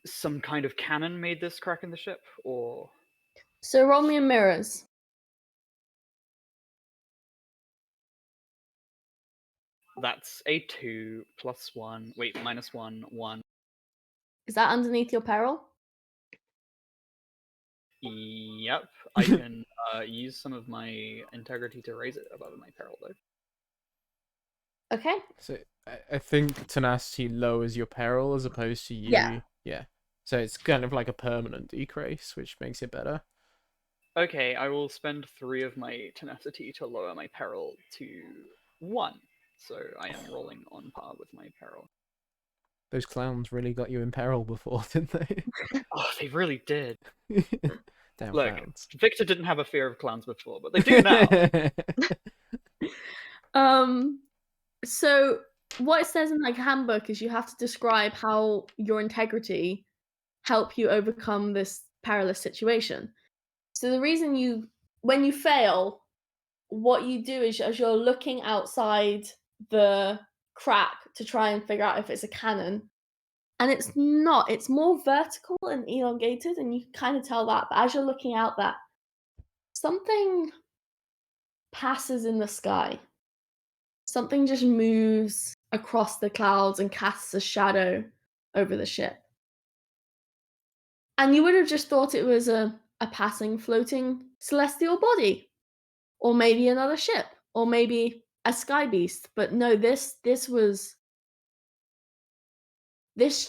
some kind of cannon made this crack in the ship, or? So roll me a mirrors. That's a 2 plus 1. Wait, minus 1, 1. Is that underneath your peril? Yep. I can use some of my integrity to raise it above my peril, though. Okay. So I think tenacity lowers your peril as opposed to you. Yeah. Yeah. So it's kind of like a permanent decrease, which makes it better. Okay, I will spend 3 of my tenacity to lower my peril to 1. So I am rolling on par with my peril. Those clowns really got you in peril before, didn't they? Oh, they really did. Damn Look, clowns. Victor didn't have a fear of clowns before, but they do now. So what it says in like handbook is you have to describe how your integrity help you overcome this perilous situation. So the reason when you fail, what you do is as you're looking outside the crack to try and figure out if it's a cannon, and it's not, it's more vertical and elongated, and you can kind of tell that, but as you're looking out that something passes in the sky. Something just moves across the clouds and casts a shadow over the ship. And you would have just thought it was a passing, floating celestial body. Or maybe another ship. Or maybe a sky beast. But no, this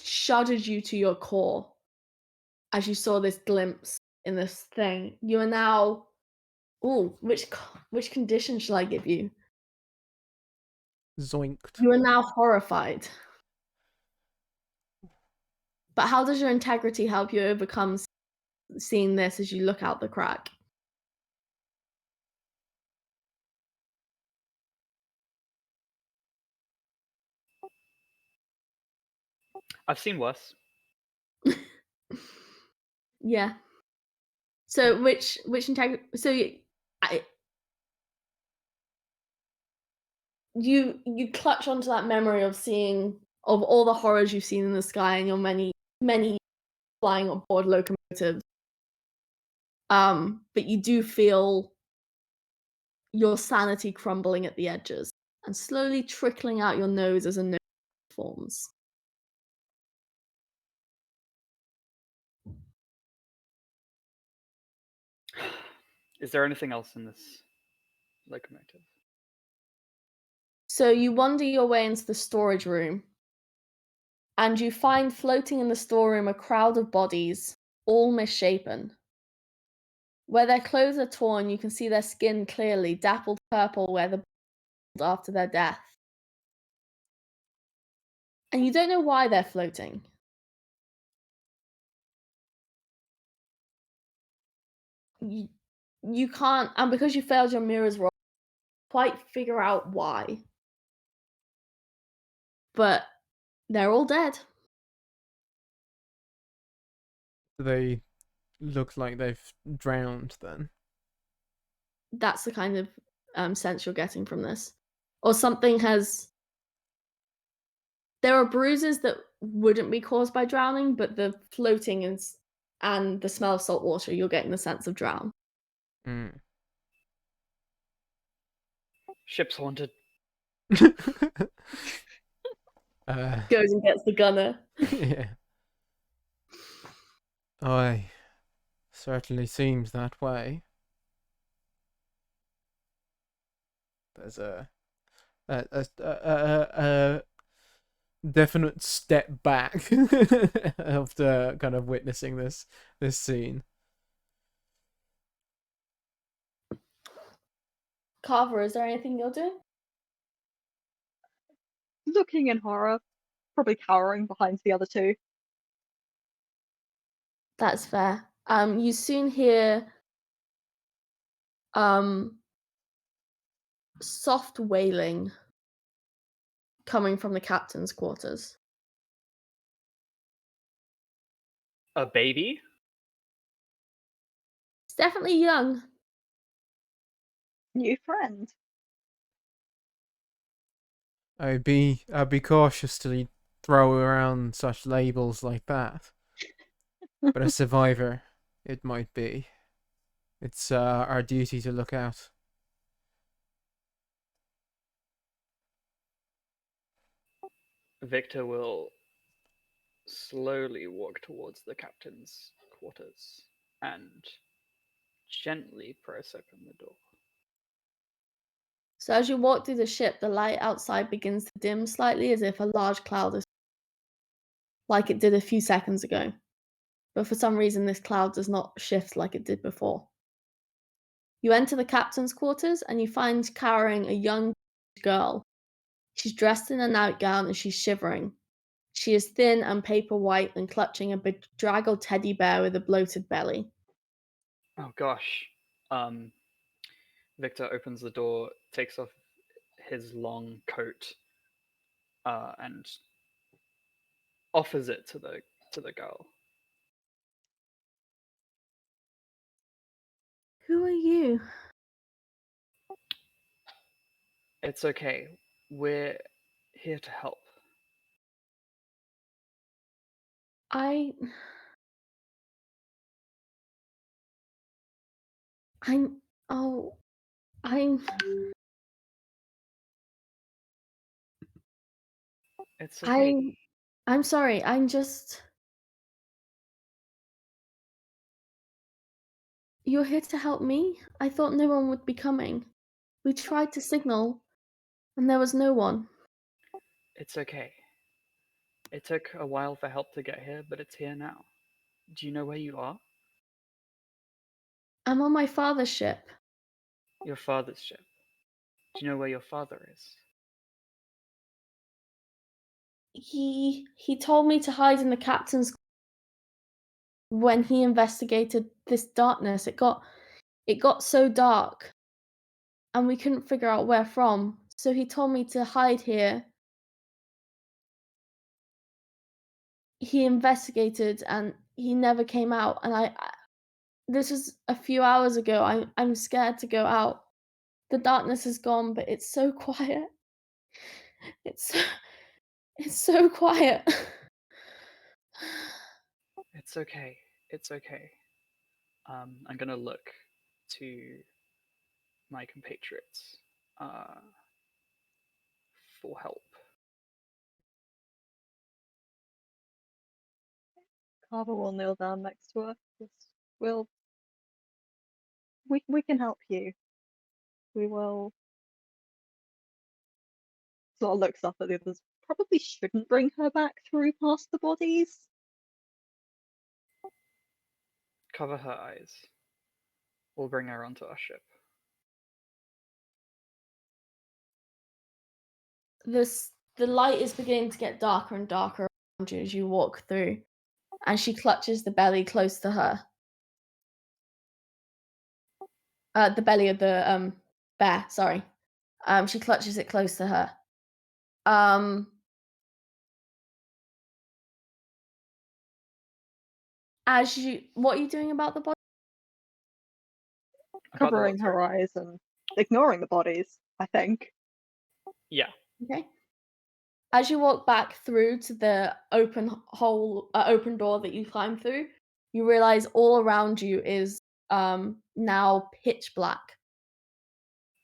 shuddered you to your core as you saw this glimpse in this thing. You are now... Ooh, which condition shall I give you? Zoinked. You are now horrified. But how does your integrity help you overcome seeing this as you look out the crack? I've seen worse. Yeah. So which integrity? So you clutch onto that memory of seeing of all the horrors you've seen in the sky and your many flying on board locomotives. But you do feel your sanity crumbling at the edges and slowly trickling out your nose as a nose forms. Is there anything else in this locomotive? So you wander your way into the storage room, and you find floating in the storeroom a crowd of bodies, all misshapen. Where their clothes are torn, you can see their skin clearly, dappled purple where the after their death. And you don't know why they're floating. You can't, and because you failed your mirrors roll, quite figure out why. But they're all dead. Do they look like they've drowned then? That's the kind of sense you're getting from this. Or something has... There are bruises that wouldn't be caused by drowning, but the floating and the smell of salt water, you're getting the sense of drown. Mm. Ship's haunted. Goes and gets the gunner. Yeah. Aye. Certainly seems that way. There's a definite step back after kind of witnessing this scene. Carver, is there anything you're doing? Looking in horror, probably cowering behind the other two. That's fair. You soon hear soft wailing coming from the captain's quarters. A baby? It's definitely young. New friend. I'd be cautious to throw around such labels like that. But a survivor, it might be. It's our duty to look out. Victor will slowly walk towards the captain's quarters and gently press open the door. So as you walk through the ship, the light outside begins to dim slightly as if a large cloud is like it did a few seconds ago. But for some reason, this cloud does not shift like it did before. You enter the captain's quarters and you find cowering a young girl. She's dressed in a nightgown and she's shivering. She is thin and paper white and clutching a bedraggled teddy bear with a bloated belly. Oh gosh. Victor opens the door, takes off his long coat, and offers it to the girl. Who are you? It's okay. We're here to help. I'm oh, It's okay. I'm sorry. I'm just. You're here to help me? I thought no one would be coming. We tried to signal, and there was no one. It's okay. It took a while for help to get here, but it's here now. Do you know where you are? I'm on my father's ship. Your father's ship. Do you know where your father is? He told me to hide in the captain's when he investigated this darkness. It got so dark, and we couldn't figure out where from. So he told me to hide here. He investigated, and he never came out. And this was a few hours ago. I'm scared to go out. The darkness is gone, but it's so quiet. It's so quiet. It's okay. It's okay. I'm gonna look to my compatriots for help. Carver will kneel down next to her. We can help you. We will. Sort of looks up at the others. Probably shouldn't bring her back through past the bodies. Cover her eyes. We'll bring her onto our ship. The light is beginning to get darker and darker around you as you walk through, and she clutches the belly close to her. The belly of the bear. Sorry. She clutches it close to her. What are you doing about the body? Covering her eyes and ignoring the bodies, I think. Yeah. Okay. As you walk back through to the open door that you climb through, you realize all around you is now pitch black,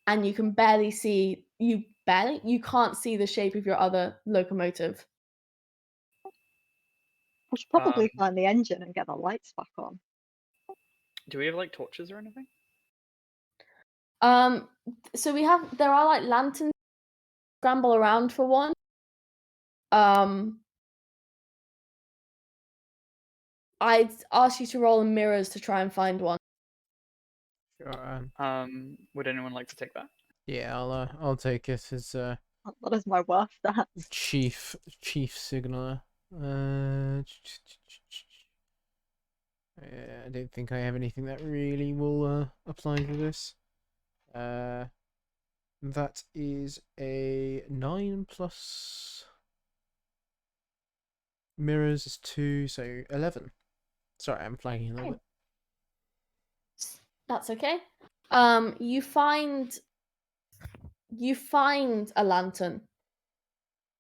and you can barely see. You can't see the shape of your other locomotive. We should probably find the engine and get the lights back on. Do we have like torches or anything? So there are like lanterns. Scramble around for one. I'd ask you to roll in mirrors to try and find one. Sure. Would anyone like to take that? Yeah, I'll take it as That is my worst stats. chief signaler. I don't think I have anything that really will apply to this. That is a 9 plus mirrors is 2, so 11. Sorry, I'm flagging a little bit. That's okay. You find a lantern,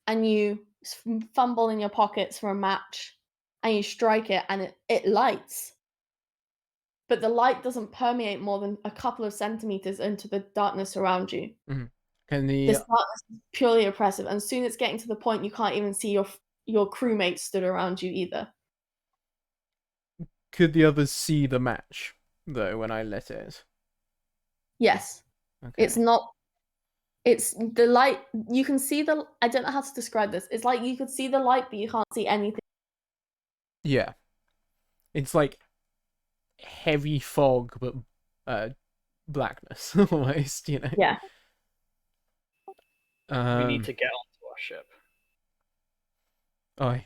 and you fumble in your pockets for a match, and you strike it, and it lights. But the light doesn't permeate more than a couple of centimeters into the darkness around you. Mm-hmm. Can the This darkness is purely oppressive, and soon it's getting to the point you can't even see your crewmates stood around you either. Could the others see the match though when I lit it? Yes. Okay. It's the light. You can see the. I don't know how to describe this. It's like you could see the light, but you can't see anything. Yeah. It's like heavy fog, but blackness almost. You know. Yeah. We need to get onto our ship. Aye.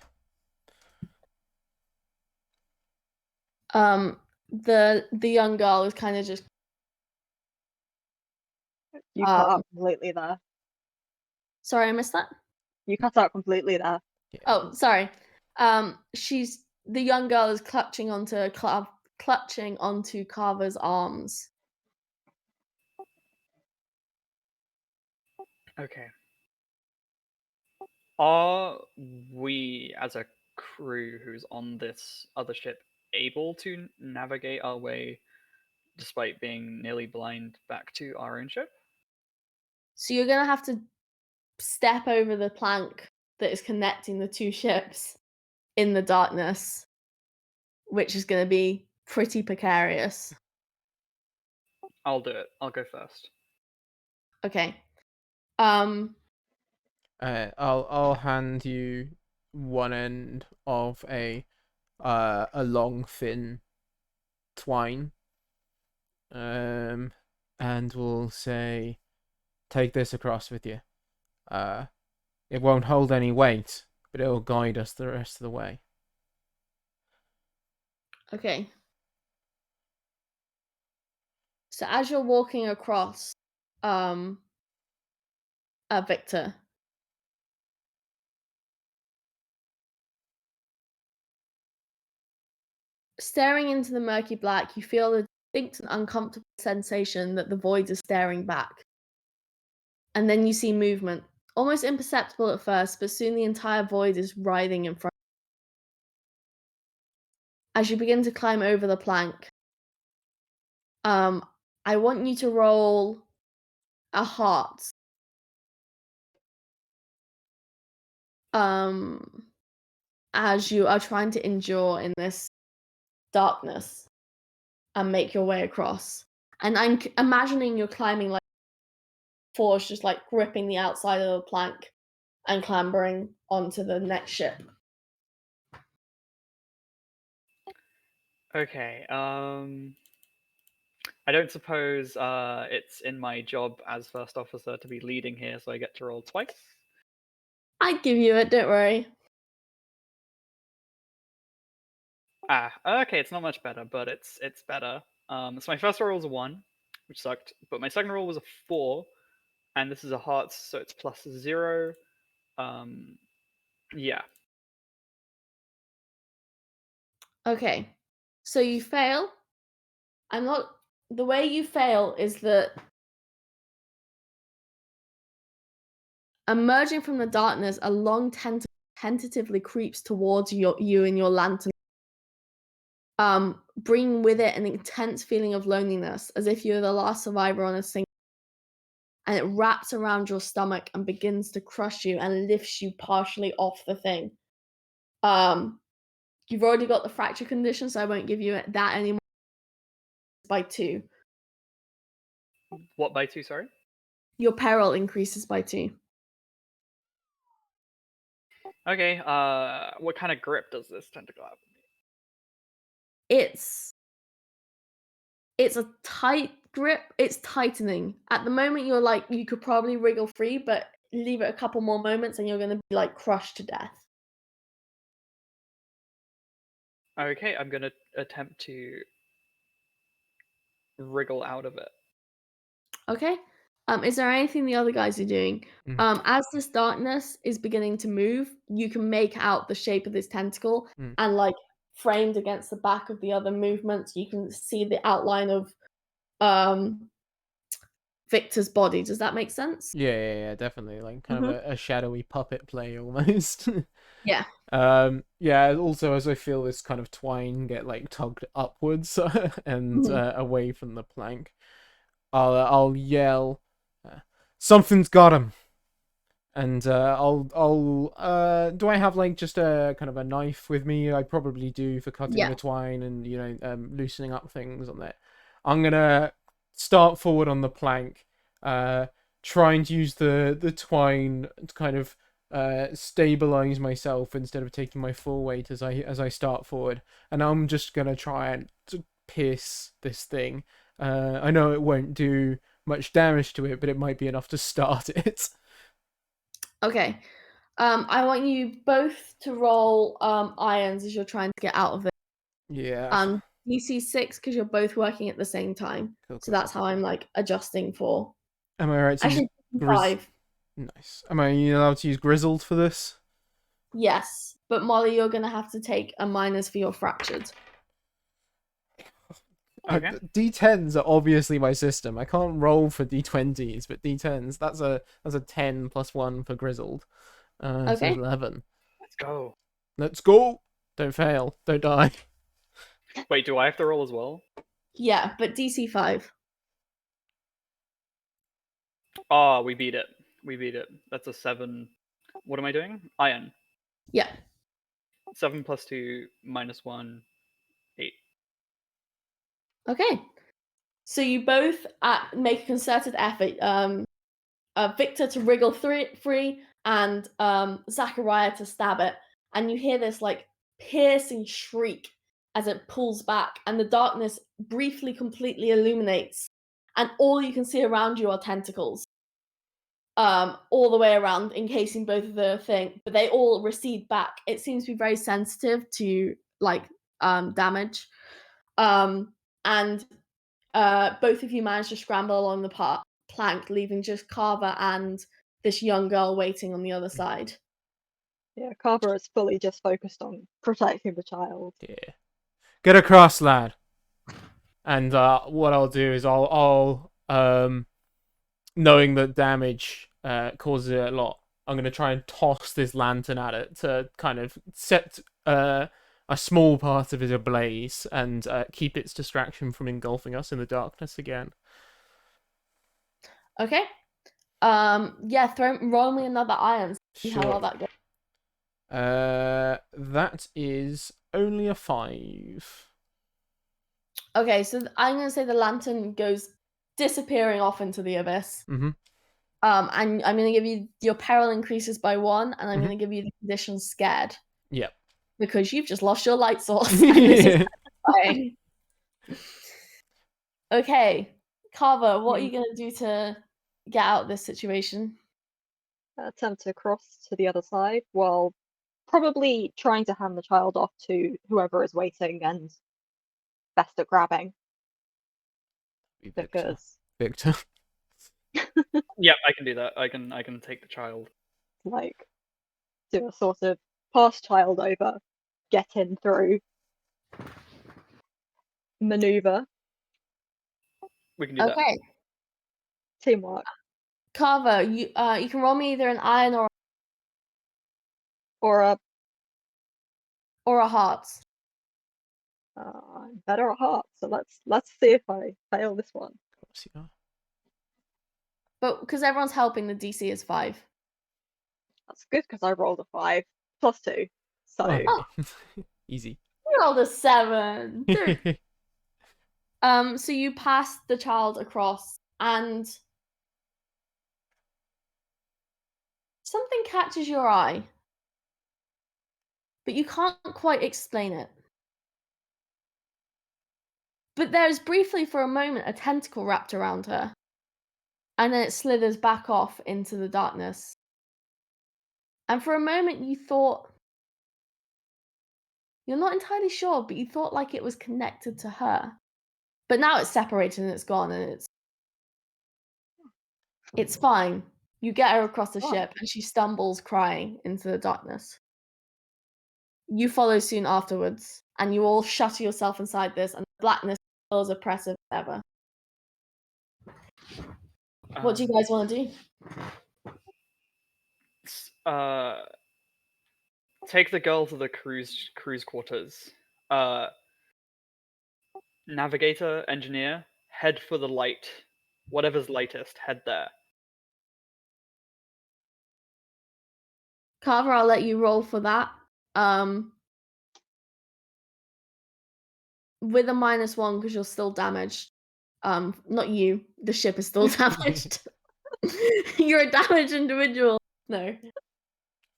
The young girl is kind of just. You cut out completely there. Sorry, I missed that. You cut out completely there. Yeah. Oh, sorry. The young girl is clutching onto Carver's arms. Okay. Are we, as a crew who's on this other ship, able to navigate our way, despite being nearly blind, back to our own ship? So you're gonna have to step over the plank that is connecting the two ships in the darkness, which is gonna be pretty precarious. I'll do it. I'll go first. Okay. I'll hand you one end of a long thin twine. And we'll say, take this across with you. It won't hold any weight, but it'll guide us the rest of the way. Okay. So as you're walking across, Victor, staring into the murky black, you feel a distinct and uncomfortable sensation that the void is staring back. And then you see movement, almost imperceptible at first, but soon the entire void is writhing in front. As you begin to climb over the plank, I want you to roll a heart. As you are trying to endure in this darkness and make your way across. And I'm imagining you're climbing like force, just like gripping the outside of the plank and clambering onto the next ship. Okay. I don't suppose it's in my job as first officer to be leading here, so I get to roll twice. I'd give you it, don't worry. Okay, it's not much better, but it's better. So my first roll was a 1, which sucked, but my second roll was a 4, and this is a heart, so it's plus 0. Yeah. Okay, so you fail. The way you fail is that emerging from the darkness, a long tentatively creeps towards you and your lantern, bringing with it an intense feeling of loneliness, as if you're the last survivor on a single. And it wraps around your stomach and begins to crush you and lifts you partially off the thing. You've already got the fracture condition, so I won't give you that anymore. By 2. What by 2, sorry? Your peril increases by 2. Okay, what kind of grip does this tentacle have? It's a tight grip. It's tightening. At the moment, you're like, you could probably wriggle free, but leave it a couple more moments and you're going to be like crushed to death. Okay, I'm gonna attempt to wriggle out of it. Okay. Is there anything the other guys are doing? As this darkness is beginning to move, you can make out the shape of this tentacle, and like framed against the back of the other movements, you can see the outline of Victor's body. Does that make sense? Yeah, definitely. Like kind of a shadowy puppet play almost. Yeah. Yeah, also as I feel this kind of twine get like tugged upwards and away from the plank, I'll yell, "Something's got him!" And do I have like just a kind of a knife with me? I probably do for cutting the twine and loosening up things on it. I'm gonna start forward on the plank, trying to use the twine to kind of stabilize myself instead of taking my full weight as I start forward, and I'm just gonna try and pierce this thing. I know it won't do much damage to it, but it might be enough to start it. Okay. I want you both to roll irons as you're trying to get out of it. Yeah. DC 6 because you're both working at the same time. Cool. So that's how I'm like adjusting for. Am I right to Actually, use 5. Nice. Am I allowed to use grizzled for this? Yes, but Molly, you're gonna have to take a minus for your fractured. Okay. D10s are obviously my system. I can't roll for D20s, but D10s, that's a 10 plus 1 for grizzled. So 11. Let's go. Let's go. Don't fail. Don't die. Wait, do I have to roll as well? Yeah, but DC 5. Oh, we beat it. We beat it. That's a 7. What am I doing? Iron. Yeah. 7 plus 2 minus 1, 8. Okay. So you both make a concerted effort. Victor to wriggle free and Zachariah to stab it. And you hear this like piercing shriek as it pulls back, and the darkness briefly completely illuminates, and all you can see around you are tentacles. All the way around, encasing both of the thing, but they all recede back. It seems to be very sensitive to like damage. And both of you manage to scramble along the plank, leaving just Carver and this young girl waiting on the other side. Yeah, Carver is fully just focused on protecting the child. Yeah. Get across, lad. And what I'll do is I'll knowing that damage causes it a lot, I'm gonna try and toss this lantern at it to kind of set a small part of it ablaze and keep its distraction from engulfing us in the darkness again. Okay. Yeah, roll me another iron. See how well that goes. That is only a 5. Okay, so I'm gonna say the lantern goes disappearing off into the abyss. Mm-hmm. And I'm gonna give you your peril increases by 1, and I'm gonna give you the condition scared. Yep. Because you've just lost your light source. And this is terrifying. Okay, Carver, what are you gonna do to get out of this situation? Attempt to cross to the other side while probably trying to hand the child off to whoever is waiting and best at grabbing. Because Victor. Yep, I can do that. I can take the child. Like do a sort of pass child over, get in through maneuver. We can do that. Okay. Teamwork. Carver, you can roll me either an iron or a heart. I'm better at heart, so let's see if I fail this one. But because everyone's helping, the DC is 5. That's good because I rolled a 5 plus 2, so easy. You rolled a 7. So you pass the child across, and something catches your eye. but you can't quite explain it. But there's briefly for a moment a tentacle wrapped around her, and then it slithers back off into the darkness. And for a moment you thought, you're not entirely sure, but you thought like it was connected to her. But now it's separated and it's gone, and it's fine. You get her across the ship and she stumbles crying into the darkness. You follow soon afterwards, and you all shutter yourself inside this, and the blackness is as oppressive as ever. What do you guys want to do? Take the girl to the cruise quarters. Navigator, engineer, head for the light. Whatever's lightest, head there. Carver, I'll let you roll for that. With a -1 because you're still damaged. Not you. The ship is still damaged. You're a damaged individual. No.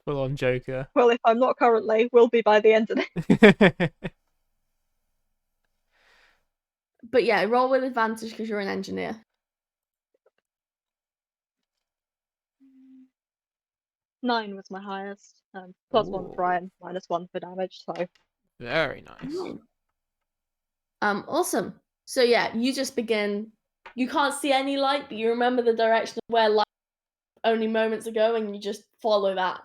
Full on Joker. Well, if I'm not currently, will be by the end of it. But yeah, roll with advantage because you're an engineer. 9 was my highest. +1 for Ryan, -1 for damage. So very nice. Awesome. So yeah, you just begin. You can't see any light, but you remember the direction of where light only moments ago, and you just follow that.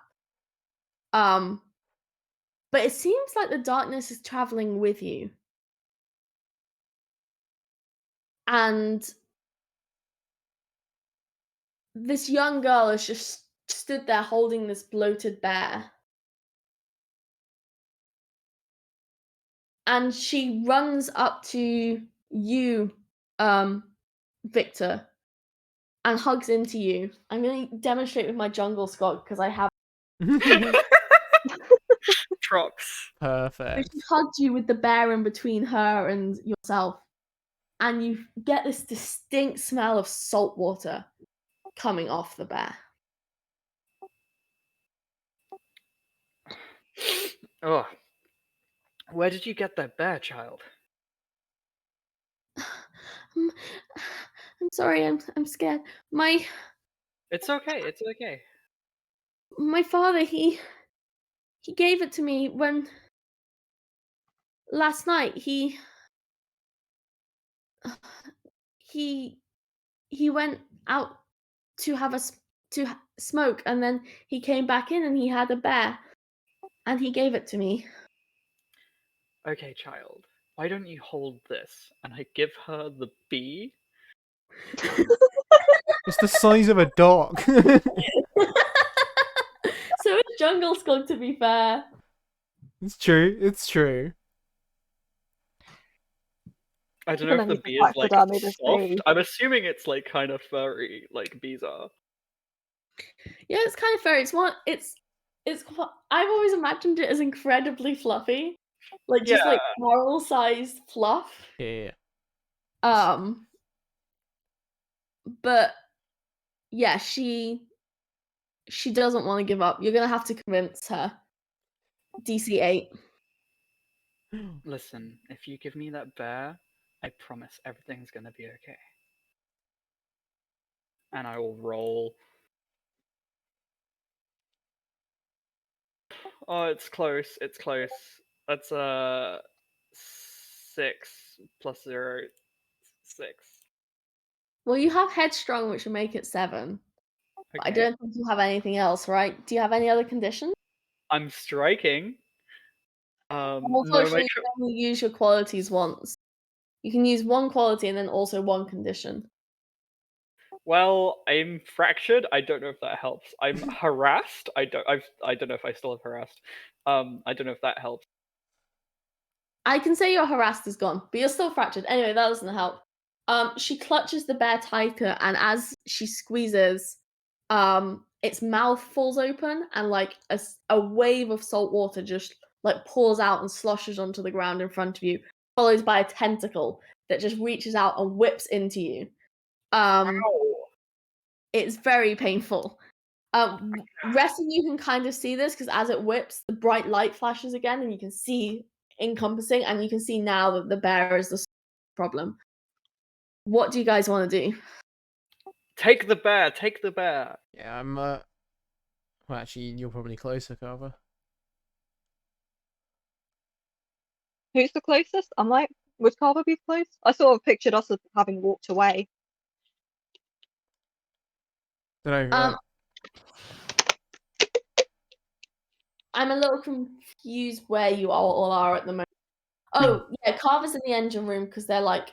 But it seems like the darkness is traveling with you. And this young girl is just stood there holding this bloated bear. And she runs up to you, Victor, and hugs into you. I'm going to demonstrate with my jungle skog because I have. Props. Perfect. So she hugged you with the bear in between her and yourself. And you get this distinct smell of salt water coming off the bear. Oh. Where did you get that bear, child? I'm sorry, I'm scared. It's okay, it's okay. My father, he gave it to me when last night he went out to have to smoke, and then he came back in and he had a bear, and he gave it to me. Okay, child. Why don't you hold this and I give her the bee? It's the size of a dog. So it's jungle skunk, to be fair. It's true. It's true. I don't know if the bee is like soft. I'm assuming it's like kind of furry, like bees are. Yeah, it's kind of furry. It's quite, I've always imagined it as incredibly fluffy, like just like moral-sized fluff. Yeah. But yeah, she doesn't want to give up. You're gonna have to convince her. DC 8. Listen, if you give me that bear, I promise everything's gonna be okay. And I will roll. Oh, it's close. It's close. That's 6 plus 0, 6. Well, you have headstrong, which will make it 7. Okay. But I don't think you have anything else, right? Do you have any other conditions? I'm striking. Unfortunately, you can only use your qualities once. You can use one quality and then also one condition. Well, I'm fractured. I don't know if that helps. I'm harassed. I don't know if I still have harassed. I don't know if that helps. I can say your harassed is gone, but you're still fractured. Anyway, that doesn't help. She clutches the bear tighter, and as she squeezes, its mouth falls open, and like a wave of salt water just like pours out and sloshes onto the ground in front of you, followed by a tentacle that just reaches out and whips into you. It's very painful. Resting, you can kind of see this because as it whips, the bright light flashes again, and you can see encompassing, and you can see now that the bear is the problem. What do you guys want to do? Take the bear. Take the bear. Yeah, I'm. Well, actually, you're probably closer, Carver. Who's the closest? I'm like, would Carver be close? I sort of pictured us as having walked away. Don't know. I'm a little confused where you all are at the moment. Oh, yeah, Carver's in the engine room because they're like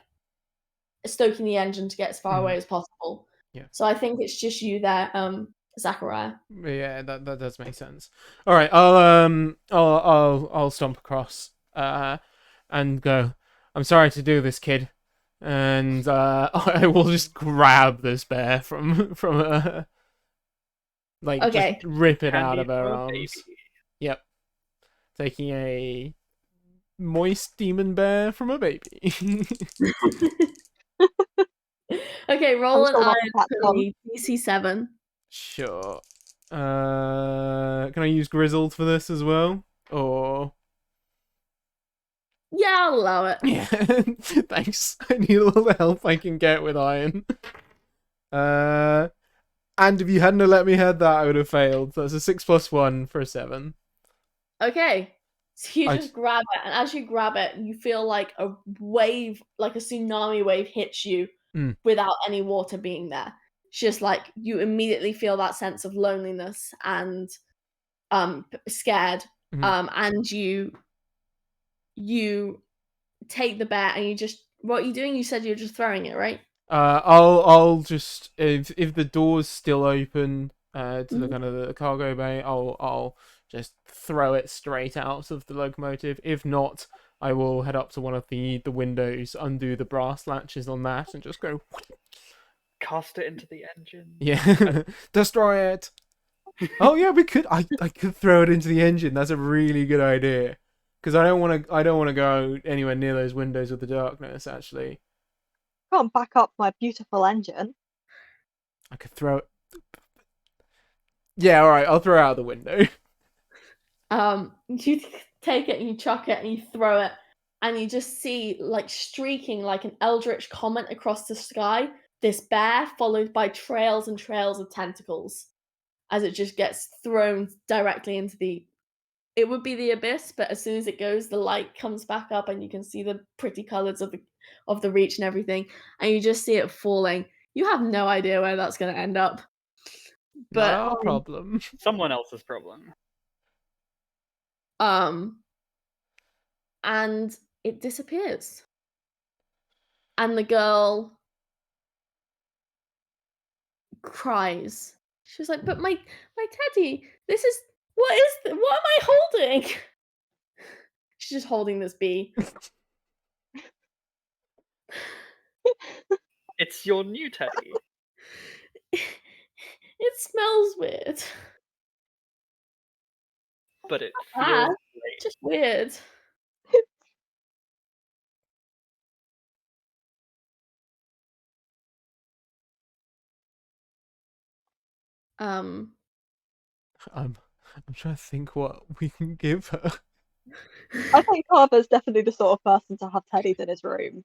stoking the engine to get as far away as possible. Yeah. So I think it's just you there, Zachariah. Yeah, that does make sense. All right, I'll stomp across, and go. I'm sorry to do this, kid, and I will just grab this bear from like Okay. just rip it out Candy of her for a arms. baby. Yep, taking a moist demon bear from a baby. Okay, roll an still not iron that for me, DC7. Sure. Can I use Grizzled for this as well? Or Yeah, I'll allow it. yeah, thanks. I need all the help I can get with iron. And if you hadn't have let me have that, I would have failed. So it's a 6+1 for a 7. Okay. So you just grab it, and as you grab it, you feel like a wave, like a tsunami wave hits you without any water being there. It's just like you immediately feel that sense of loneliness and scared. And you take the bear and you just, what are you doing? You said you're just throwing it, right? I'll just if the door's still open to the kind of the cargo bay, I'll just throw it straight out of the locomotive. If not, I will head up to one of the windows, undo the brass latches on that, and just go. Cast it into the engine. Yeah, destroy it. Oh yeah, we could. I could throw it into the engine. That's a really good idea. Because I don't want to go anywhere near those windows with the darkness. Actually, Can't back up my beautiful engine. I could throw it. Yeah, all right. I'll throw it out the window. You take it and you chuck it and you throw it, and you just see like streaking like an eldritch comet across the sky. This bear followed by trails and trails of tentacles, as it just gets thrown directly into the. It would be the abyss, but as soon as it goes, the light comes back up, and you can see the pretty colors of the reach and everything, and you just see it falling. You have no idea where that's going to end up. But not our problem. Someone else's problem. And it disappears. And the girl cries. She's like, "But my teddy, this is what am I holding?" She's just holding this bee. It's your new teddy. It smells weird. But it feels great. Just weird. I'm trying to think what we can give her. I think Carver's definitely the sort of person to have teddies in his room.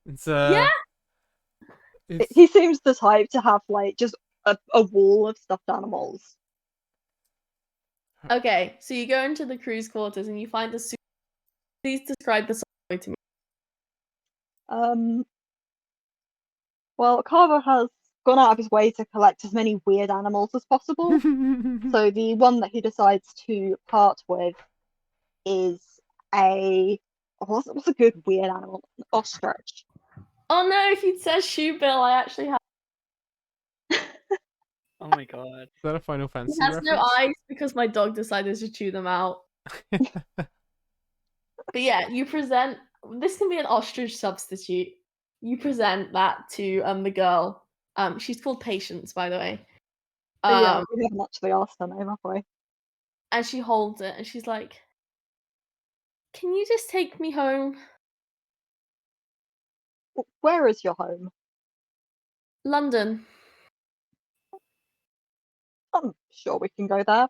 It's yeah. He seems the type to have like just a wall of stuffed animals. Okay, so you go into the crew's quarters and you find the suit. Please describe the subway to me. Well, Carver has gone out of his way to collect as many weird animals as possible. So the one that he decides to part with is what's a good weird animal? An ostrich. Oh no, if you'd said shoe bill, I actually have. Oh my god. Is that a Final Fantasy He has reference? no eyes because my dog decided to chew them out. But yeah, you present. This can be an ostrich substitute. You present that to the girl. She's called Patience, by the way. Yeah, we haven't actually asked her name, have we? And she holds it and she's like, "Can you just take me home?" Where is your home? London. I'm sure we can go there.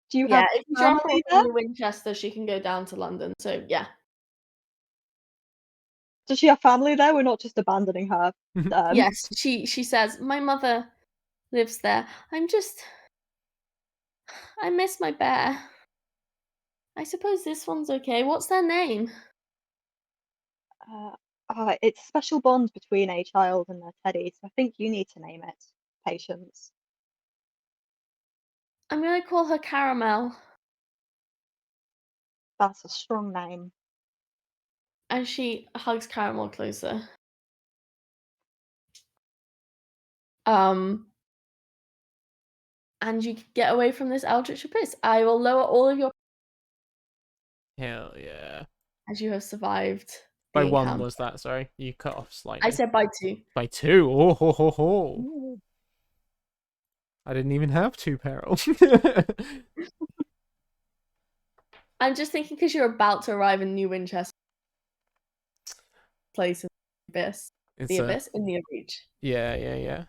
Do you Yeah, have if you drop her family off in there? New Winchester, she can go down to London. So yeah. Does she have family there? We're not just abandoning her. Yes, she says, my mother lives there. I miss my bear. I suppose this one's okay. What's their name? It's a special bond between a child and their teddy, so I think you need to name it. Patience. I'm gonna call her Caramel. That's a strong name. And she hugs Caramel closer. And you get away from this eldritch abyss. I will lower all of your Hell yeah. as you have survived By the 1 encounter. was that, sorry? You cut off slightly. I said by 2. By 2? Oh ho ho ho. I didn't even have 2 peril. I'm just thinking because you're about to arrive in New Winchester place in the abyss. The abyss in the reach. Yeah.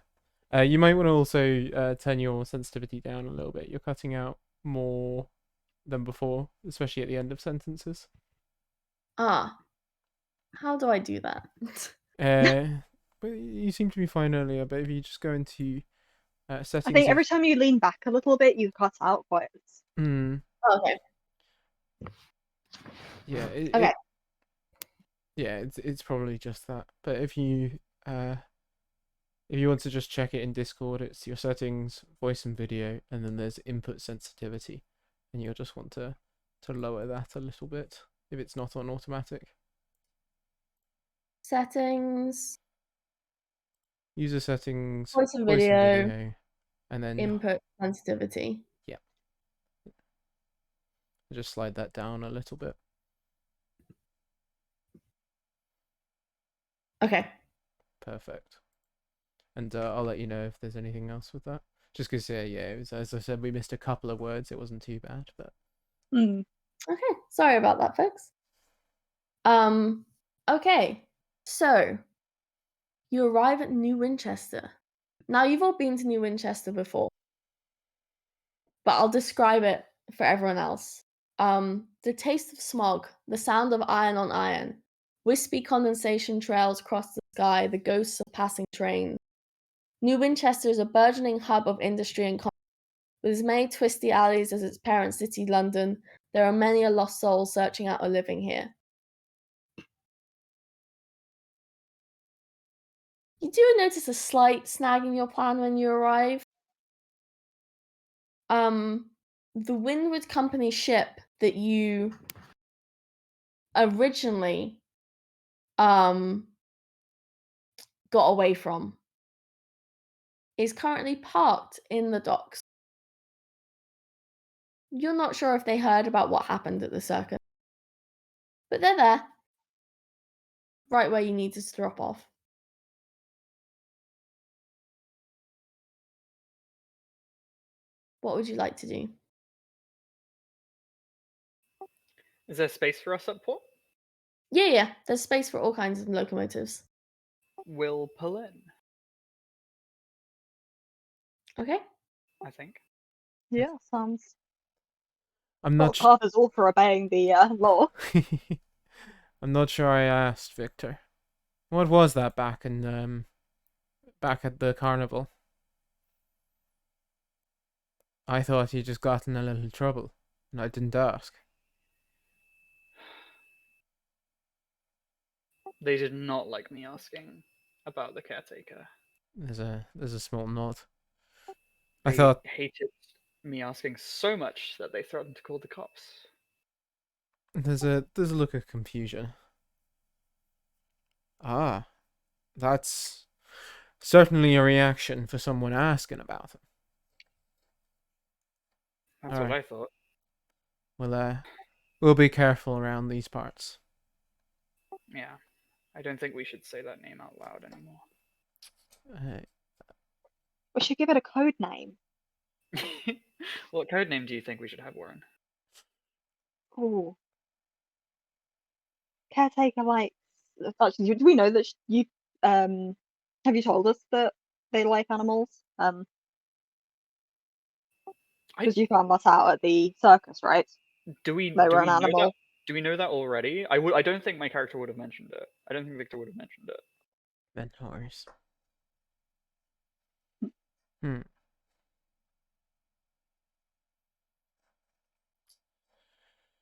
You might want to also turn your sensitivity down a little bit. You're cutting out more than before, especially at the end of sentences. Ah. How do I do that? But you seem to be fine earlier, but if you just go into settings. I think every time you lean back a little bit, you cut out quite. Okay. Yeah. Okay. It's probably just that. But if you want to just check it in Discord, it's your settings, voice and video, and then there's input sensitivity, and you'll just want to lower that a little bit if it's not on automatic. Settings. User settings, Voice and video, and then input sensitivity. Yeah. Just slide that down a little bit. Okay. Perfect. And I'll let you know if there's anything else with that. Just because, it was, as I said, we missed a couple of words. It wasn't too bad, but. Okay, sorry about that, folks. Okay, so you arrive at New Winchester. Now, you've all been to New Winchester before, but I'll describe it for everyone else. The taste of smog, the sound of iron on iron, wispy condensation trails across the sky, the ghosts of passing trains. New Winchester is a burgeoning hub of industry and commerce. With as many twisty alleys as its parent city, London, there are many a lost soul searching out a living here. You do notice a slight snag in your plan when you arrive. The Windward Company ship that you originally got away from is currently parked in the docks. You're not sure if they heard about what happened at the circus, but they're there, right where you need to drop off. What would you like to do? Is there space for us up port? Yeah. There's space for all kinds of locomotives. We'll pull in. Okay. I think. Yeah, sounds. I'm not. Carver's all for obeying the law. I'm not sure I asked Victor. What was that back in back at the carnival? I thought he just got in a little trouble, and I didn't ask. They did not like me asking about the caretaker. There's a small nod. They I thought hated me asking so much that they threatened to call the cops. there's a look of confusion. Ah, that's certainly a reaction for someone asking about him. That's what I thought. Well, we'll be careful around these parts. Yeah, I don't think we should say that name out loud anymore. We should give it a code name. What code name do you think we should have, Warren? Ooh. Caretaker likes. Actually, do we know that you have you told us that they like animals? Because you found that out at the circus, right? Do we They were an know that? animal. Do we know that already? I don't think my character would have mentioned it. I don't think Victor would have mentioned it. Mentors.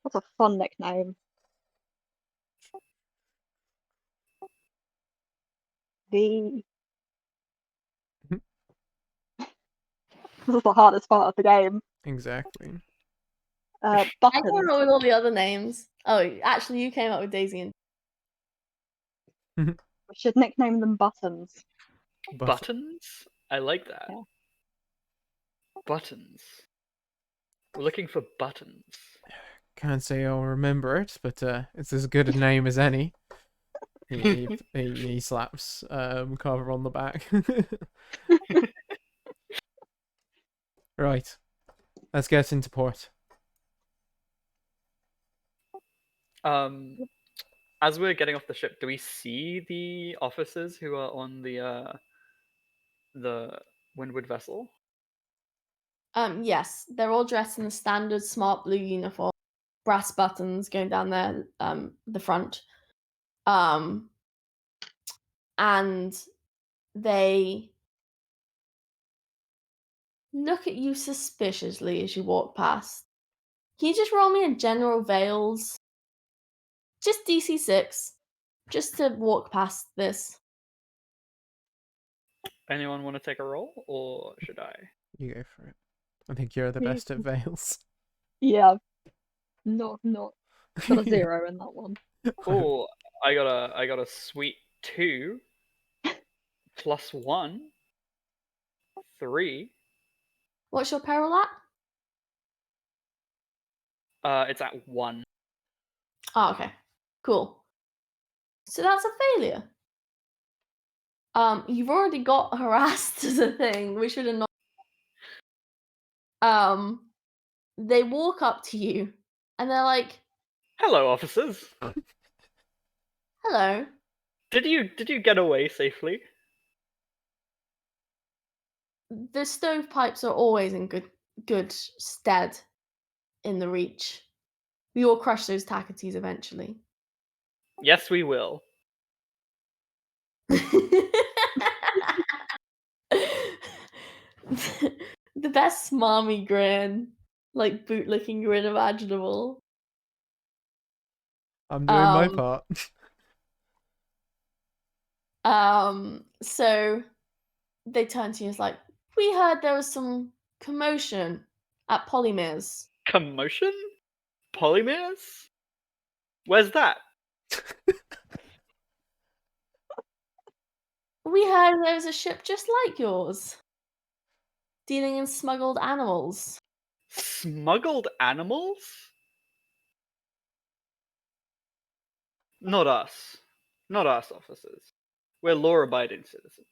What's a fun nickname? This is the hardest part of the game. Exactly. I Buttons. don't know with all the other names. Oh, actually, you came up with Daisy and. We should nickname them Buttons. Buttons? I like that. Yeah. Buttons. We're looking for buttons. Can't say I'll remember it, but it's as good a name as any. He slaps Carver on the back. Right. Let's get into port. As we're getting off the ship, do we see the officers who are on the Windward vessel? Yes, they're all dressed in the standard smart blue uniform, brass buttons going down there, the front. And they look at you suspiciously as you walk past. Can you just roll me a general veils? Just DC 6. Just to walk past this. Anyone want to take a roll, or should I? You go for it. I think you're the best at veils. Yeah. Not got a 0 in that one. Oh, I got a sweet 2 plus 1 3. What's your peril at? It's at 1. Oh, okay. Cool. So that's a failure. You've already got harassed as a thing. We should have not. They walk up to you and they're like, "Hello, officers. Hello. Did you get away safely?" The stovepipes are always in good stead in the Reach. We will crush those Takatis eventually. Yes, we will. The best smarmy grin, like bootlicking grin imaginable. I'm doing my part. So they turn to you and it's like, we heard there was some commotion at Polymere's. Commotion? Polymeres? Where's that? We heard there was a ship just like yours, dealing in smuggled animals. Smuggled animals? Not us. Not us, officers. We're law-abiding citizens.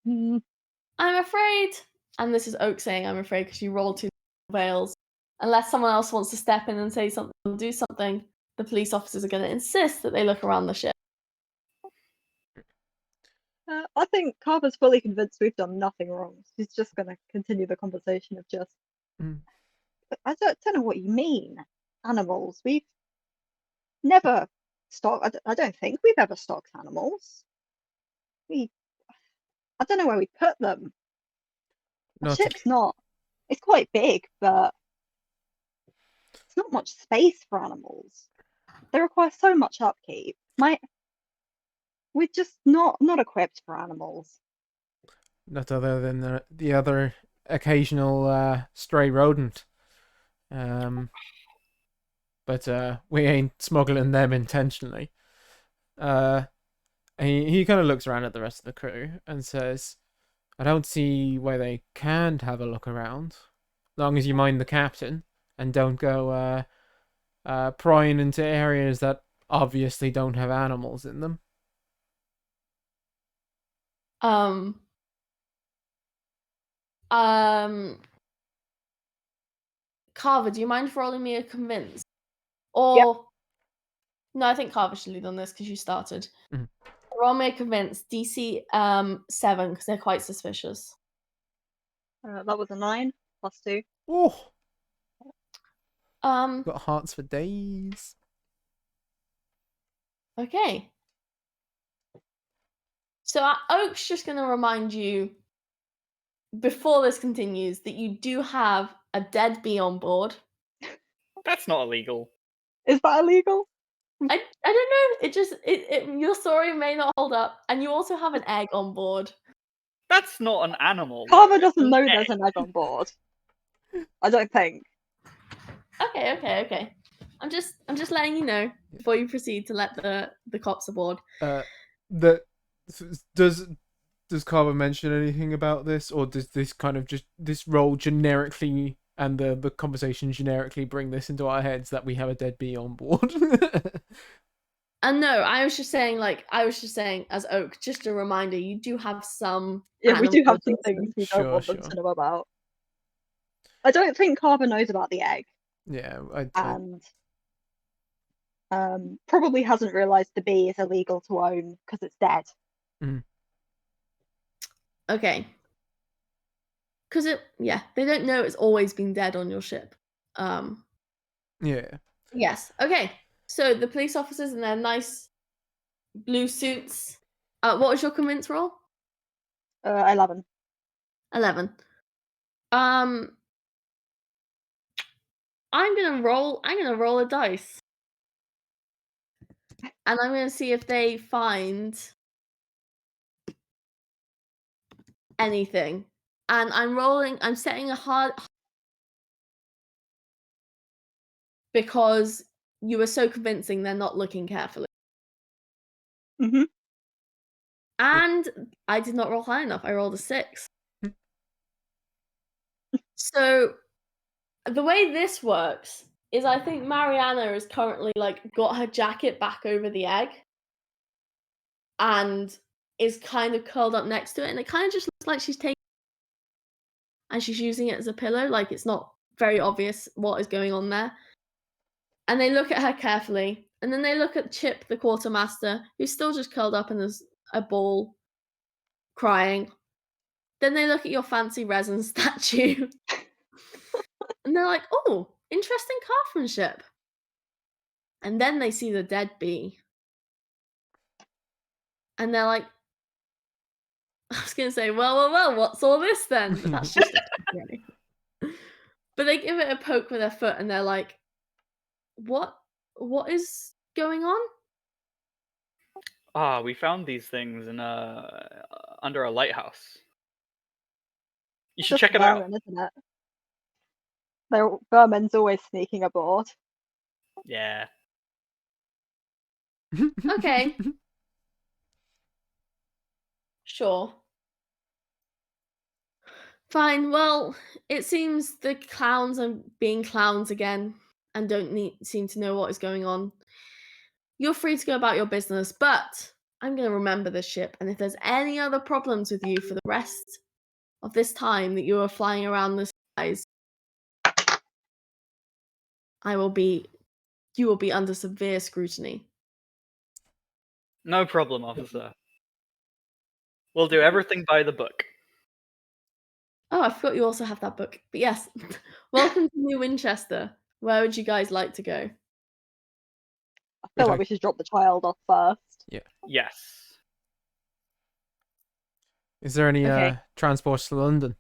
I'm afraid, and this is Oak saying I'm afraid because you rolled 2 veils. Unless someone else wants to step in and say something or do something, the police officers are going to insist that they look around the ship. I think Carver's fully convinced we've done nothing wrong. She's just going to continue the conversation of just. I don't know what you mean. Animals. We've never stocked. I don't think we've ever stocked animals. I don't know where we put them. The ship's not. It's quite big, but it's not much space for animals. They require so much upkeep. We're just not equipped for animals. Not other than the other occasional stray rodent. But we ain't smuggling them intentionally. He kind of looks around at the rest of the crew and says, I don't see why they can't have a look around. As long as you mind the captain and don't go prying into areas that obviously don't have animals in them. Carver, do you mind rolling me a convince? Or no, I think Carver should lead on this because you started. Roll me a convince. DC 7 because they're quite suspicious. That was a 9. +2. Oh, Um. got hearts for days. Okay. So Oak's just going to remind you, before this continues, that you do have a dead bee on board. That's not illegal. Is that illegal? I don't know. It just your story may not hold up, and you also have an egg on board. That's not an animal. Carver doesn't know there's an egg on board. I don't think. Okay. I'm just letting you know before you proceed to let the cops aboard. Does Carver mention anything about this, or does this kind of just this role generically and the conversation generically bring this into our heads that we have a dead bee on board? And no, I was just saying as Oak, just a reminder, you do have some. Yeah, we do have some animals. things we don't want them to know about. I don't think Carver knows about the egg. Yeah, and probably hasn't realised the bee is illegal to own because it's dead. Mm. Okay. Because they don't know it's always been dead on your ship. Yeah. Yes. Okay. So the police officers in their nice blue suits. What was your convince roll? 11. 11. I'm gonna roll a dice. And I'm gonna see if they find anything. And I'm setting a hard because you were so convincing they're not looking carefully. Mm-hmm. And I did not roll high enough. I rolled a 6. So the way this works is I think Mariana is currently got her jacket back over the egg and is kind of curled up next to it, and it kind of just looks like she's taking and she's using it as a pillow. Like, it's not very obvious what is going on there. And they look at her carefully, and then they look at Chip, the quartermaster, who's still just curled up in a ball, crying. Then they look at your fancy resin statue, and they're like, "Oh, interesting craftsmanship." And then they see the dead bee, and they're like, I was gonna say, well, what's all this then? But that's just But they give it a poke with their foot, and they're like, what is going on? We found these things in under a lighthouse. You should check it out. Isn't it? Vermin's always sneaking aboard. Yeah. Okay. Sure. Fine. Well, it seems the clowns are being clowns again and don't seem to know what is going on. You're free to go about your business, but I'm going to remember this ship, and if there's any other problems with you for the rest of this time that you are flying around the skies, you will be under severe scrutiny. No problem, officer. We'll do everything by the book. Oh, I forgot you also have that book. But yes, welcome to New Winchester. Where would you guys like to go? I feel like we should drop the child off first. Yeah. Yes. Is there any transports to London?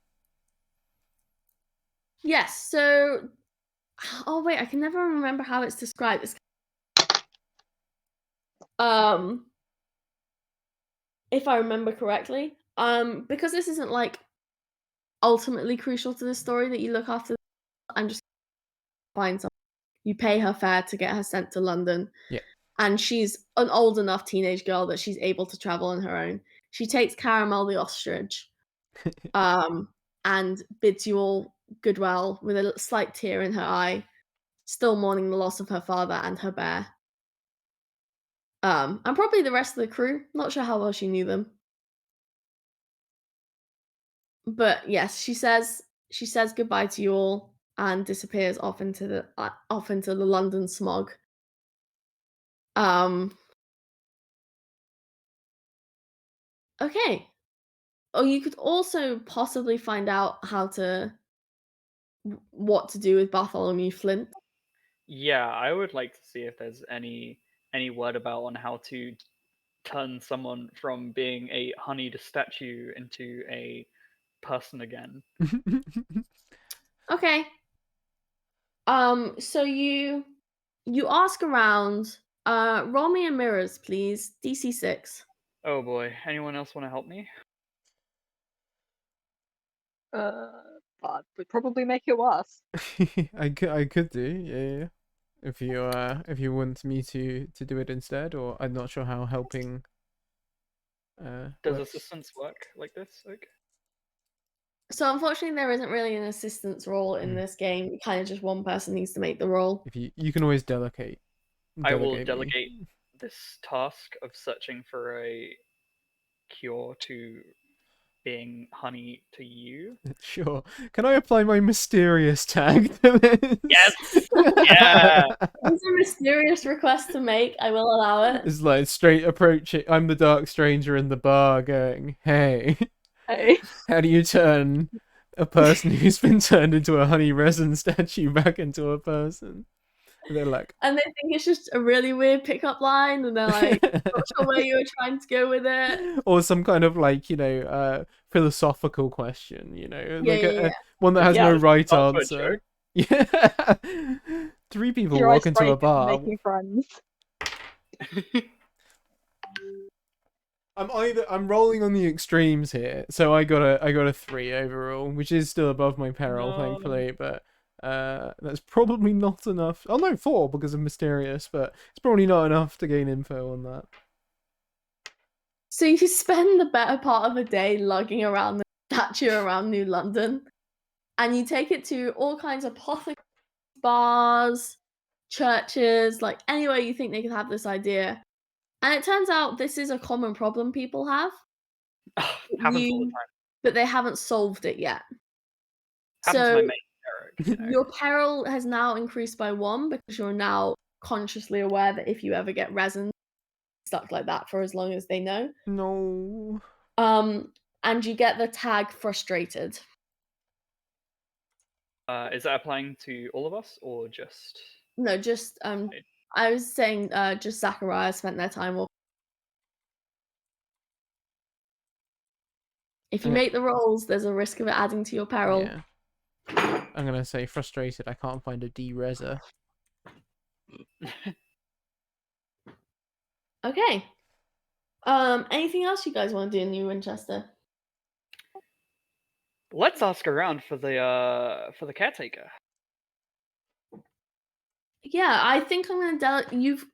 Yes, so... Oh, wait, I can never remember how it's described. If I remember correctly. Because this isn't, ultimately crucial to the story that you look after, I'm just find someone. You pay her fare to get her sent to London. Yeah. And she's an old enough teenage girl that she's able to travel on her own. She takes Caramel the ostrich, and bids you all goodwill with a slight tear in her eye, still mourning the loss of her father and her bear. And probably the rest of the crew. Not sure how well she knew them. But yes, she says goodbye to you all and disappears off into the London smog. Okay. Oh, you could also possibly find out how to what to do with Bartholomew Flint. Yeah, I would like to see if there's any word about on how to turn someone from being a honeyed statue into a person again. Okay. So you ask around. Roll me a mirrors, please. DC 6. Oh boy, anyone else want to help me? That would probably make it worse. I could do, yeah. If you want me to do it instead, or I'm not sure how helping. Does works. assistance work like this? Okay. So unfortunately, there isn't really an assistance role in this game. Kind of just one person needs to make the roll. If you can always delegate. I will me. delegate this task of searching for a cure to being honey to you. Sure. Can I apply my mysterious tag to this? Yes! Yeah! It's a mysterious request to make. I will allow it. It's like straight approaching. I'm the dark stranger in the bar going, hey. Hey. How do you turn a person who's been turned into a honey resin statue back into a person? And they're like... And they think it's just a really weird pickup line, and they're like, not sure where you were trying to go with it. Or some kind of like, philosophical question, Yeah. One that has no right answer. Yeah. 3 people Your walk into a icebreaker for bar. making friends. I'm rolling on the extremes here, so I got a 3 overall, which is still above my peril, thankfully, but that's probably not enough. Oh no, 4 because of mysterious, but it's probably not enough to gain info on that. So you spend the better part of a day lugging around the statue around New London, and you take it to all kinds of apothecaries, bars, churches, like anywhere you think they could have this idea. And it turns out this is a common problem people have. Happens all the time. But they haven't solved it yet. Happens to my mate, Eric. Your peril has now increased by 1 because you're now consciously aware that if you ever get resin stuck like that for as long as they know. No. And you get the tag frustrated. Is that applying to all of us or just... No, just I was saying just Zachariah spent their time walking. If you make the rolls, there's a risk of it adding to your peril. Yeah. I'm gonna say frustrated. I can't find a D-reser. Okay. Anything else you guys want to do in New Winchester? Let's ask around for the caretaker. Yeah, I think I'm gonna you've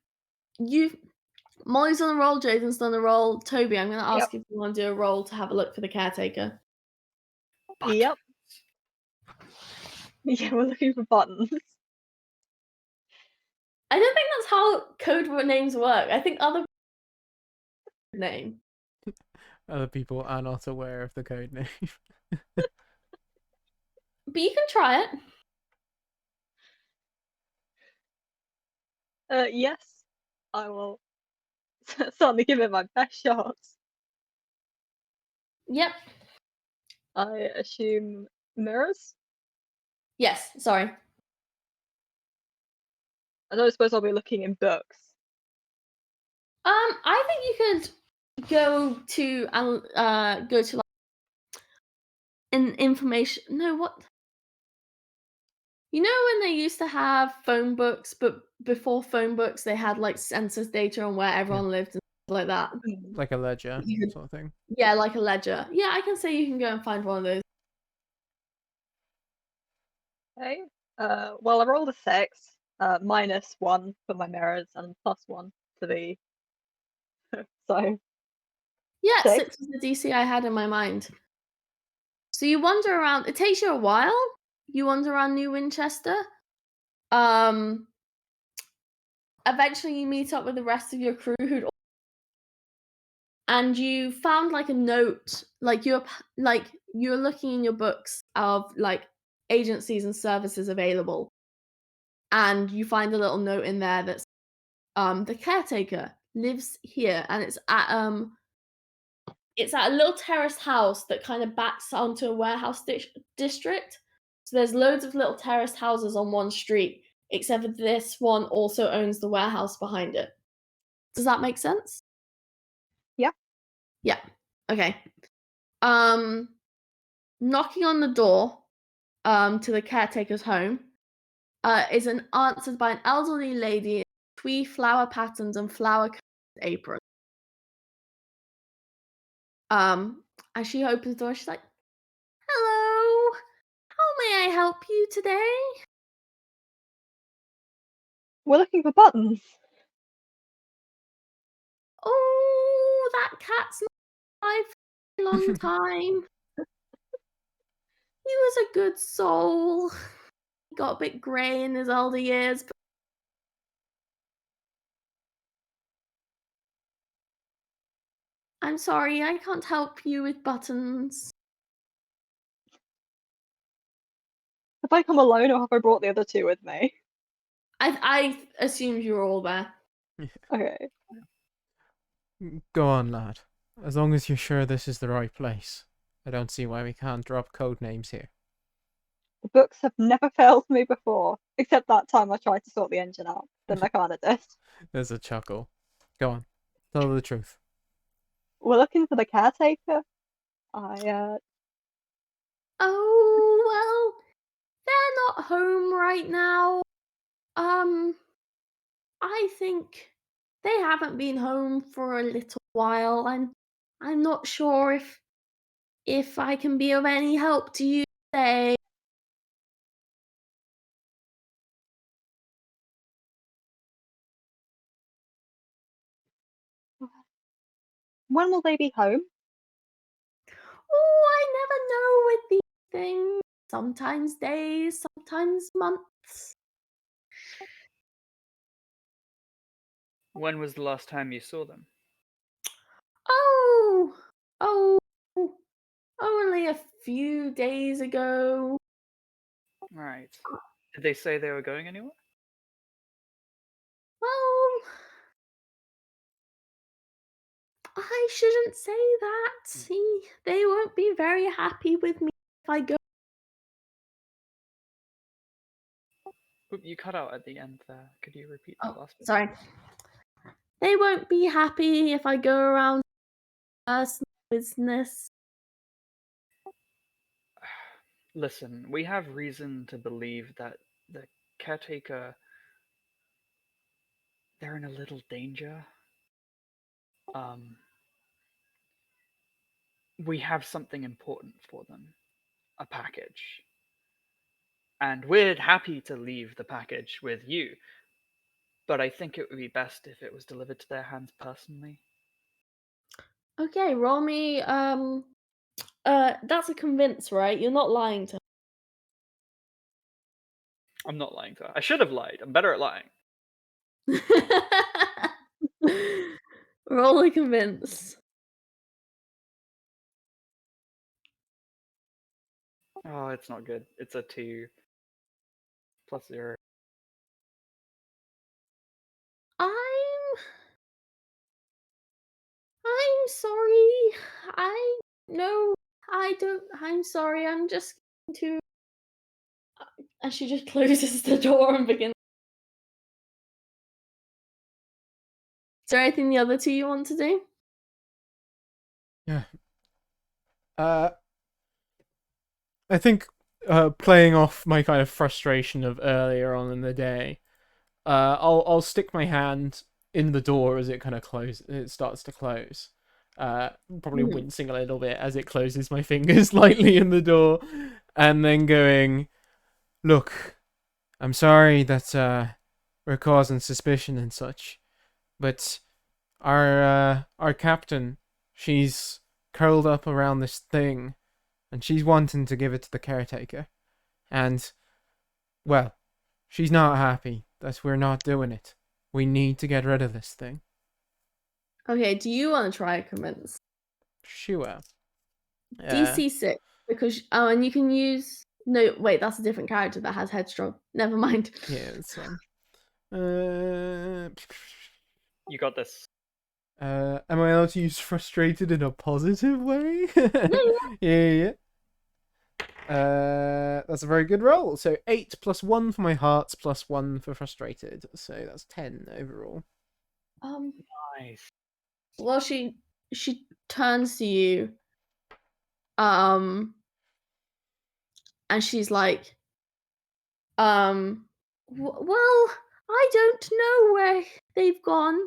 Molly's on a roll, Jaden's done a roll. Toby, I'm gonna ask if you want to do a roll to have a look for the caretaker. Buttons. Yep. Yeah, we're looking for buttons. I don't think that's how code names work. I think other name. Other people are not aware of the code name. But you can try it. Yes, I will certainly give it my best shots. Yep. I assume mirrors? Yes, sorry. I don't suppose I'll be looking in books. I think you could go to like an information. No, what? You know when they used to have phone books, but before phone books, they had like census data on where everyone lived and stuff like that. Like a ledger sort of thing. Yeah, like a ledger. Yeah, I can say you can go and find one of those. Okay. Well, I rolled a 6, -1 for my mirrors and +1 for the. So. Yeah, 6 was the DC I had in my mind. So you wander around. It takes you a while. You wander around New Winchester. Eventually you meet up with the rest of your crew and you found like a note, like you're looking in your books of like agencies and services available, and you find a little note in there that's the caretaker lives here, and it's at a little terraced house that kind of backs onto a warehouse district. So there's loads of little terraced houses on one street, except for this one also owns the warehouse behind it. Does that make sense? Yeah. Yeah. Okay. Knocking on the door to the caretaker's home is answered by an elderly lady in twee flower patterns and flower apron. As she opens the door, she's like, "Hello, how may I help you today?" We're looking for buttons. Oh, that cat's not alive for a long time. He was a good soul. He got a bit grey in his older years, but I'm sorry, I can't help you with buttons. Have I come alone or have I brought the other two with me? I assumed you were all there. Okay. Go on, lad. As long as you're sure this is the right place. I don't see why we can't drop code names here. The books have never failed me before, except that time I tried to sort the engine out. The mechanic did. There's a chuckle. Go on. Tell the truth. We're looking for the caretaker. Oh, well, they're not home right now. I think they haven't been home for a little while, and I'm not sure if I can be of any help to you today. When will they be home? Oh, I never know with these things. Sometimes days, sometimes months. When was the last time you saw them? Oh, only a few days ago. Right. Did they say they were going anywhere? Well, I shouldn't say that. They won't be very happy with me if I go. Oop, you cut out at the end there. Could you repeat that last bit? Sorry. They won't be happy if I go around personal business. Listen, we have reason to believe that the caretaker, they're in a little danger. We have something important for them. A package. And we're happy to leave the package with you. But I think it would be best if it was delivered to their hands personally. Okay, roll me. That's a convince, right? You're not lying to her. I'm not lying to her. I should have lied. I'm better at lying. Roll a convince. Oh, it's not good. It's a 2 plus 0. I'm sorry. I'm sorry. I'm just going to. And she just closes the door and begins. Is there anything the other two you want to do? Yeah. I think playing off my kind of frustration of earlier on in the day, I'll stick my hand in the door as it kind of it starts to close. Probably wincing a little bit as it closes my fingers lightly in the door, and then going, "Look, I'm sorry that we're causing suspicion and such, but our captain, she's curled up around this thing, and she's wanting to give it to the caretaker, and well, she's not happy that we're not doing it. We need to get rid of this thing." Okay, do you want to try a convince? Sure. DC 6, because and you can use. No, wait, that's a different character that has headstrong. Never mind. Yeah, it's fine. You got this. Am I allowed to use frustrated in a positive way? Yeah. That's a very good roll. So 8 plus 1 for my hearts plus 1 for frustrated. So that's 10 overall. Nice. Well, she turns to you, and she's like, well, I don't know where they've gone,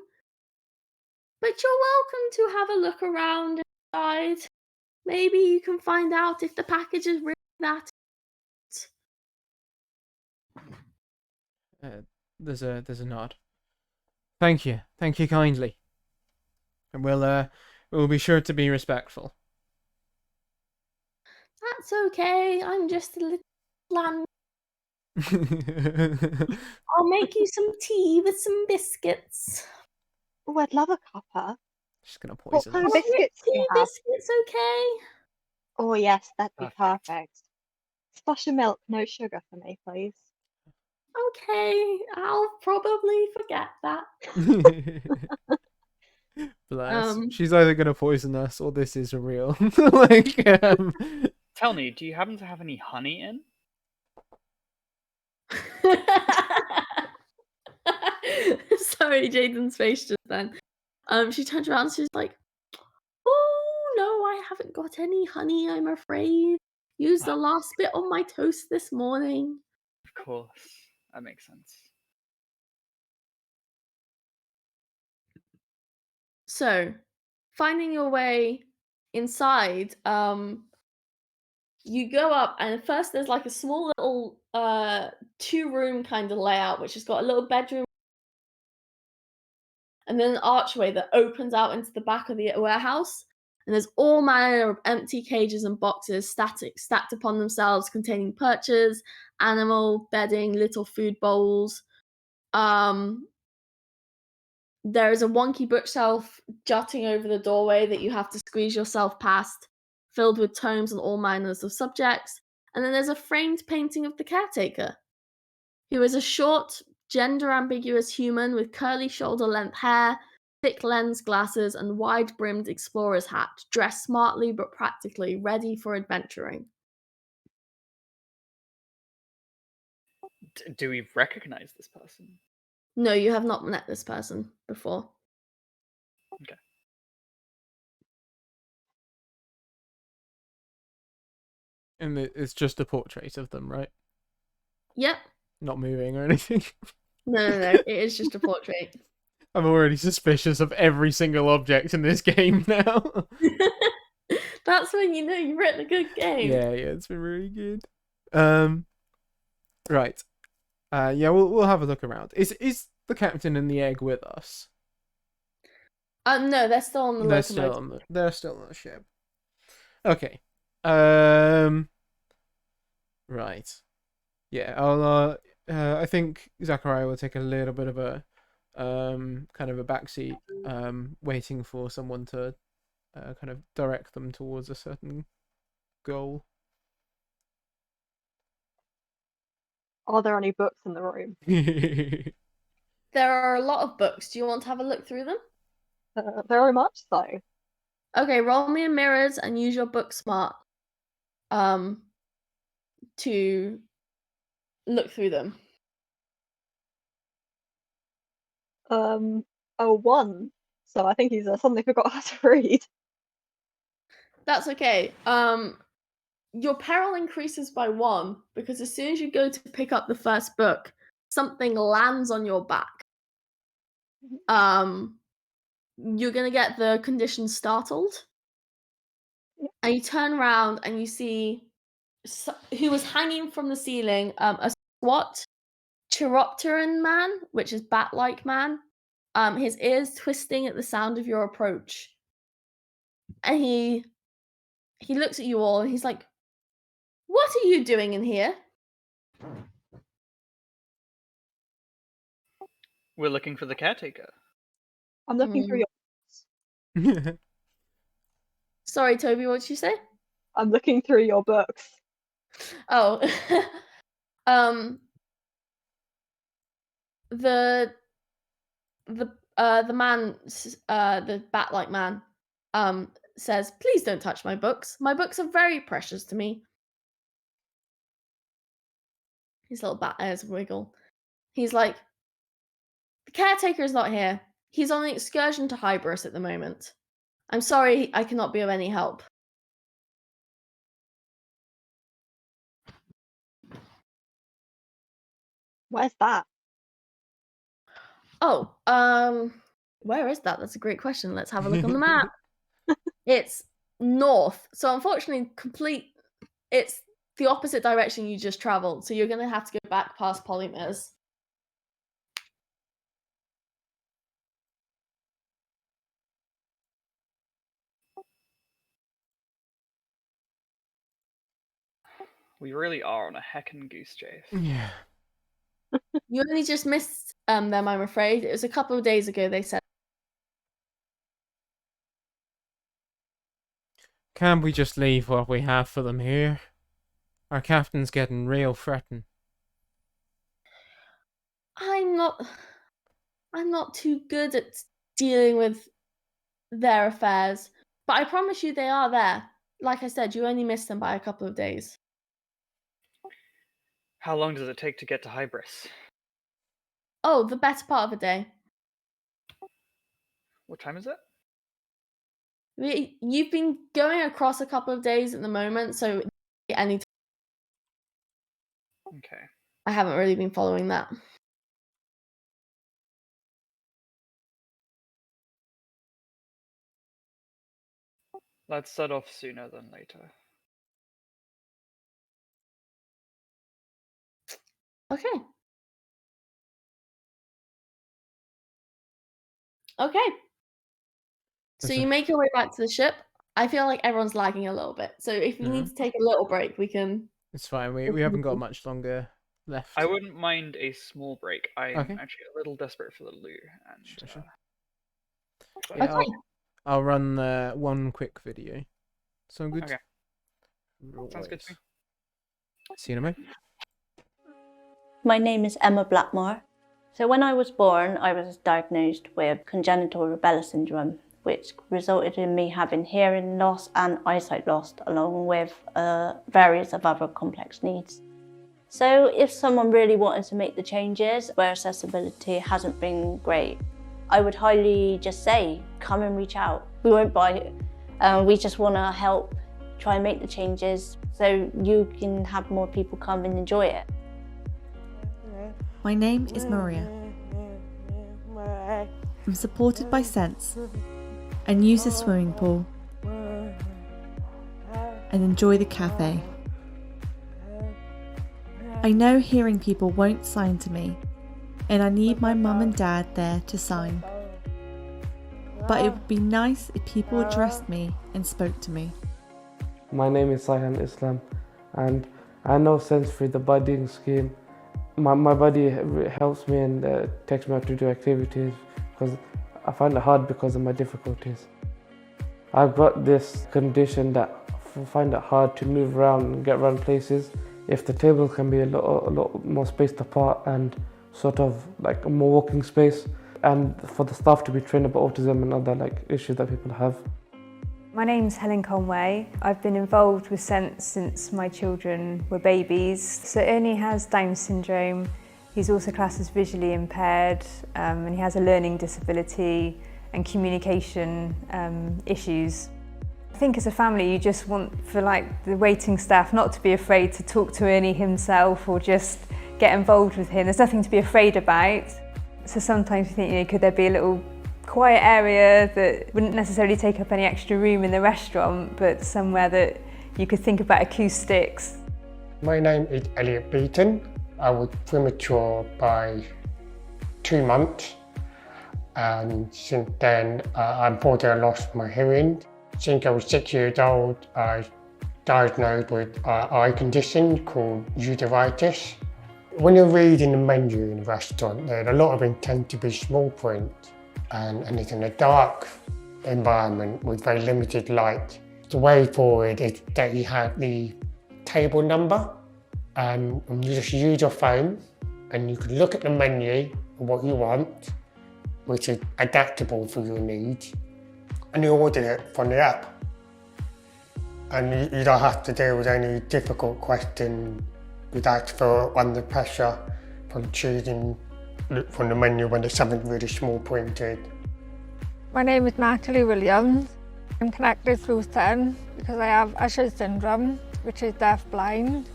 but you're welcome to have a look around inside. Maybe you can find out if the package is really that. There's a nod. Thank you kindly. And we'll be sure to be respectful. That's okay. I'm just a little lamb. I'll make you some tea with some biscuits. Oh, I'd love a cuppa. She's gonna What poison kind of us. biscuits do you have? Biscuits, okay? Oh yes, that'd be perfect. Splash of milk, no sugar for me, please. Okay, I'll probably forget that. Bless. She's either gonna poison us or this is real. Like, Tell me, do you happen to have any honey in? Sorry, Jaden's face just then. She turns around and she's like, oh no, I haven't got any honey, I'm afraid. Used the last bit on my toast this morning. Of course, that makes sense. So, finding your way inside, you go up and first there's like a small little 2-room kind of layout which has got a little bedroom and then an archway that opens out into the back of the warehouse, and there's all manner of empty cages and boxes stacked upon themselves containing perches, animal bedding, little food bowls. There is a wonky bookshelf jutting over the doorway that you have to squeeze yourself past, filled with tomes on all manners of subjects. And then there's a framed painting of the caretaker, who is a short, gender-ambiguous human with curly shoulder-length hair, thick lens glasses, and wide-brimmed explorer's hat, dressed smartly but practically, ready for adventuring. Do we recognize this person? No, you have not met this person before. Okay. And it's just a portrait of them, right? Yep. Not moving or anything. No, it is just a portrait. I'm already suspicious of every single object in this game now. That's when you know you've written a good game. Yeah, it's been really good. Right. Yeah, we'll have a look around. Is the captain and the egg with us? No, they're still on the locomotive. They're still on the ship. Okay. Right. Yeah, I'll I think Zachariah will take a little bit of a kind of a backseat, waiting for someone to kind of direct them towards a certain goal. Are there any books in the room? There are a lot of books. Do you want to have a look through them? Very much so. Okay, roll me in mirrors and use your book smart to look through them. A 1. So I think he's suddenly forgot how to read. That's okay. Your peril increases by 1 because as soon as you go to pick up the first book, something lands on your back. You're gonna get the condition startled, and you turn around and you see who was hanging from the ceiling, a squat Chiropteran man, which is bat-like man. His ears twisting at the sound of your approach, and he looks at you all and he's like, "What are you doing in here?" We're looking for the caretaker. I'm looking through your. Sorry, Toby, what did you say? I'm looking through your books. Oh, the man, the bat-like man, says, "Please don't touch my books. My books are very precious to me." His little bat ears wiggle. He's like, the caretaker is not here. He's on an excursion to Hybris at the moment. I'm sorry I cannot be of any help. Where's that? Oh, where is that? That's a great question. Let's have a look on the map. It's north. So unfortunately, it's the opposite direction you just traveled. So you're going to have to go back past Polymers. We really are on a heckin' goose chase. Yeah. You only just missed them, I'm afraid. It was a couple of days ago, they said. Can't we just leave what we have for them here? Our captain's getting real threatened. I'm not too good at dealing with their affairs, but I promise you they are there. Like I said, you only missed them by a couple of days. How long does it take to get to Hybris? Oh, the better part of a day. What time is it? You've been going across a couple of days at the moment, so any time. Okay. I haven't really been following that. Let's set off sooner than later. Okay. Okay. So you make your way back to the ship. I feel like everyone's lagging a little bit. So if you need to take a little break, we can... It's fine. We haven't got much longer left. I wouldn't mind a small break. I'm Okay. actually a little desperate for the loo. And, Sure. but- Yeah, I'll run one quick video. Sound good? Okay. Sounds good to me. See you in a minute. My name is Emma Blackmore. So when I was born, I was diagnosed with congenital rubella syndrome, which resulted in me having hearing loss and eyesight loss, along with various of other complex needs. So if someone really wanted to make the changes where accessibility hasn't been great, I would highly just say, come and reach out. We won't buy it. We just want to help try and make the changes so you can have more people come and enjoy it. My name is Maria. I'm supported by Sense and use the swimming pool and enjoy the cafe. I know hearing people won't sign to me and I need my mum and dad there to sign. But it would be nice if people addressed me and spoke to me. My name is Saihan Islam and I know Sense through the buddying scheme. My buddy helps me and takes me out to do activities because I find it hard because of my difficulties. I've got this condition that I find it hard to move around and get around places. If the table can be a lot more spaced apart and sort of like a more walking space, and for the staff to be trained about autism and other like issues that people have. My name's Helen Conway. I've been involved with Sense since my children were babies. So Ernie has Down syndrome. He's also classed as visually impaired and he has a learning disability and communication issues. I think as a family you just want for like the waiting staff not to be afraid to talk to Ernie himself or just get involved with him. There's nothing to be afraid about. So sometimes you think, you know, could there be a little quiet area that wouldn't necessarily take up any extra room in the restaurant, but somewhere that you could think about acoustics. My name is Elliot Beaton. I was premature by 2 months, and since then unfortunately I lost my hearing. Since I was 6 years old, I was diagnosed with an eye condition called uveitis. When you're reading the menu in a restaurant, a lot of it tends to be small print. And it's in a dark environment with very limited light. The way forward is that you have the table number and you just use your phone and you can look at the menu and what you want, which is adaptable for your needs, and you order it from the app. And you don't have to deal with any difficult questions without feel under pressure from choosing from the menu when there's something really small printed. My name is Natalie Williams. I'm connected through SEN because I have Usher's syndrome, which is deaf-blind.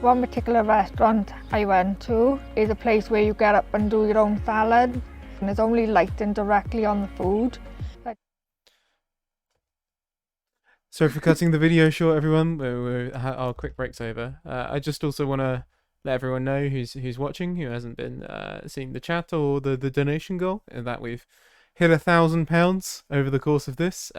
One particular restaurant I went to is a place where you get up and do your own salad, and there's only lighting directly on the food. Sorry for cutting the video short, everyone. Our quick break's over. I just also want to let everyone know who's watching, who hasn't been seeing the chat or the donation goal, and that we've hit £1,000 over the course of this.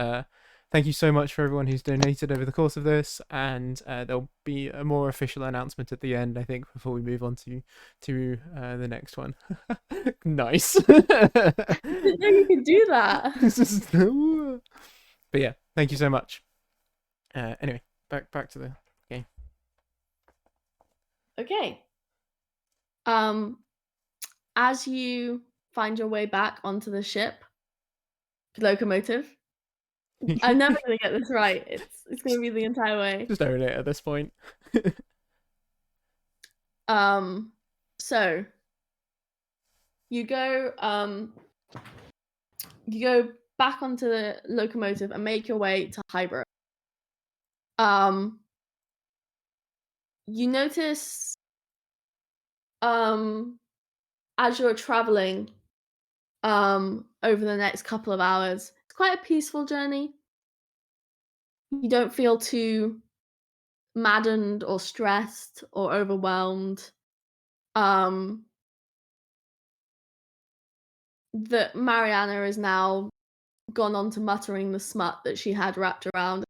Thank you so much for everyone who's donated over the course of this, and there'll be a more official announcement at the end, I think, before we move on to the next one. Nice. I didn't know you could do that. But yeah, thank you so much. Anyway, back to the game. Okay. As you find your way back onto the ship, locomotive. I'm never gonna get this right. It's gonna be the entire way. Just own it at this point. So you go back onto the locomotive and make your way to Hybrid. You notice as you're traveling over the next couple of hours, it's quite a peaceful journey. You don't feel too maddened or stressed or overwhelmed. That Mariana has now gone on to muttering the smut that she had wrapped around.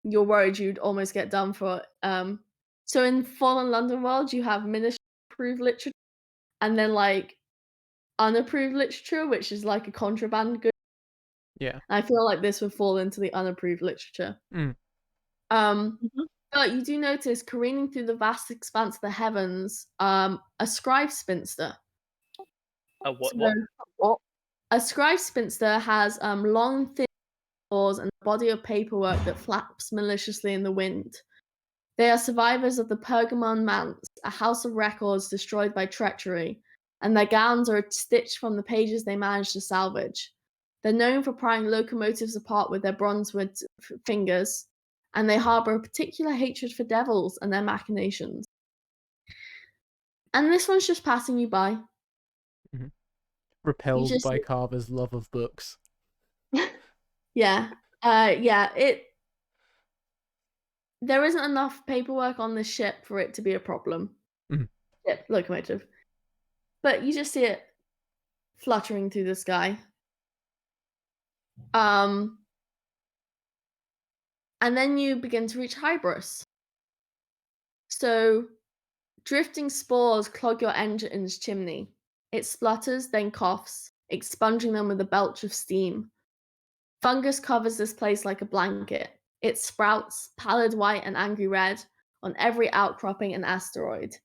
You're worried you'd almost get done for. So in Fallen London World, you have ministry approved literature, and then like unapproved literature, which is like a contraband good. Yeah. I feel like this would fall into the unapproved literature. But you do notice careening through the vast expanse of the heavens, a scribe spinster. What? A scribe spinster has long, thin oars and a body of paperwork that flaps maliciously in the wind. They are survivors of the Pergamon Manse, a house of records destroyed by treachery, and their gowns are stitched from the pages they managed to salvage. They're known for prying locomotives apart with their bronzewood fingers, and they harbor a particular hatred for devils and their machinations. And this one's just passing you by. Mm-hmm. Repelled by Carver's love of books. Yeah. There isn't enough paperwork on the ship for it to be a problem. Mm-hmm. Ship, locomotive. But you just see it fluttering through the sky. And then you begin to reach Hybris. So drifting spores clog your engine's chimney. It splutters, then coughs, expunging them with a belch of steam. Fungus covers this place like a blanket. It sprouts, pallid white and angry red, on every outcropping and asteroid.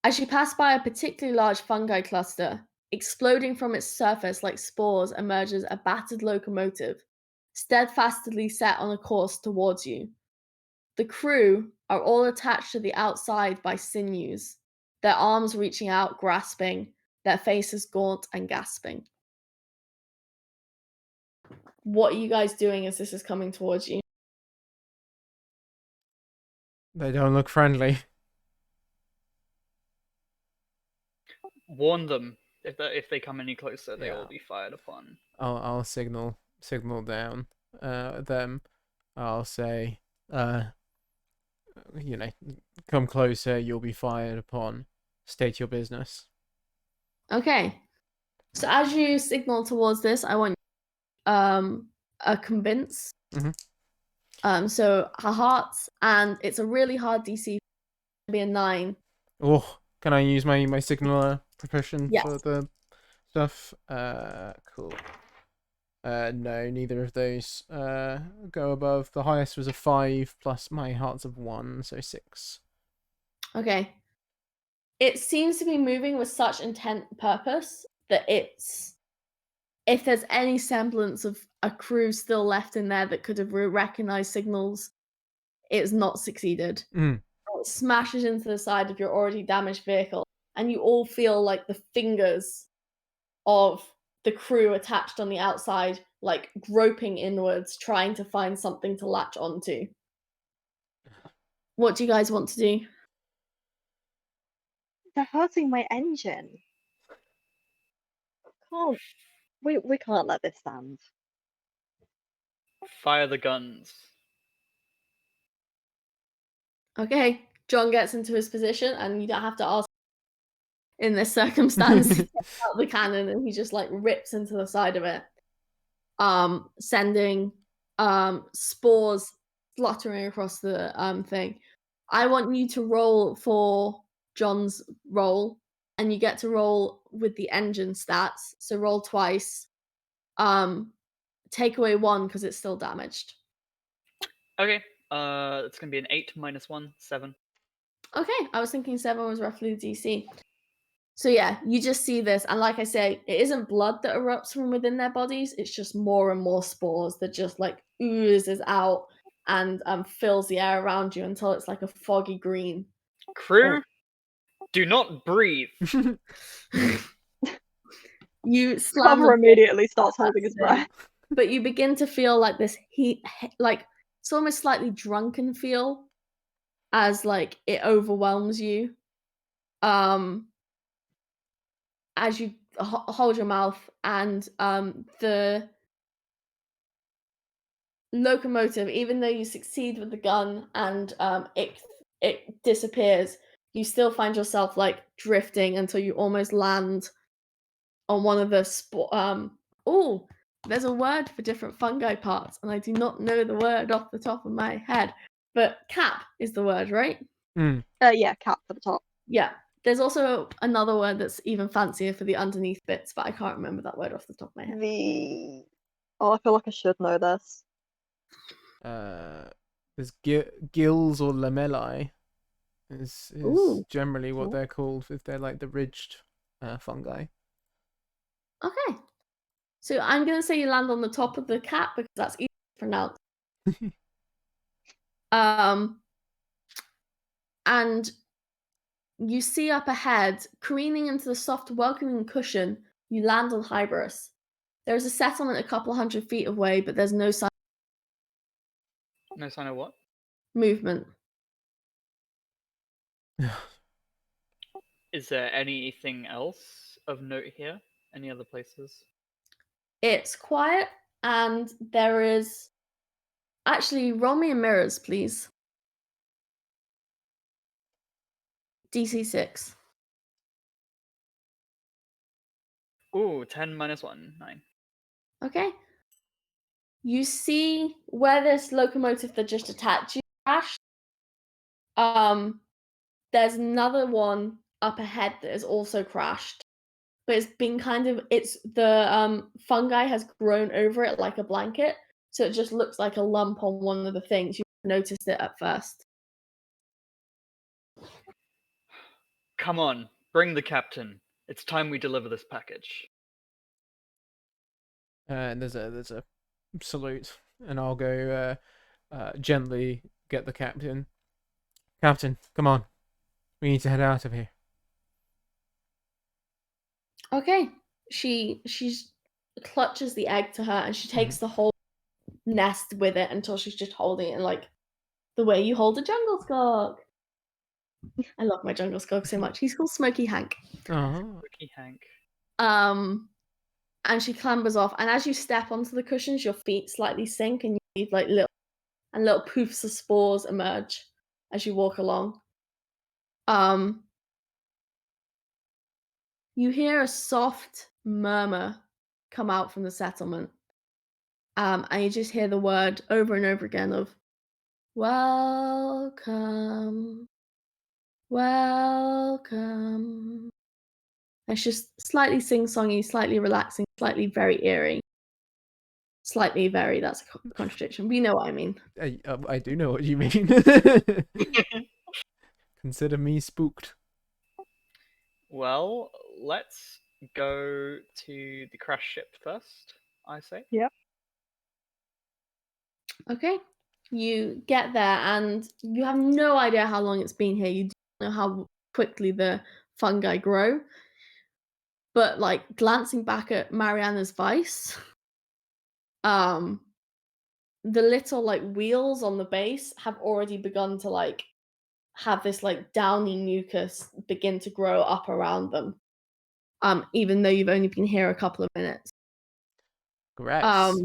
As you pass by a particularly large fungi cluster, exploding from its surface like spores emerges a battered locomotive, steadfastly set on a course towards you. The crew are all attached to the outside by sinews, their arms reaching out, grasping, their faces gaunt and gasping. What are you guys doing as this is coming towards you? They don't look friendly. Warn them. If they come any closer, they will be fired upon. I'll signal down them. I'll say, come closer, you'll be fired upon. State your business. Okay. So as you signal towards this, I want a convince. Mm-hmm. So her hearts, and it's a really hard DC. Be a 9. Oh, can I use my signaler profession for the stuff? Cool. No, neither of those go above. The highest was a 5 plus my heart's of 1, so 6. Okay. It seems to be moving with such intent purpose that if there's any semblance of a crew still left in there that could have recognized signals, it's not succeeded. It smashes into the side of your already damaged vehicle, and you all feel like the fingers of the crew attached on the outside, like groping inwards, trying to find something to latch onto. What do you guys want to do? They're hurting my engine. We can't let this stand. Fire the guns. Okay, John gets into his position, and you don't have to ask in this circumstance. He gets out the cannon and he just like rips into the side of it, sending spores fluttering across the thing. I want you to roll for John's roll, and you get to roll with the engine stats. So roll twice. Take away 1 because it's still damaged. Okay. It's gonna be an 8 minus 1, 7. Okay, I was thinking 7 was roughly the DC. So yeah, you just see this, and like I say, it isn't blood that erupts from within their bodies, it's just more and more spores that just like oozes out and fills the air around you until it's like a foggy green. Crew, do not breathe. You slam Carver immediately starts holding his breath. But you begin to feel like this heat, like it's almost slightly drunken feel as like it overwhelms you. As you hold your mouth, and the locomotive, even though you succeed with the gun and it disappears, you still find yourself like drifting until you almost land on one of the oh, there's a word for different fungi parts, and I do not know the word off the top of my head, but cap is the word, right? Yeah, cap for the top. Yeah. There's also another word that's even fancier for the underneath bits, but I can't remember that word off the top of my head. I feel like I should know this. There's gills or lamellae is generally what they're called if they're like the ridged fungi. Okay. So I'm going to say you land on the top of the cap because that's easy to pronounce. And you see up ahead, careening into the soft, welcoming cushion, you land on Hybris. There's a settlement a couple 100 feet away, but there's no sign. No sign of what? Movement. Is there anything else of note here? Any other places? It's quiet, and there is... Actually, roll me a mirrors, please. DC 6. Ooh, 10 minus 1, 9. Okay. You see where this locomotive that just attacked you crashed. There's another one up ahead that has also crashed, but it's been the fungi has grown over it like a blanket, so it just looks like a lump on one of the things. You noticed it at first. Come on, bring the captain. It's time we deliver this package. And there's a salute, and I'll go gently get the captain. Captain, come on. We need to head out of here. Okay. She clutches the egg to her, and she takes the whole nest with it until she's just holding it in like the way you hold a jungle skog. I love my jungle skog so much. He's called Smoky Hank. Smoky Hank. And she clambers off, and as you step onto the cushions, your feet slightly sink, and you leave like little poofs of spores emerge as you walk along. You hear a soft murmur come out from the settlement, and you just hear the word over and over again of welcome, welcome. It's just slightly sing-songy, slightly relaxing, slightly very eerie. Slightly very, that's a contradiction, but you know what I mean. I do know what you mean. Consider me spooked. Well, let's go to the crash ship first, I say. Yep. Okay. You get there and you have no idea how long it's been here. You don't know how quickly the fungi grow. But like glancing back at Mariana's vice, the little like wheels on the base have already begun to like have this like downy mucus begin to grow up around them. Even though you've only been here a couple of minutes. Gross.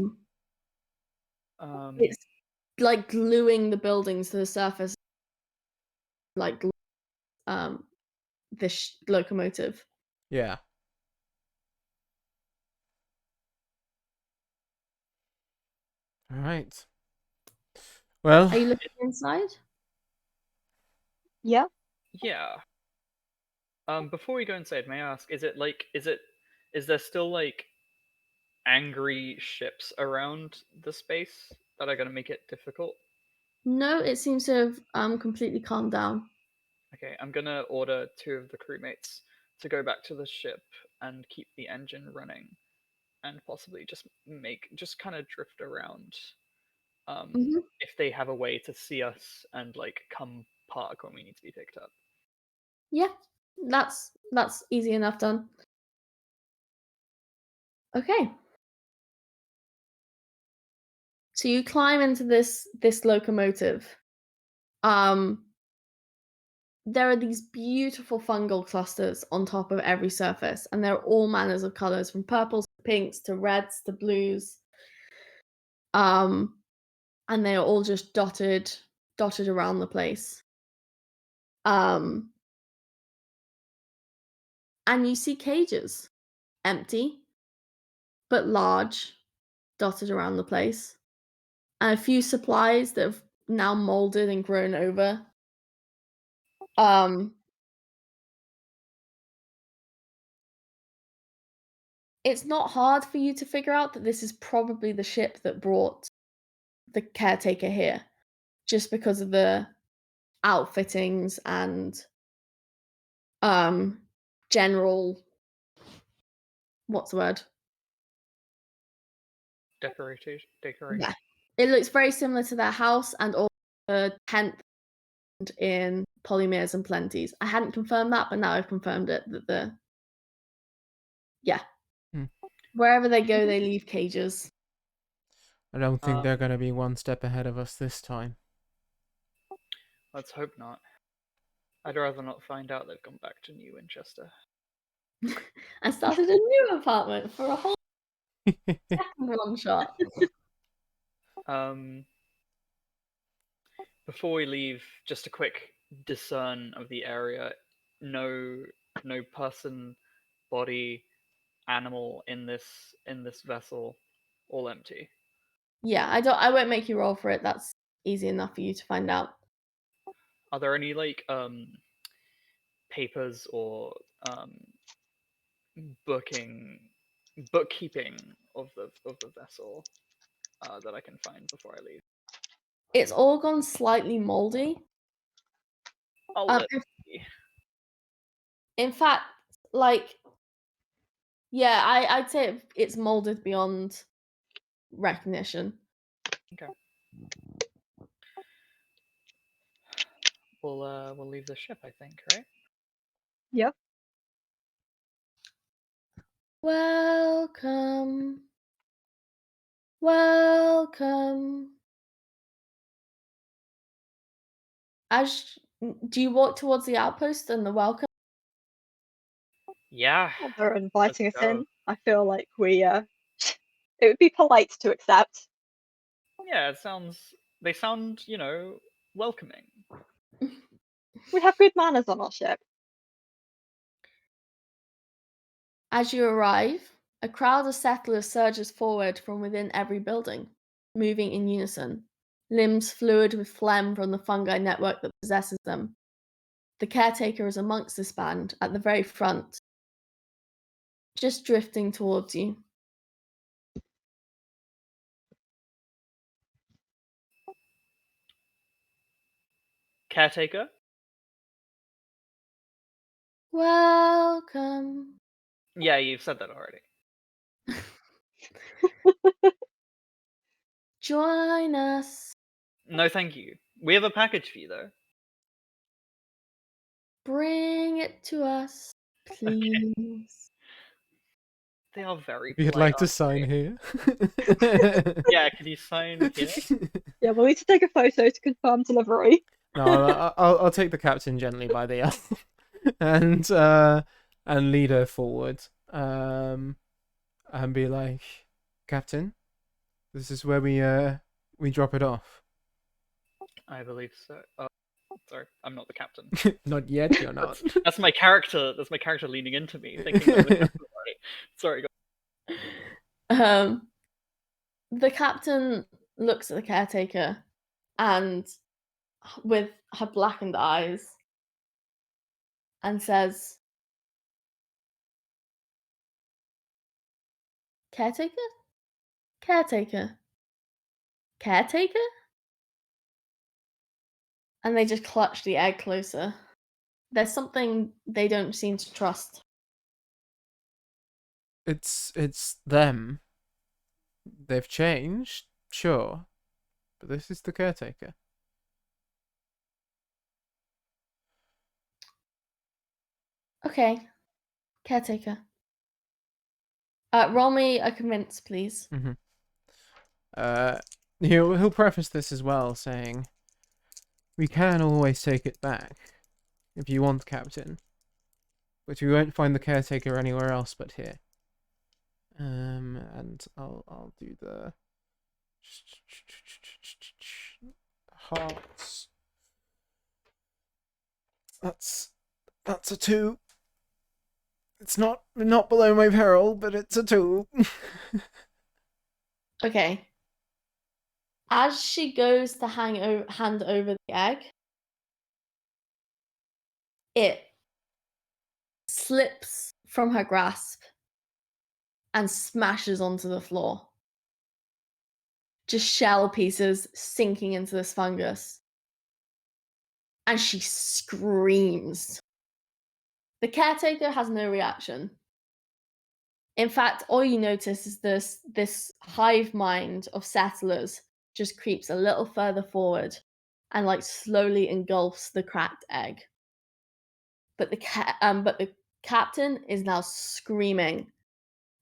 It's like gluing the buildings to the surface, like this locomotive. Yeah. All right. Well, Are you looking inside? Yeah. Yeah. Before we go inside, may I ask, is there still like angry ships around the space that are gonna make it difficult? No, it seems to have completely calmed down. Okay, I'm gonna order 2 of the crewmates to go back to the ship and keep the engine running, and possibly just kind of drift around. If they have a way to see us and like come park when we need to be picked up. Yeah, that's easy enough done. Okay. So you climb into this locomotive. There are these beautiful fungal clusters on top of every surface, and they're all manners of colors, from purples to pinks to reds to blues. And they are all just dotted around the place. And you see cages, empty but large, dotted around the place, and a few supplies that have now molded and grown over. It's not hard for you to figure out that this is probably the ship that brought the caretaker here, just because of the outfittings and general, what's the word? Decoration. Yeah. It looks very similar to their house and all the tent in Polymeres and Plenties. I hadn't confirmed that, but now I've confirmed it that wherever they go, they leave cages. I don't think they're going to be one step ahead of us this time. Let's hope not. I'd rather not find out they've gone back to New Winchester. And started a new apartment for a whole second one shot. Before we leave, just a quick discern of the area. No person, body, animal in this vessel. All empty. Yeah, I won't make you roll for it. That's easy enough for you to find out. Are there any like papers or bookkeeping of the vessel that I can find before I leave? It's all gone slightly moldy. In fact, like, yeah, I'd say it's molded beyond recognition. Okay. We'll leave the ship, I think, right? Yep. Welcome. Do you walk towards the outpost and the welcome? Yeah. Well, they're inviting us in. I feel like it would be polite to accept. Yeah, they sound, welcoming. We have good manners on our ship. As you arrive, a crowd of settlers surges forward from within every building, moving in unison, limbs fluid with phlegm from the fungi network that possesses them. The caretaker is amongst this band, at the very front, just drifting towards you. Caretaker? Welcome. Yeah, you've said that already. Join us. No, thank you. We have a package for you, though. Bring it to us, please. They are very If you'd polite, like to aren't sign here. they? Yeah, can you sign here? Yeah, we'll need to take a photo to confirm delivery. No, I'll take the captain gently by the arm and lead her forward. And be like, Captain, this is where we drop it off. I believe so. Oh, sorry, I'm not the captain. Not yet, you're not. That's my character. That's my character leaning into me, thinking I'm the captain. Sorry. The captain looks at the caretaker and with her blackened eyes and says, Caretaker? Caretaker? Caretaker? And they just clutch the egg closer. There's something they don't seem to trust. It's them. They've changed, sure, but this is the caretaker. Okay, caretaker. Roll me a convince, please. He'll preface this as well, saying, "We can always take it back, if you want, Captain, but we won't find the caretaker anywhere else but here." And I'll do the hearts. That's a 2. It's not below my peril, but it's a 2. Okay. As she goes to hand over the egg, it slips from her grasp and smashes onto the floor. Just shell pieces sinking into this fungus. And she screams. The caretaker has no reaction. In fact, all you notice is this hive mind of settlers just creeps a little further forward and like slowly engulfs the cracked egg. But the captain is now screaming,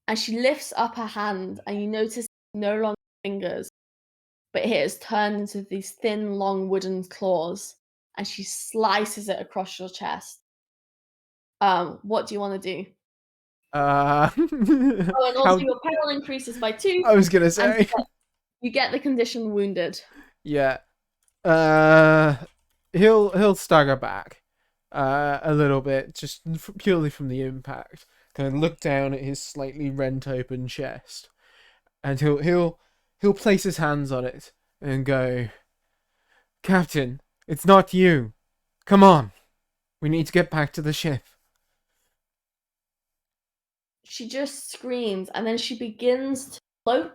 and she lifts up her hand, and you notice no longer fingers, but it has turned into these thin, long wooden claws, and she slices it across your chest. What do you want to do? Oh, and also your peril increases by 2. I was gonna say. You get the condition wounded. Yeah. He'll stagger back a little bit, just purely from the impact. Kind of look down at his slightly rent open chest, and he'll place his hands on it and go, "Captain, it's not you. Come on, we need to get back to the ship." She just screams, and then she begins to float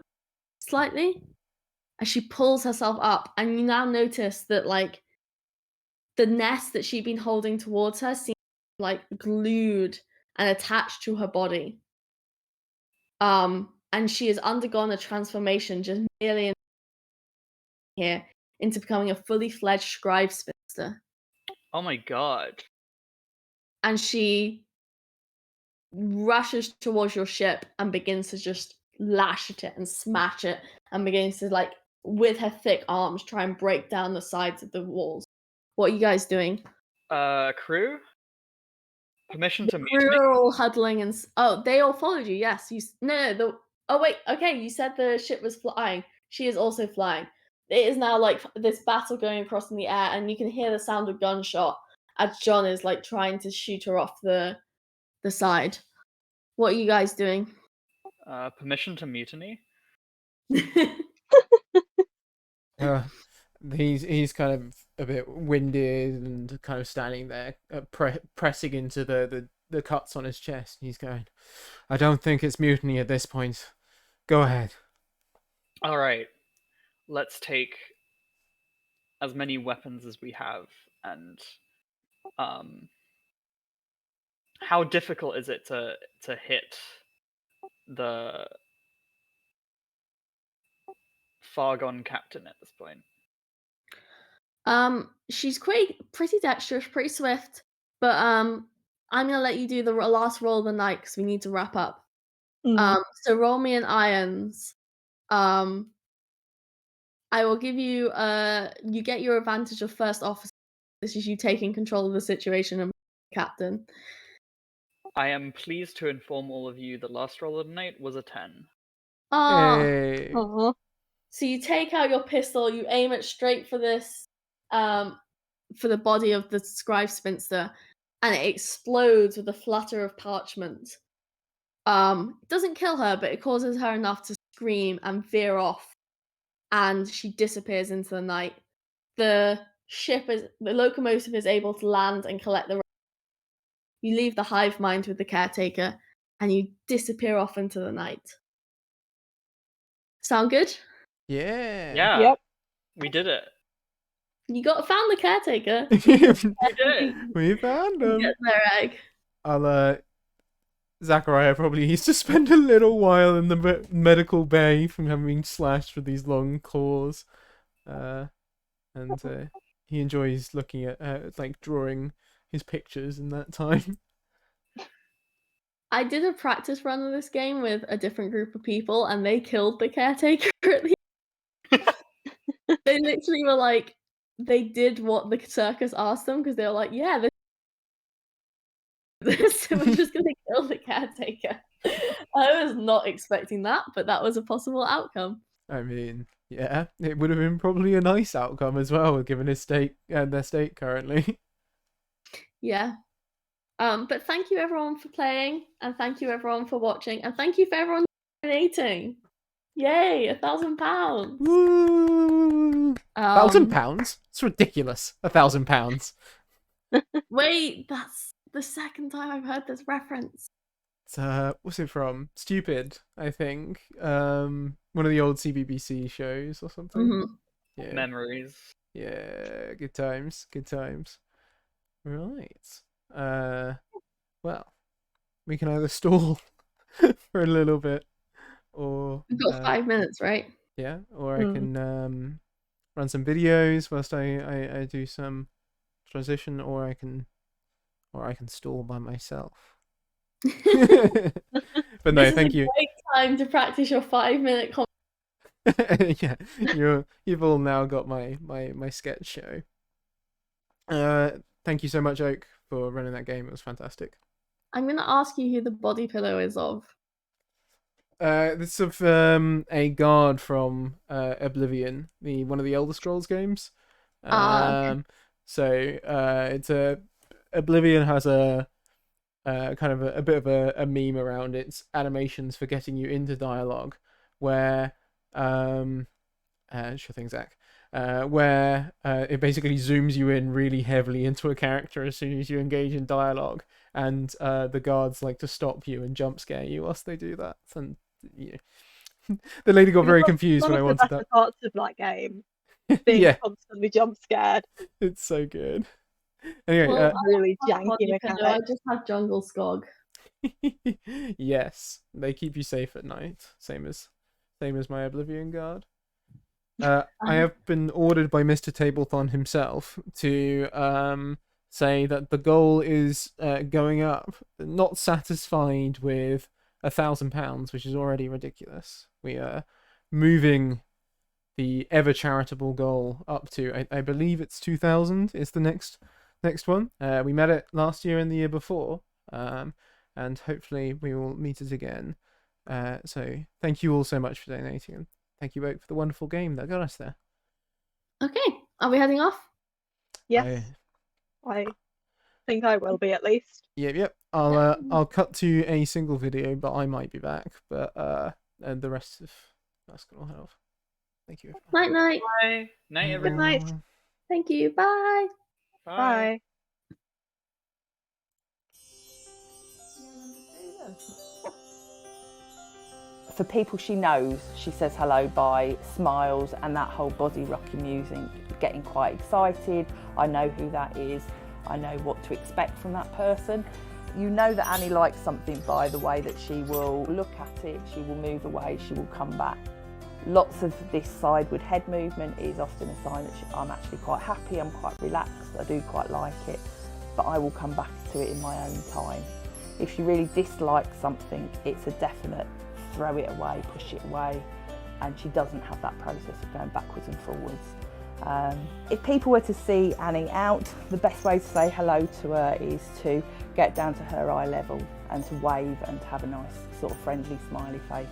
slightly as she pulls herself up, and you now notice that like the nest that she'd been holding towards her seems like glued and attached to her body. And she has undergone a transformation just merely in here into becoming a fully fledged scribe spinster. Oh my god. And she rushes towards your ship and begins to just lash at it and smash it and begins to, like, with her thick arms, try and break down the sides of the walls. What are you guys doing? Crew? Permission to meet Crew me? are all huddling and... Oh, they all followed you, yes. Oh, wait, okay, you said the ship was flying. She is also flying. It is now, like, this battle going across in the air, and you can hear the sound of gunshot as John is, like, trying to shoot her off the side. What are you guys doing? Permission to mutiny? He's kind of a bit winded and kind of standing there, pressing into the cuts on his chest. He's going, "I don't think it's mutiny at this point. Go ahead." All right, let's take as many weapons as we have, and how difficult is it to hit the far gone captain at this point? She's pretty dexterous, pretty swift, but I'm gonna let you do the last roll of the night because we need to wrap up. So roll me an irons. I will give you you get your advantage of first officer. This is you taking control of the situation and captain. I am pleased to inform all of you the last roll of the night was a 10. Hey. So you take out your pistol, you aim it straight for this, for the body of the scribe spinster, and it explodes with a flutter of parchment. It doesn't kill her, but it causes her enough to scream and veer off, and she disappears into the night. The locomotive is able to land and collect the. You leave the hive mind with the caretaker, and you disappear off into the night. Sound good? Yeah. Yeah. Yep. We did it. You found the caretaker. We did. We found him. Get their egg. Zachariah probably needs to spend a little while in the medical bay from having been slashed with these long claws. And he enjoys looking at, like, drawing his pictures in that time. I did a practice run of this game with a different group of people, and they killed the caretaker at the end. They literally were like, they did what the circus asked them, because they were like, yeah, so we're just going to kill the caretaker. I was not expecting that, but that was a possible outcome. I mean, yeah, it would have been probably a nice outcome as well, given his state and their state currently. Yeah. But thank you everyone for playing, and thank you everyone for watching, and thank you for everyone donating. Yay, £1,000. Woo! £1,000? It's ridiculous. £1,000. Wait, that's the second time I've heard this reference. It's what's it from? Stupid, I think. One of the old CBBC shows or something. Mm-hmm. Yeah. Memories. Yeah, good times. Good times. Right. Well, we can either stall for a little bit, or we've got 5 minutes, right? Yeah, or I can run some videos whilst I do some transition, or I can stall by myself. But no, thank you. Great time to practice your 5-minute. Yeah, you've all now got my sketch show. Thank you so much, Oak, for running that game. It was fantastic. I'm gonna ask you who the body pillow is of. This is of a guard from Oblivion, one of the Elder Scrolls games. Okay. So it's Oblivion has a kind of a bit of a meme around its animations for getting you into dialogue, where sure thing, Zach. Where it basically zooms you in really heavily into a character as soon as you engage in dialogue, and the guards like to stop you and jump scare you whilst they do that. And the lady got very confused when I wanted that. Parts of that game, being constantly jump scared. It's so good. Anyway, Well, really janky mechanics. I just have Jungle Skog. Yes, they keep you safe at night. Same as my Oblivion guard. I have been ordered by Mr. Tablethon himself to say that the goal is going up. Not satisfied with £1,000, which is already ridiculous. We are moving the ever charitable goal up to, I believe it's 2,000 is the next one. We met it last year and the year before, and hopefully we will meet it again. So thank you all so much for donating, and thank you, Oak, for the wonderful game that got us there. Okay, are we heading off? Yes, I think I will be, at least. Yep. I'll cut to a single video, but I might be back. But and the rest of us can all head off. Thank you. Night, night. Bye. Night, everyone. Good night. Thank you. Bye. Bye. For people she knows, she says hello by smiles and that whole body rocking music, getting quite excited. I know who that is. I know what to expect from that person. You know that Annie likes something by the way that she will look at it, she will move away, she will come back. Lots of this sideward head movement is often a sign that I'm actually quite happy, I'm quite relaxed, I do quite like it, but I will come back to it in my own time. If she really dislikes something, it's a definite throw it away, push it away, and she doesn't have that process of going backwards and forwards. If people were to see Annie out, the best way to say hello to her is to get down to her eye level and to wave and to have a nice sort of friendly smiley face.